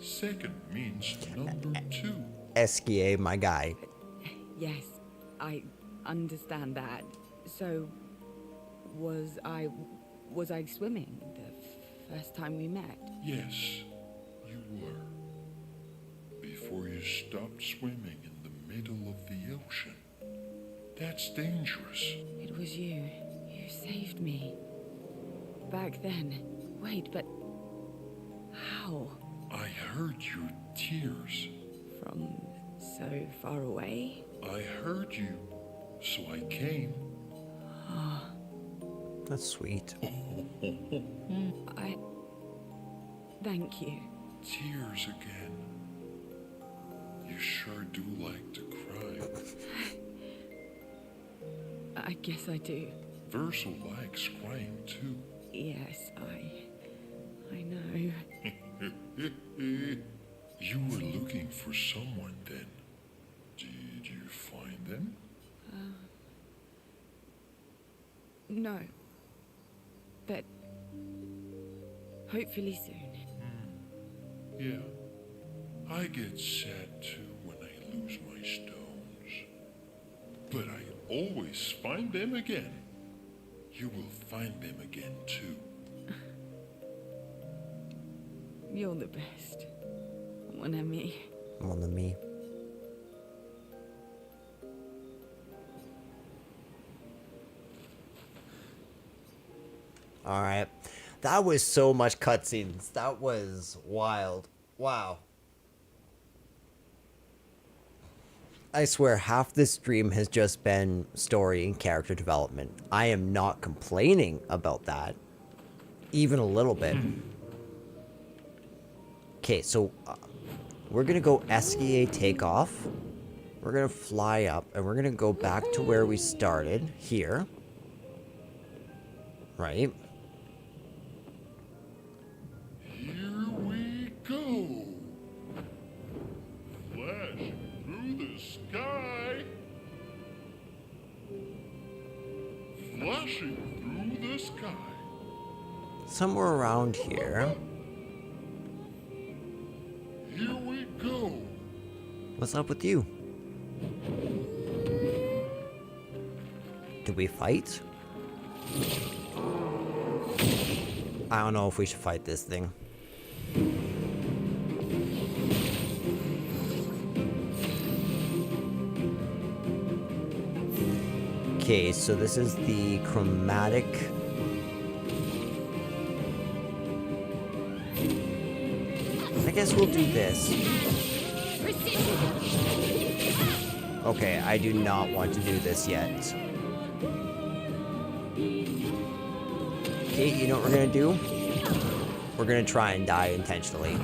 Second means number two. Esquier, my guy. Yes, I understand that. So, was I swimming the first time we met? Yes, you were. Before you stopped swimming in the middle of the ocean. That's dangerous. It was you. You saved me. Back then. Wait, but how? I heard your tears. From so far away? I heard you So I came. That's sweet. Thank you. Tears again. You sure do like to cry. I guess I do. Verso likes crying too. Yes, I know. You were looking for someone then. Did you find them? No. But hopefully soon. Yeah. I get sad too when I lose my stones. But I always find them again. You will find them again too. You're the best. Mon ami. Mon ami. Alright. That was so much cutscenes. That was wild. Wow. I swear, half this stream has just been story and character development. I am not complaining about that. Even a little bit. Okay, so we're going to go SEA takeoff. We're going to fly up, and we're going to go back to where we started, here. Right? Here we go. Flashing through the sky. Flashing through the sky. Somewhere around here. Here we go. What's up with you? Do we fight? I don't know if we should fight this thing. Okay, so this is the chromatic. I guess we'll do this. Okay, I do not want to do this yet. Okay, you know what we're gonna do? We're gonna try and die intentionally.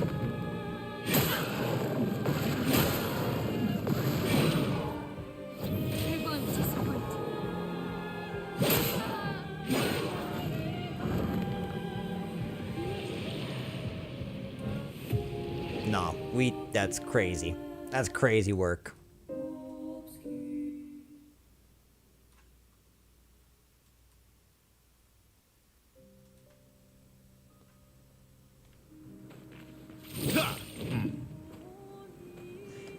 No, that's crazy. That's crazy work.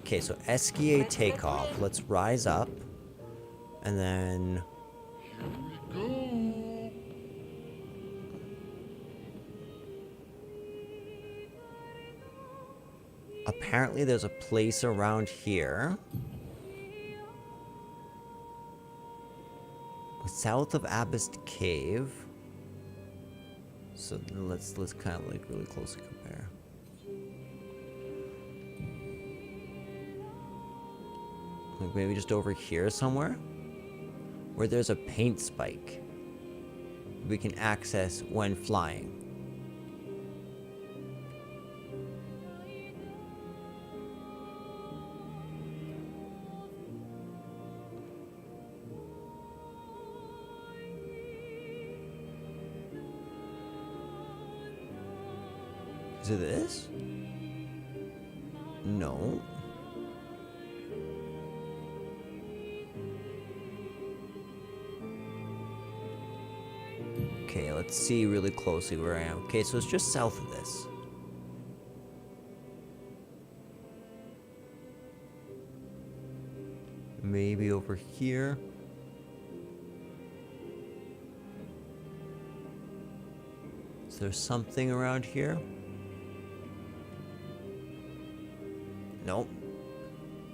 Okay, so SEA takeoff. Let's rise up. And then... Here we go. Apparently there's a place around here. South of Abyss Cave. So let's kind of like really closely compare. Like maybe just over here somewhere, where there's a paint spike we can access when flying. Is it this? No. Okay, let's see really closely where I am. Okay, so it's just south of this. Maybe over here. Is there something around here? Nope.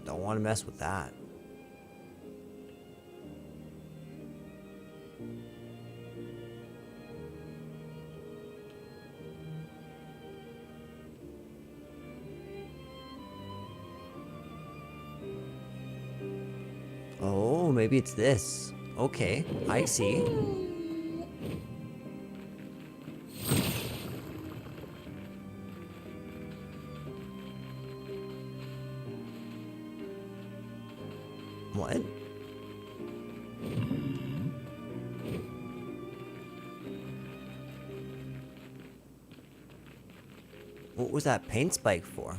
Don't want to mess with that. Oh, maybe it's this. Okay, I see. What? What was that paint spike for?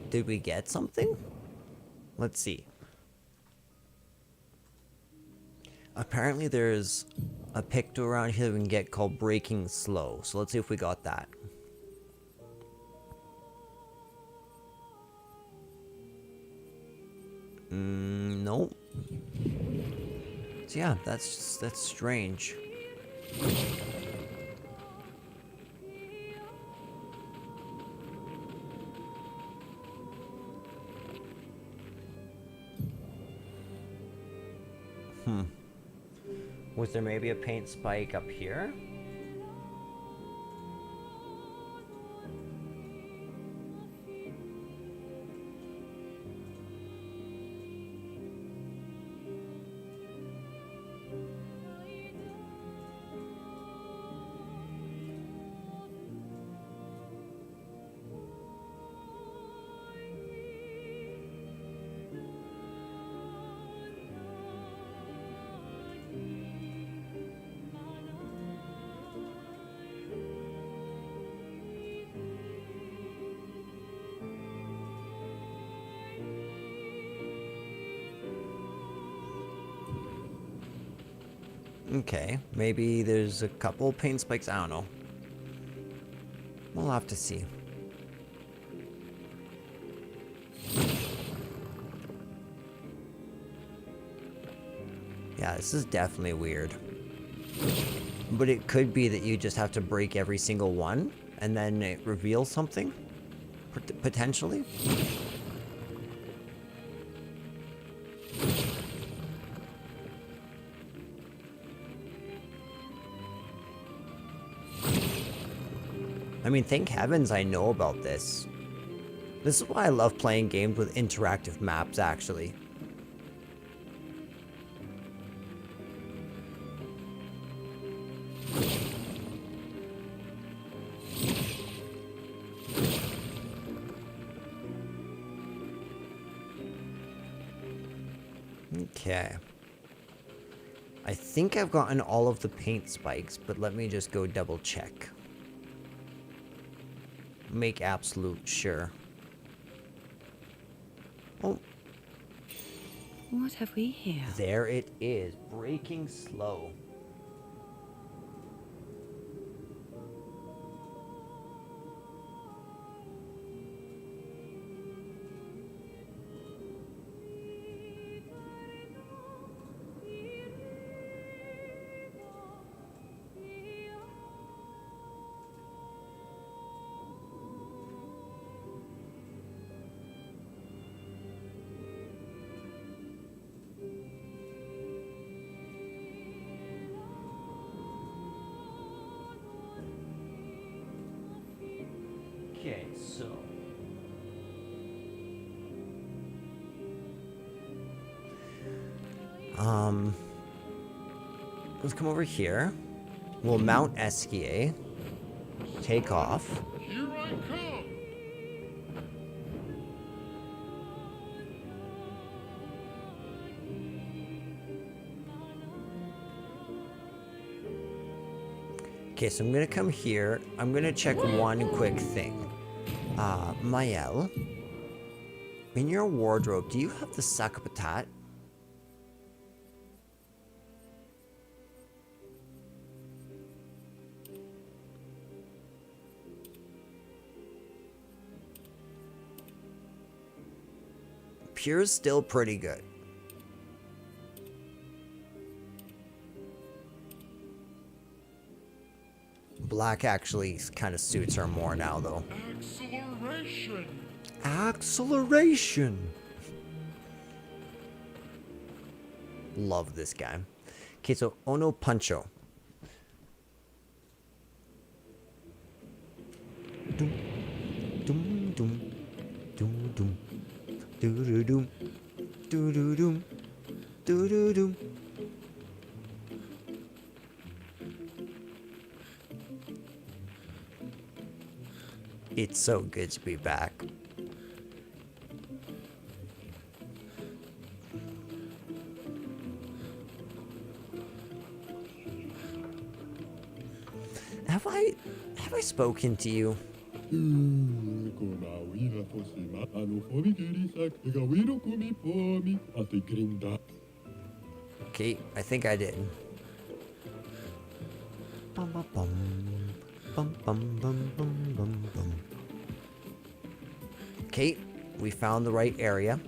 Did we get something? Let's see. Apparently there's a picto around here that we can get called Breaking Slow. So let's see if we got that. Nope. So yeah, that's strange. Was there maybe a paint spike up here? Okay, maybe there's a couple paint spikes. I don't know. We'll have to see. Yeah, this is definitely weird. But it could be that you just have to break every single one and then it reveals something? Potentially? I mean, thank heavens I know about this. This is why I love playing games with interactive maps, actually. Okay. I think I've gotten all of the paint spikes, but let me just go double check. Make absolute sure. Oh. What have we here? There it is. Breaking Slow. Okay, so let's come over here. We'll mount Esquier. Take off. Here I come! Okay, so I'm gonna come here. I'm gonna check one quick thing. Mael, in your wardrobe, do you have the sac a patat? Pure's still pretty good. Black actually kind of suits her more now, though. Acceleration! Acceleration! Love this guy. Okay, so Ono Puncho. Dum, dum, dum. Doom doom. Doo doo doom. Doo doo doom. Doo doo doom. It's so good to be back. Have I spoken to you? Okay, I think I did. Bum bum bum. Bum bum bum bum bum bum. Okay, we found the right area.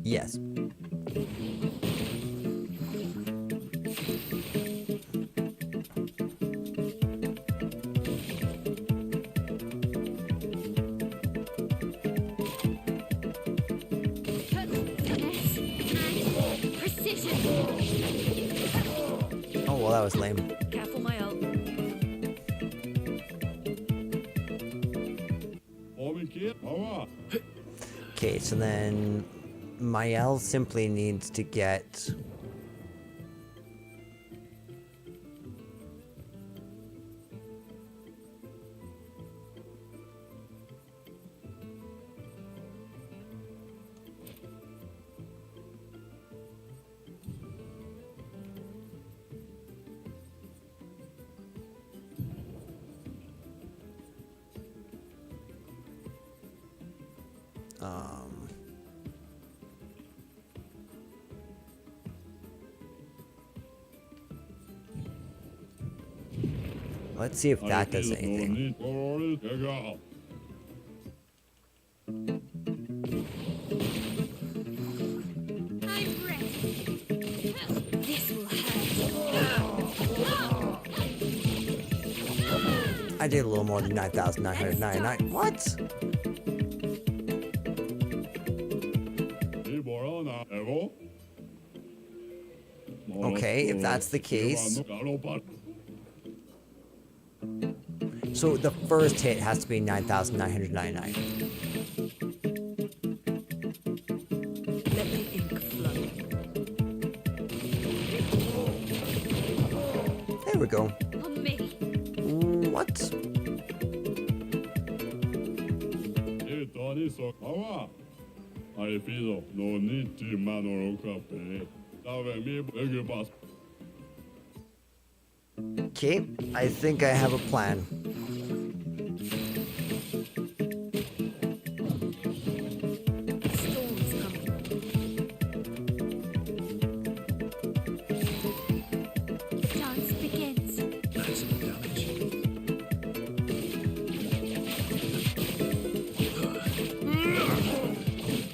Yes. Precision. Oh, well, that was lame. Careful, my ult. Okay, so then Mael simply needs to get... Let's see if that does anything. I'm ready. This will hurt. I did a little more than 9,999. What? Okay, if that's the case... So the first hit has to be 9,999. Let the ink flow. There we go. On me. What? Okay, I think I have a plan. Storm's coming. The dance begins. Maximum damage.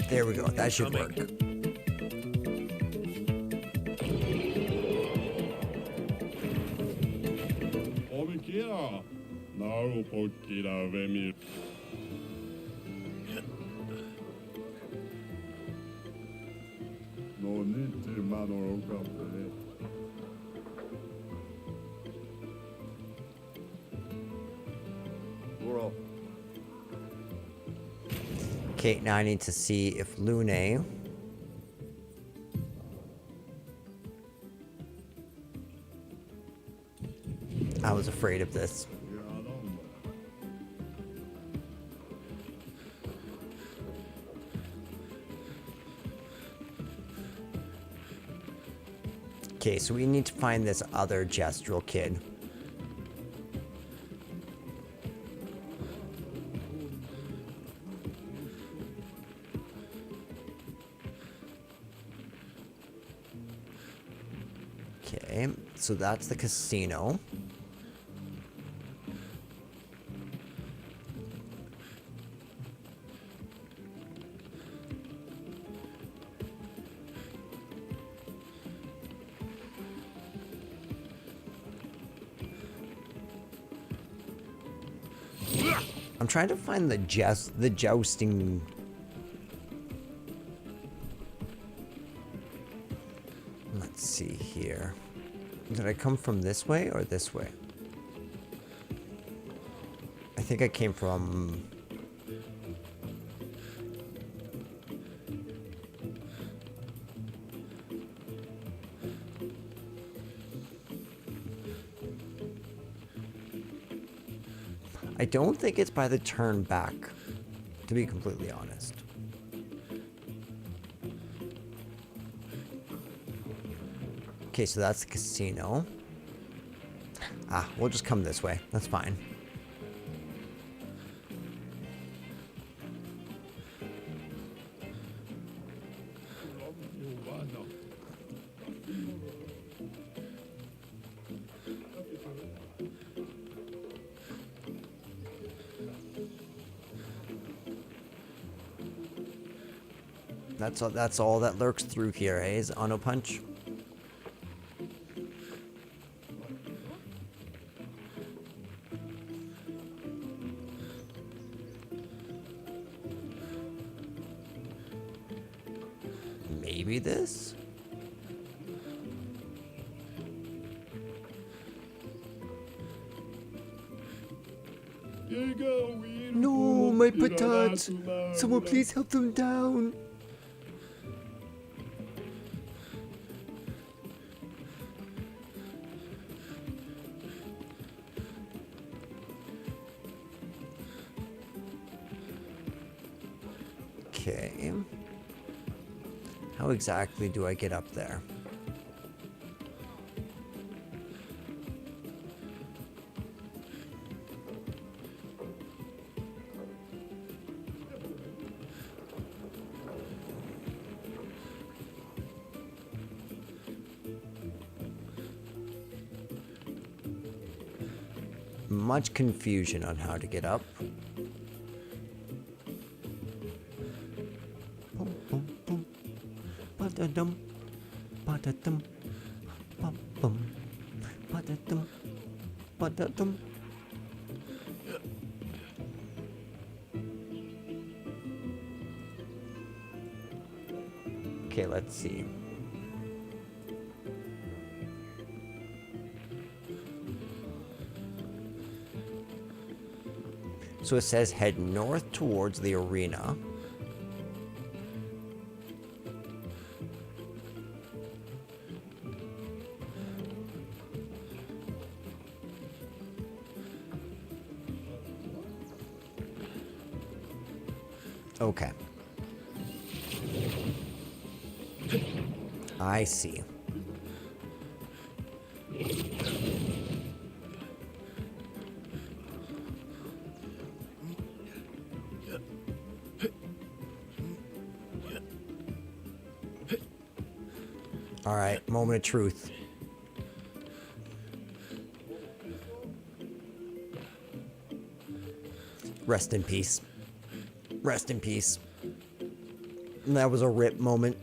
There we go. That should work. Okay, now I need to see if Lune... I was afraid of this. Okay, so we need to find this other gestural kid. Okay, so that's the casino. I'm trying to find the jousting. Let's see here. Did I come from this way or this way? I think I came from... I don't think it's by the turn back, to be completely honest. Okay, so that's the casino. Ah, we'll just come this way. That's fine. That's all that lurks through here, eh? Is Ano Punch? Maybe this? No, my patatas! Someone please help them down! Okay. How exactly do I get up there? Much confusion on how to get up. Boom, boom, boom. Ba-da-dum, ba-da-dum, ba-bum, ba-da-dum, ba-da-dum. Okay, let's see. So it says head north towards the arena. Okay. I see. All right, moment of truth. Rest in peace. Rest in peace. That was a rip moment.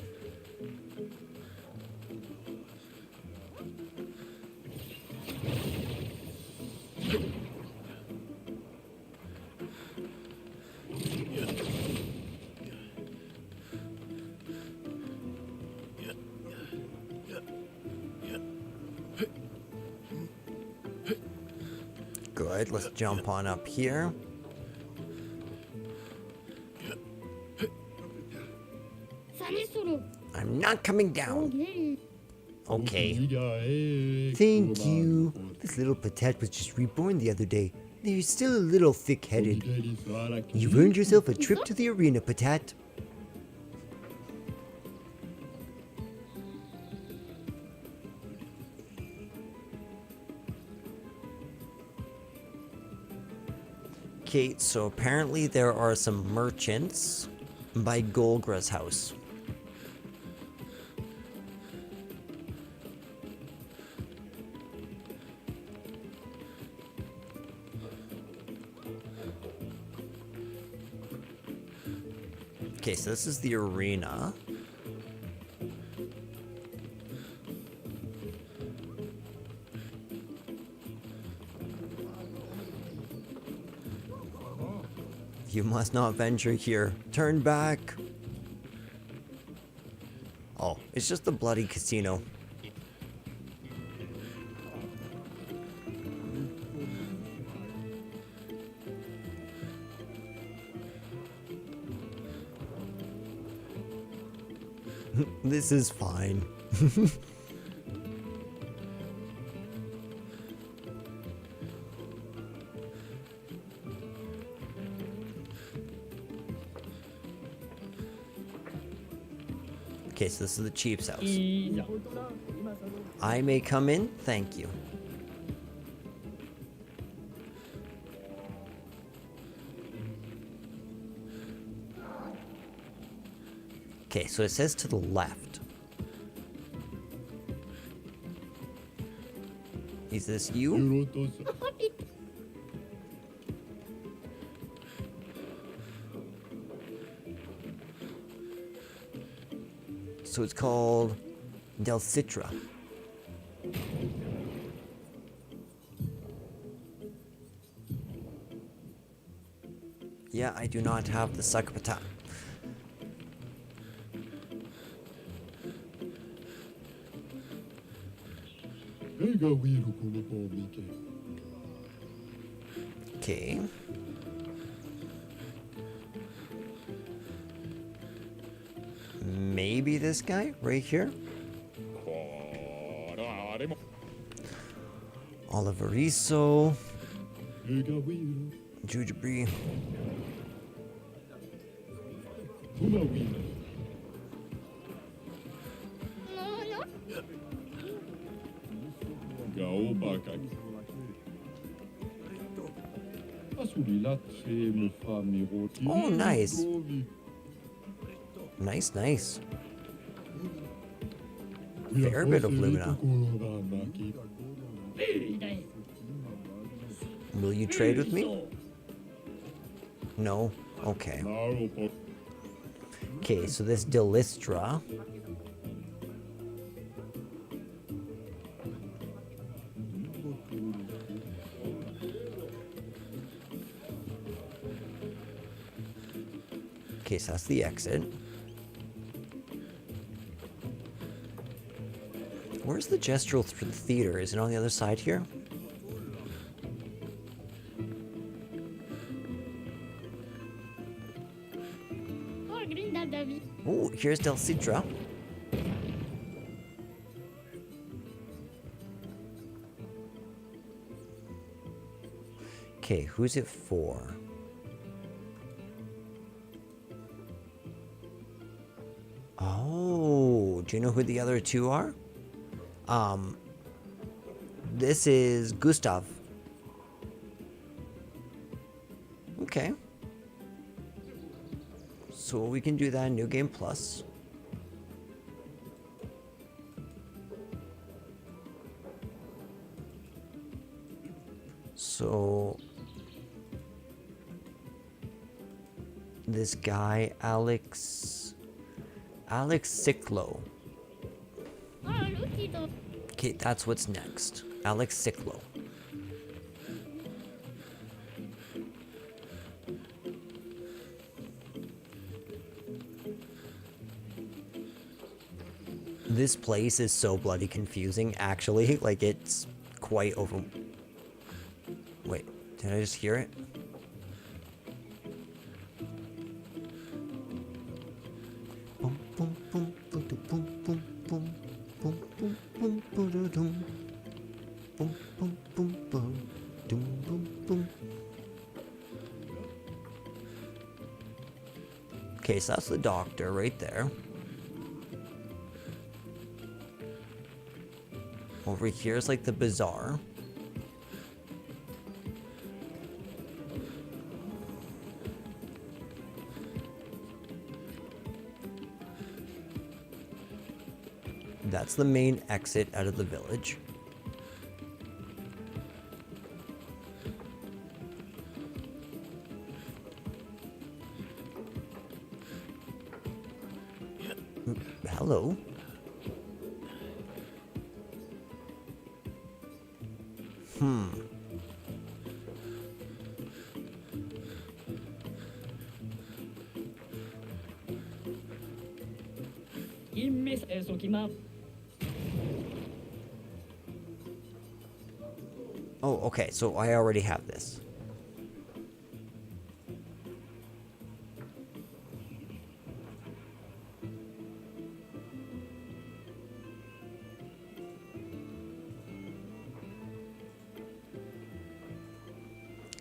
Good, let's jump on up here. I'm not coming down. Okay. Thank you. This little patat was just reborn the other day. You're still a little thick-headed. You've earned yourself a trip to the arena, Patat. Okay, so apparently there are some merchants by Golgra's house. Okay, so this is the arena. You must not venture here. Turn back. Oh, it's just a bloody casino. This is fine. Okay, so this is the chief's house. I may come in? Thank you. Okay, so it says to the left. Is this you? So it's called Dessendre. Yeah, I do not have the Sakapata. Okay. Maybe this guy right here? Oliveriso. Jujubri. Oh, nice. Nice, nice. Fair bit of Lumina. Will you trade with me? No? Okay. Okay, so this Delistra. Okay, so that's the exit. Where's the gestural theater? Is it on the other side here? Oh, here's Dessendre. Okay, who's it for? Oh, do you know who the other two are? This is Gustav. Okay. So we can do that in New Game Plus. So this guy, Alex Ciclo. Okay, that's what's next. Alex Ciclo. This place is so bloody confusing, actually. Like, it's quite over... Wait, did I just hear it? Boom, boom, boom, boom, boom, boom, boom, boom, boom, boom, boom, boom, boom, boom, boom, boom, boom, boom, boom. Okay, so that's the doctor right there. Over here is like the bazaar. That's the main exit out of the village. Hello. Oh, okay, so I already have this.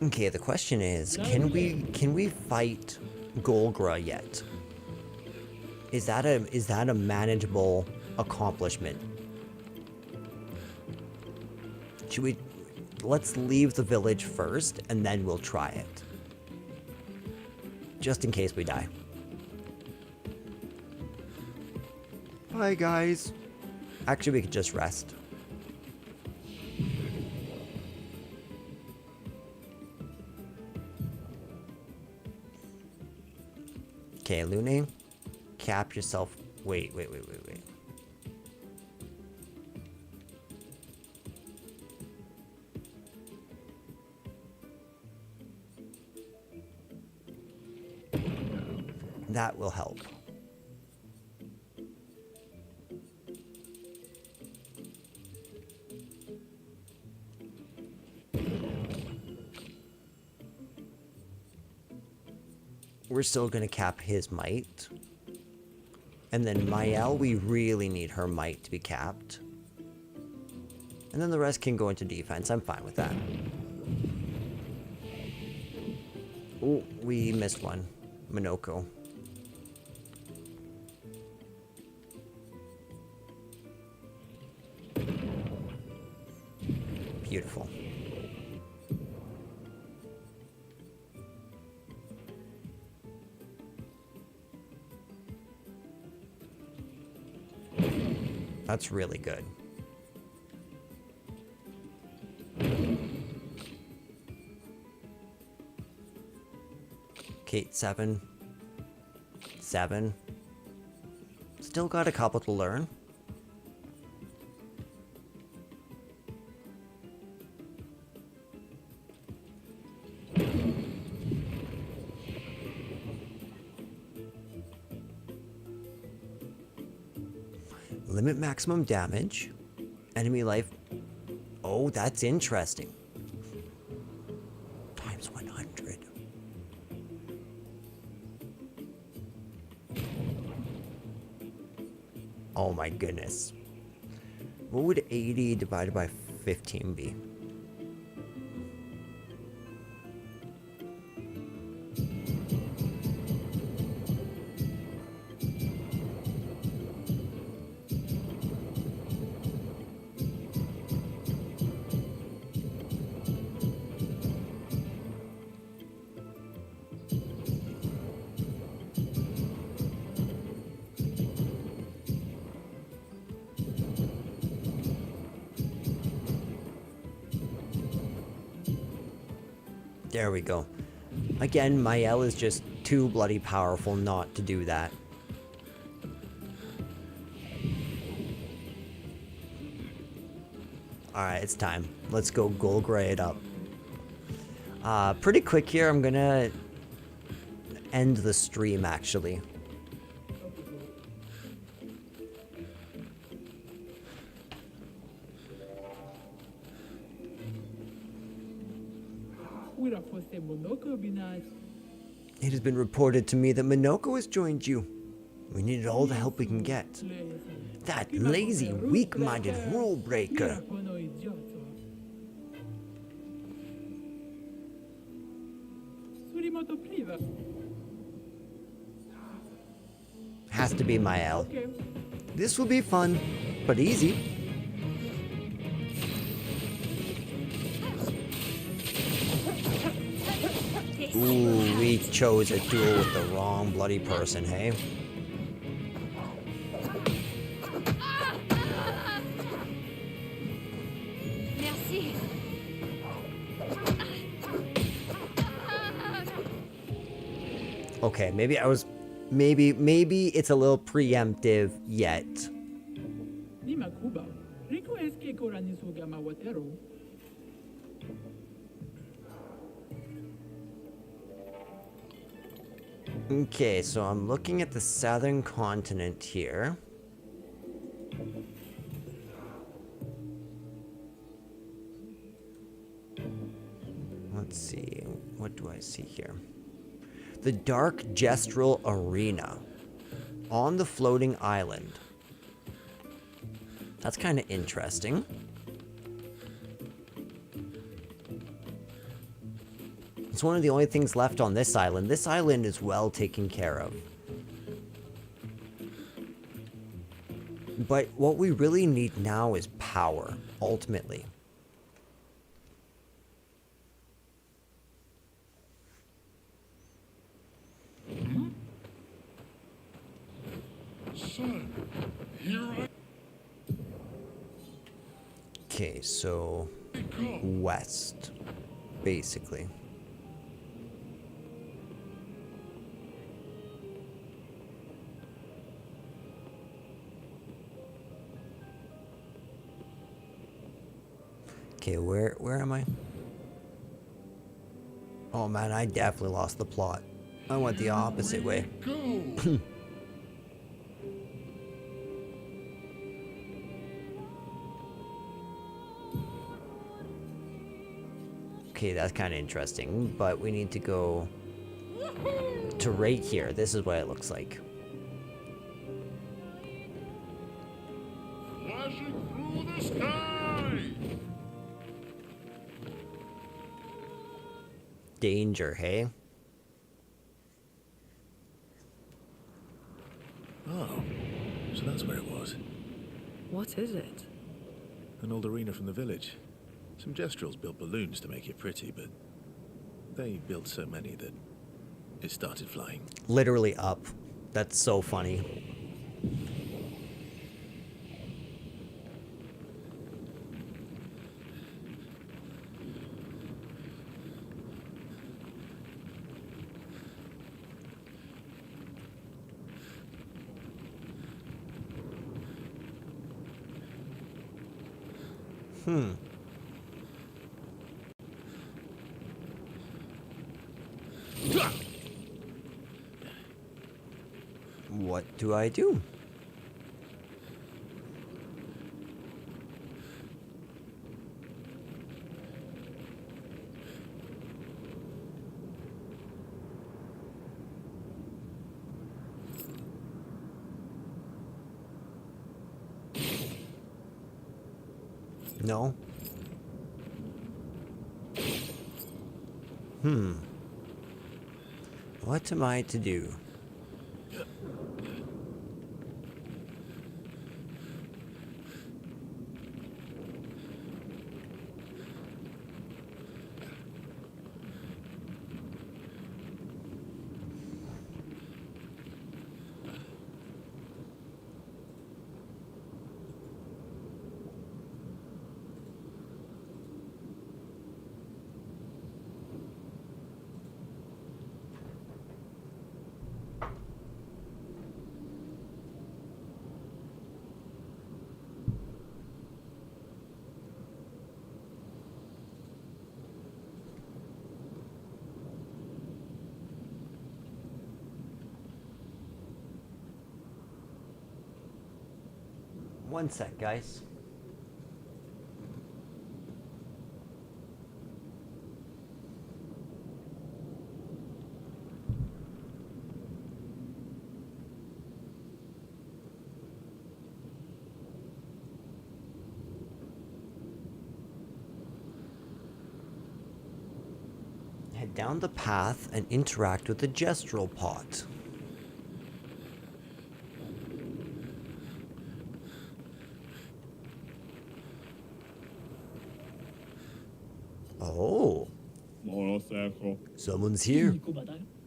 Okay, the question is, can we fight Golgra yet? Is that a manageable accomplishment? Should we let's leave the village first and then we'll try it. Just in case we die. Bye guys. Actually, we could just rest. Okay, Lune, cap yourself. Wait. That will help. We're still gonna cap his might. And then Mael, we really need her might to be capped. And then the rest can go into defense. I'm fine with that. Oh, we missed one. Minoko. Beautiful. That's really good. Kate, 7. Still got a couple to learn. Limit maximum damage. Enemy life. Oh, that's interesting. Times 100. Oh my goodness. What would 80 divided by 15 be? There we go. Again, Mael is just too bloody powerful not to do that. Alright, it's time. Let's go Golgra it up. Pretty quick here, I'm gonna end the stream actually. It has been reported to me that Minoko has joined you. We need all the help we can get. That lazy, weak-minded rule breaker. Has to be Mael. This will be fun, but easy. Ooh, we chose a duel with the wrong bloody person, hey? Merci. Okay, maybe I was... Maybe it's a little preemptive yet. Okay, so I'm looking at the southern continent here. Let's see. What do I see here? The Dark Gestural Arena. On the floating island. That's kind of interesting. It's one of the only things left on this island. This island is well taken care of. But what we really need now is power, ultimately. Son, here I Okay, so west, basically. Okay, where am I? Oh man, I definitely lost the plot. I went the opposite way. go. Okay, that's kind of interesting, but we need to go to right here. This is what it looks like. Flashing through the sky. Danger, hey? Oh, so that's where it was. What is it? An old arena from the village. Some Gestrels built balloons to make it pretty, but they built so many that it started flying. Literally up. That's so funny. What do I do? No. What am I to do? One sec, guys. Head down the path and interact with the gestural pot. Oh, someone's here.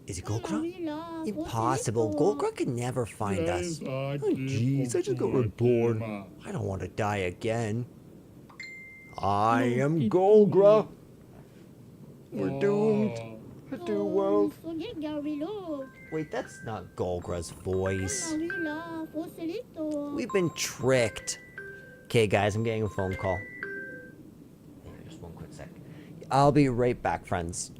Is it Golgra? Impossible. Golgra can never find us. Oh, jeez, I just got reborn. I don't want to die again. I am Golgra. We're doomed. Do world. Wait, that's not Golgra's voice. We've been tricked. Okay, guys, I'm getting a phone call. Hang on, just one quick sec. I'll be right back, friends.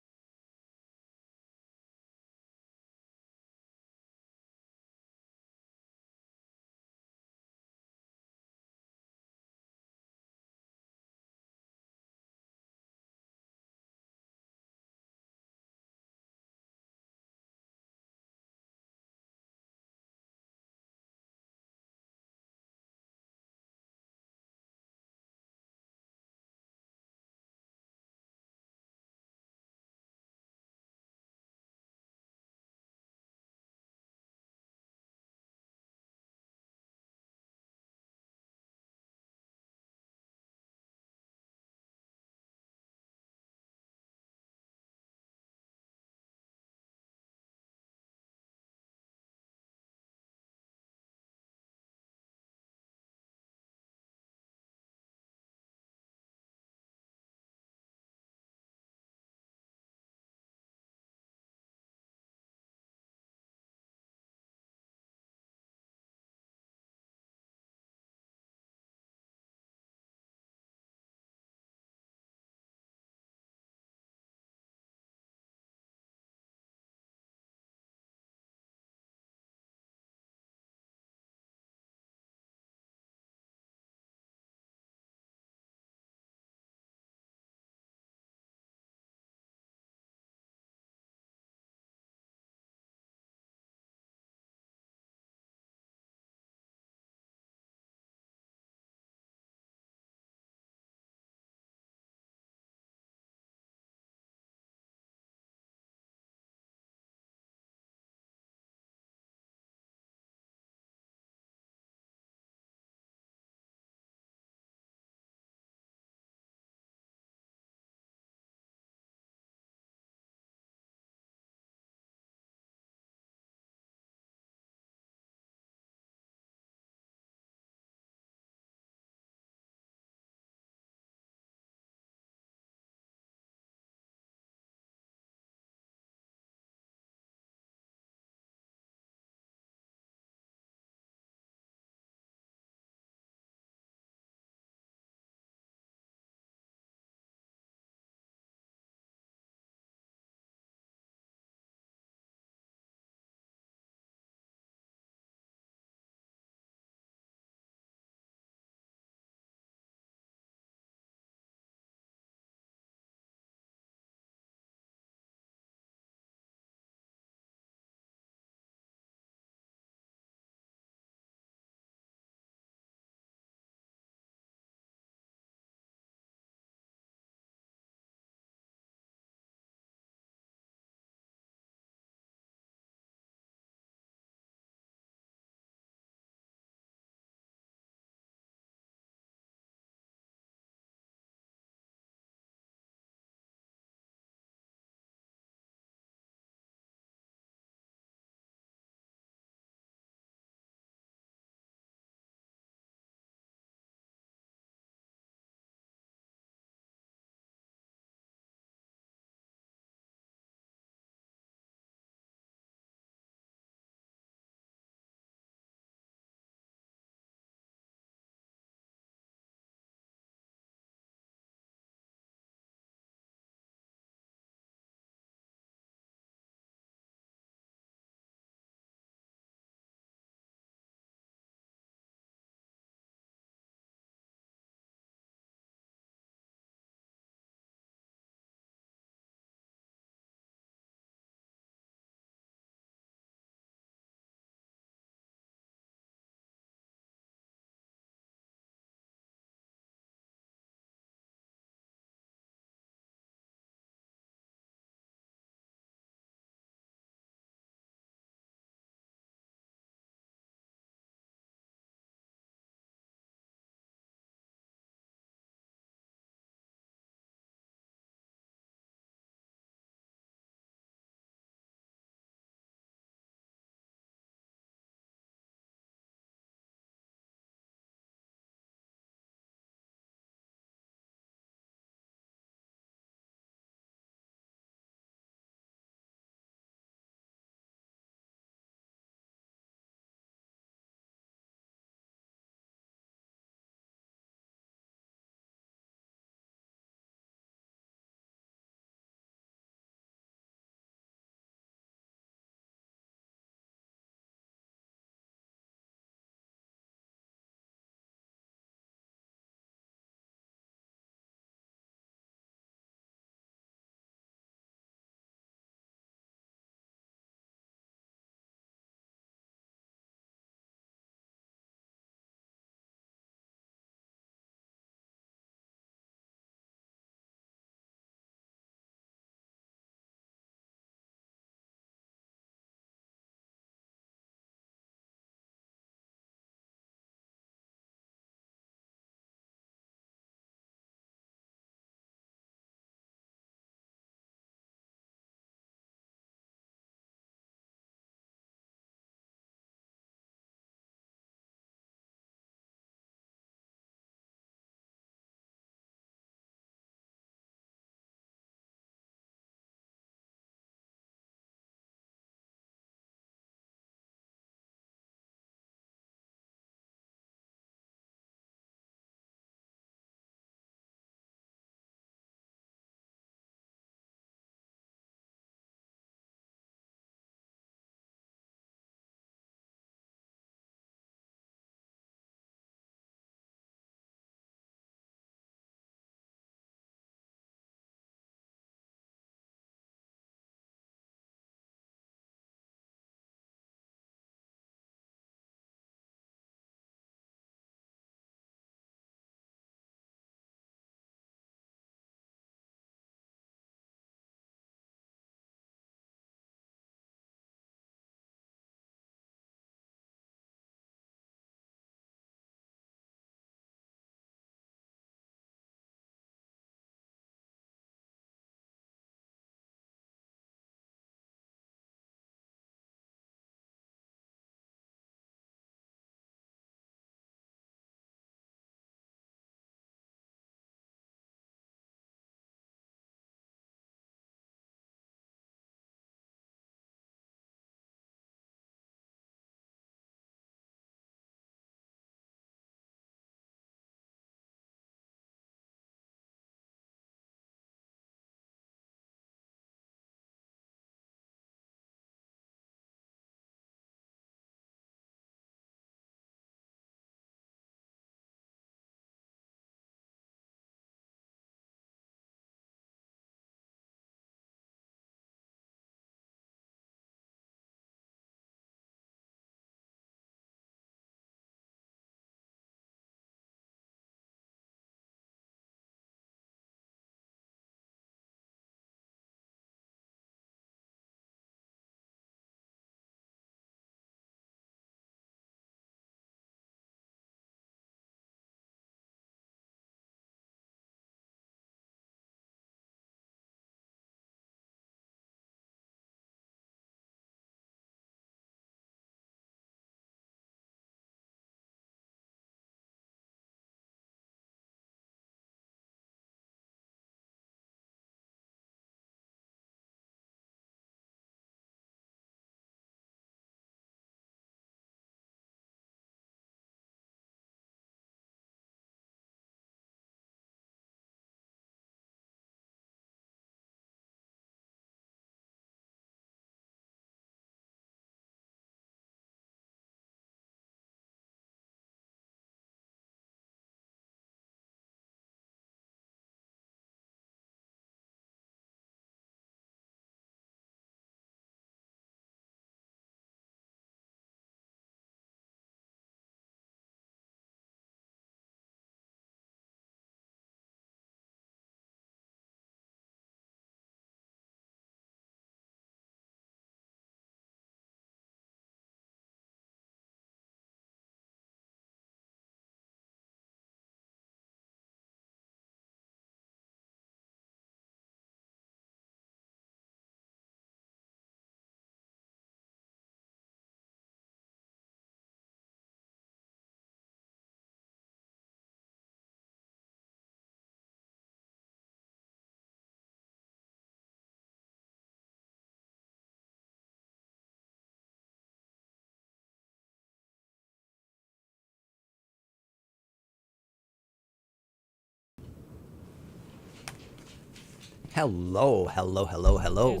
Hello, hello, hello, hello.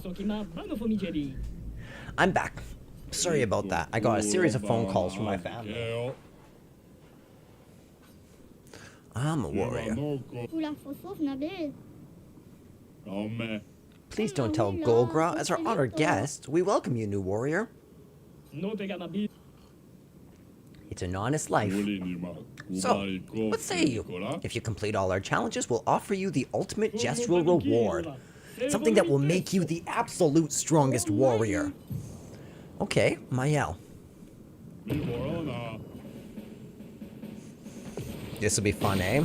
I'm back. Sorry about that. I got a series of phone calls from my family. I'm a warrior. Please don't tell Golgra. As our honored guest, we welcome you, new warrior. It's an honest life. So, what say you? If you complete all our challenges, we'll offer you the ultimate gestural reward. Something that will make you the absolute strongest warrior. Okay, Mael. This'll be fun, eh?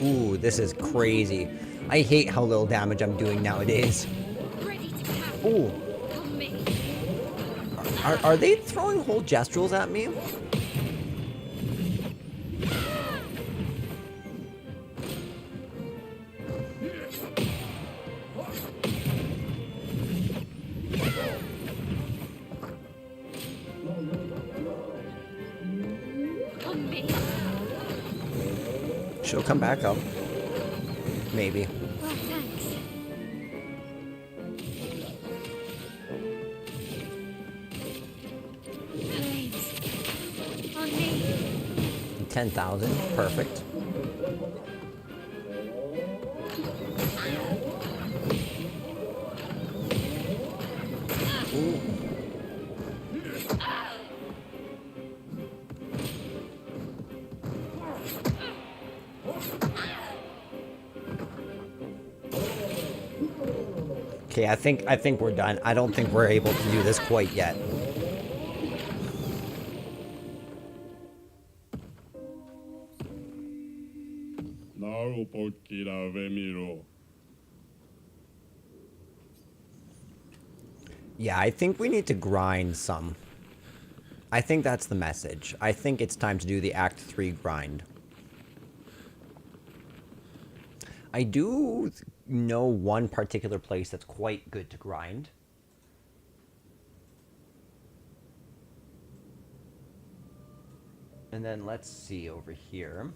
Ooh, this is crazy. I hate how little damage I'm doing nowadays. Ooh. Are they throwing whole gestrals at me? She'll come back up. Maybe. Oh, thanks. Flames. On me. 10,000. Perfect. Ooh. Okay, I think we're done. I don't think we're able to do this quite yet. Yeah, I think we need to grind some. I think that's the message. I think it's time to do the Act 3 grind. I do know one particular place that's quite good to grind. And then let's see over here.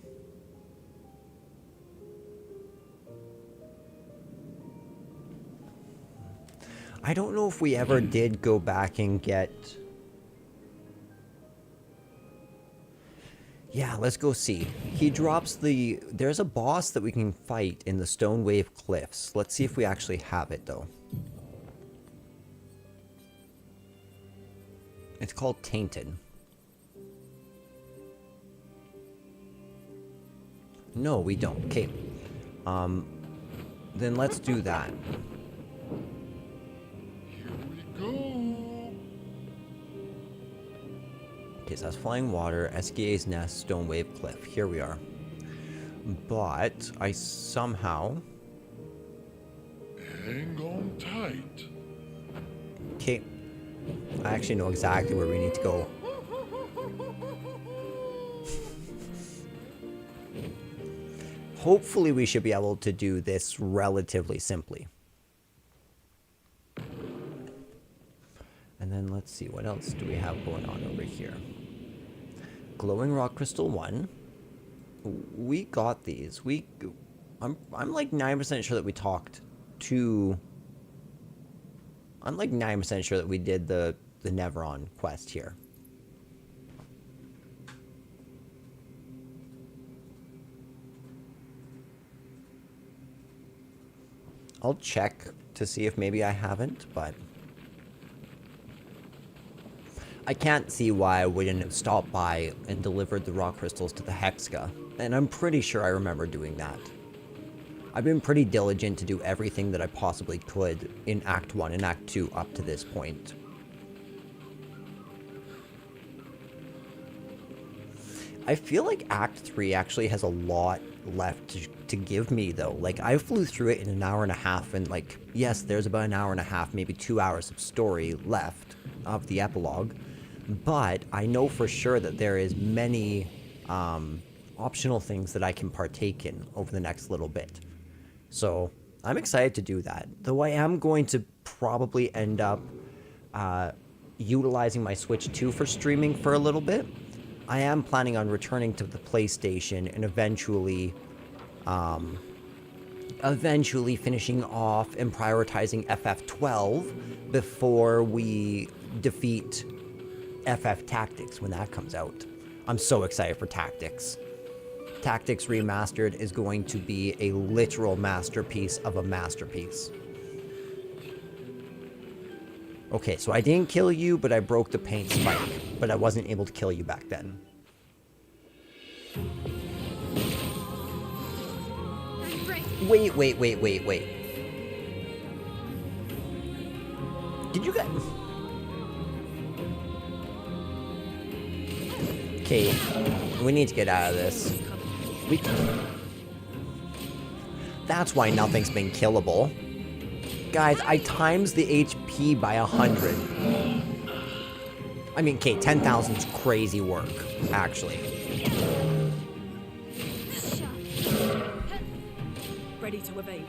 I don't know if we ever did go back and get... Yeah, let's go see. He drops the... There's a boss that we can fight in the Stone Wave Cliffs. Let's see if we actually have it, though. It's called Tainted. No, we don't. Okay. Then let's do that. Okay, so that's Flying Water, SKA's Nest, Stone Wave Cliff. Here we are. But I somehow... Hang on tight. Okay. I actually know exactly where we need to go. Hopefully we should be able to do this relatively simply. And then let's see, what else do we have going on over here? Glowing Rock Crystal 1. We got these. I'm like 9% sure that we talked to... I'm like 9% sure that we did the Neveron quest here. I'll check to see if maybe I haven't, but... I can't see why I wouldn't have stopped by and delivered the rock crystals to the Hexka, and I'm pretty sure I remember doing that. I've been pretty diligent to do everything that I possibly could in Act 1 and Act 2 up to this point. I feel like Act 3 actually has a lot left to give me, though. Like, I flew through it in an hour and a half, and, like, yes, there's about an hour and a half, maybe 2 hours of story left of the epilogue. But I know for sure that there is many optional things that I can partake in over the next little bit. So I'm excited to do that. Though I am going to probably end up utilizing my Switch 2 for streaming for a little bit. I am planning on returning to the PlayStation and eventually finishing off and prioritizing FF12 before we defeat FF Tactics when that comes out. I'm so excited for Tactics. Tactics Remastered is going to be a literal masterpiece of a masterpiece. Okay, so I didn't kill you, but I broke the paint spike. But I wasn't able to kill you back then. Wait. Did you get... Okay, we need to get out of this. That's why nothing's been killable. Guys, I times the HP by 100. I mean, okay, 10,000's crazy work, actually. Ready to evade.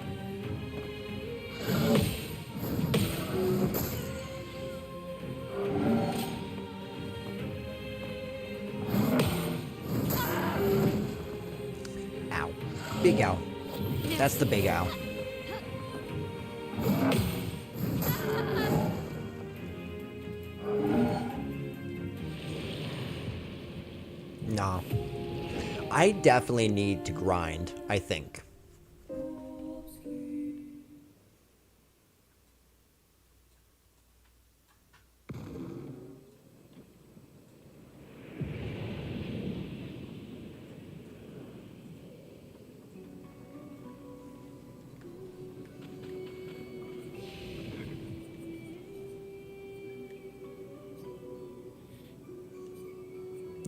Ow. Big ow. That's the big ow. Nah. I definitely need to grind, I think.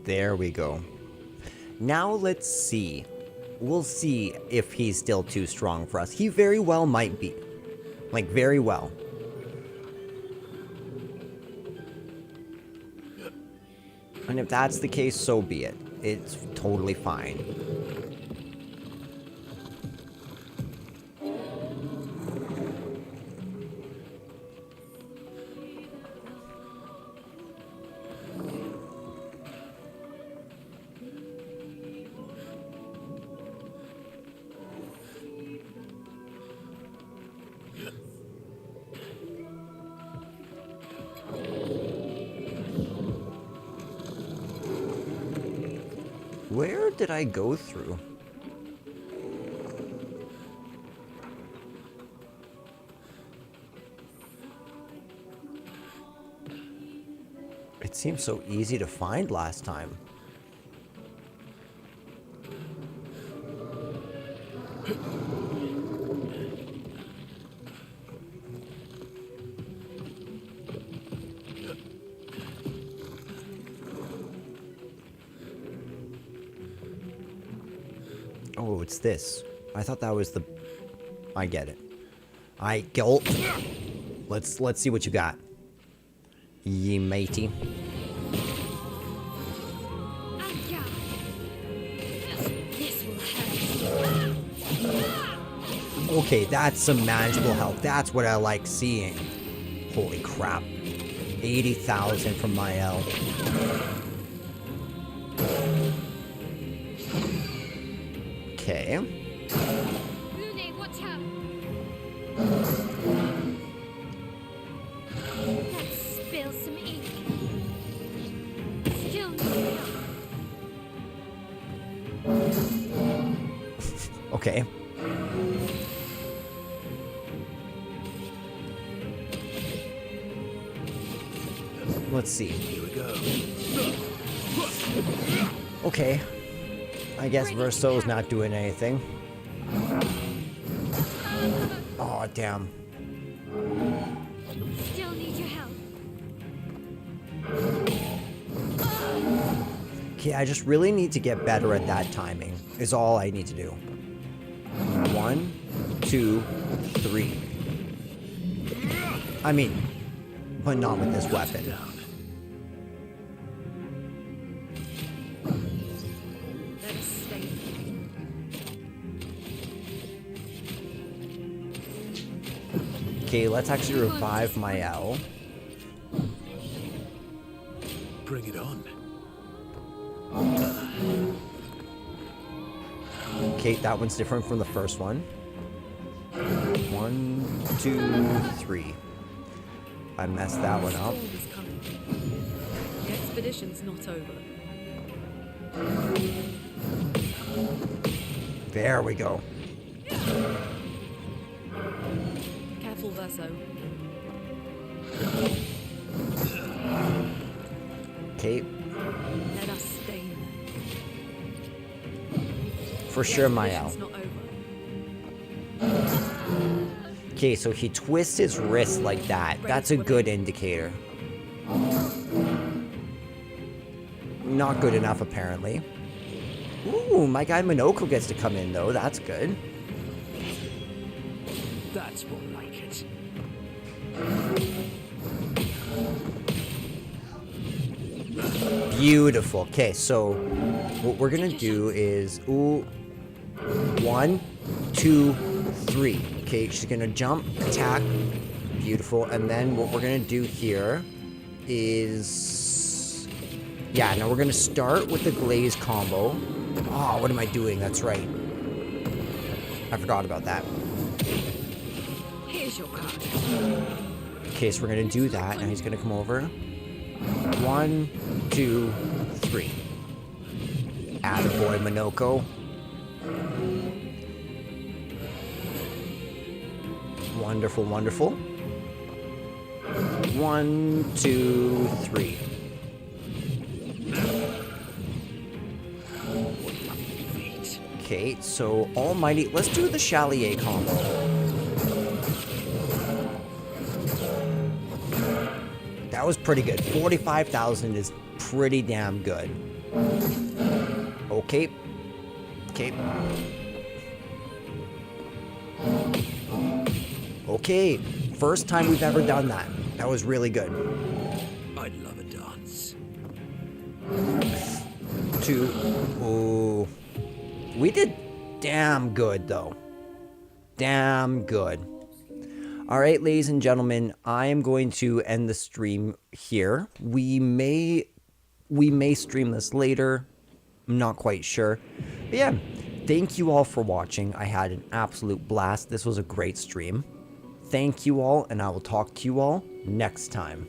There we go. Now let's see. We'll see if he's still too strong for us. He very well might be. Like, very well. And if that's the case, so be it. It's totally fine. Where did I go through? It seemed so easy to find last time. Oh, it's this. I thought that was the... I get it. I gulp. Let's see what you got. Ye matey. Okay, that's some manageable health. That's what I like seeing. Holy crap. 80,000 from my L. Okay. Lune, watch out. Let's spill some ink. Still no. Okay. Let's see. Here we go. Okay. I guess Verso's not doing anything. Oh, damn. Still need your help. Okay, I just really need to get better at that timing, is all I need to do. 1, 2, 3. I mean, but not with this weapon. Okay, let's actually revive my L. Bring it on. Okay, that one's different from the first one. 1, 2, 3. I messed that one up. Storm is coming. The expedition's not over. There we go. Careful, Verso. Okay, Let us stain them. for The sure, Mael. expedition's not over. Okay, so he twists his wrist like that. That's a good indicator. Not good enough, apparently. Ooh, my guy Minoko gets to come in, though. That's good. That's more like it. Beautiful. Okay, so what we're gonna do is, ooh, 1, 2, 3. Okay, she's gonna jump, attack. Beautiful. And then what we're gonna do here is, yeah, now we're gonna start with the glaze combo. Oh, what am I doing? That's right. I forgot about that. Here's your card. Okay, so we're gonna do that. Now he's gonna come over. 1, 2, 3. Attaboy, Minoko. Wonderful, wonderful. 1, 2, 3. Okay, so almighty, let's do the Chalier combo. That was pretty good. 45,000 is pretty damn good. Okay. Okay. Okay. First time we've ever done that. That was really good. I'd love a dance. 2. Ooh. We did damn good, though. Damn good. All right, ladies and gentlemen, I am going to end the stream here. We may stream this later. I'm not quite sure. But yeah, thank you all for watching. I had an absolute blast. This was a great stream. Thank you all, and I will talk to you all next time.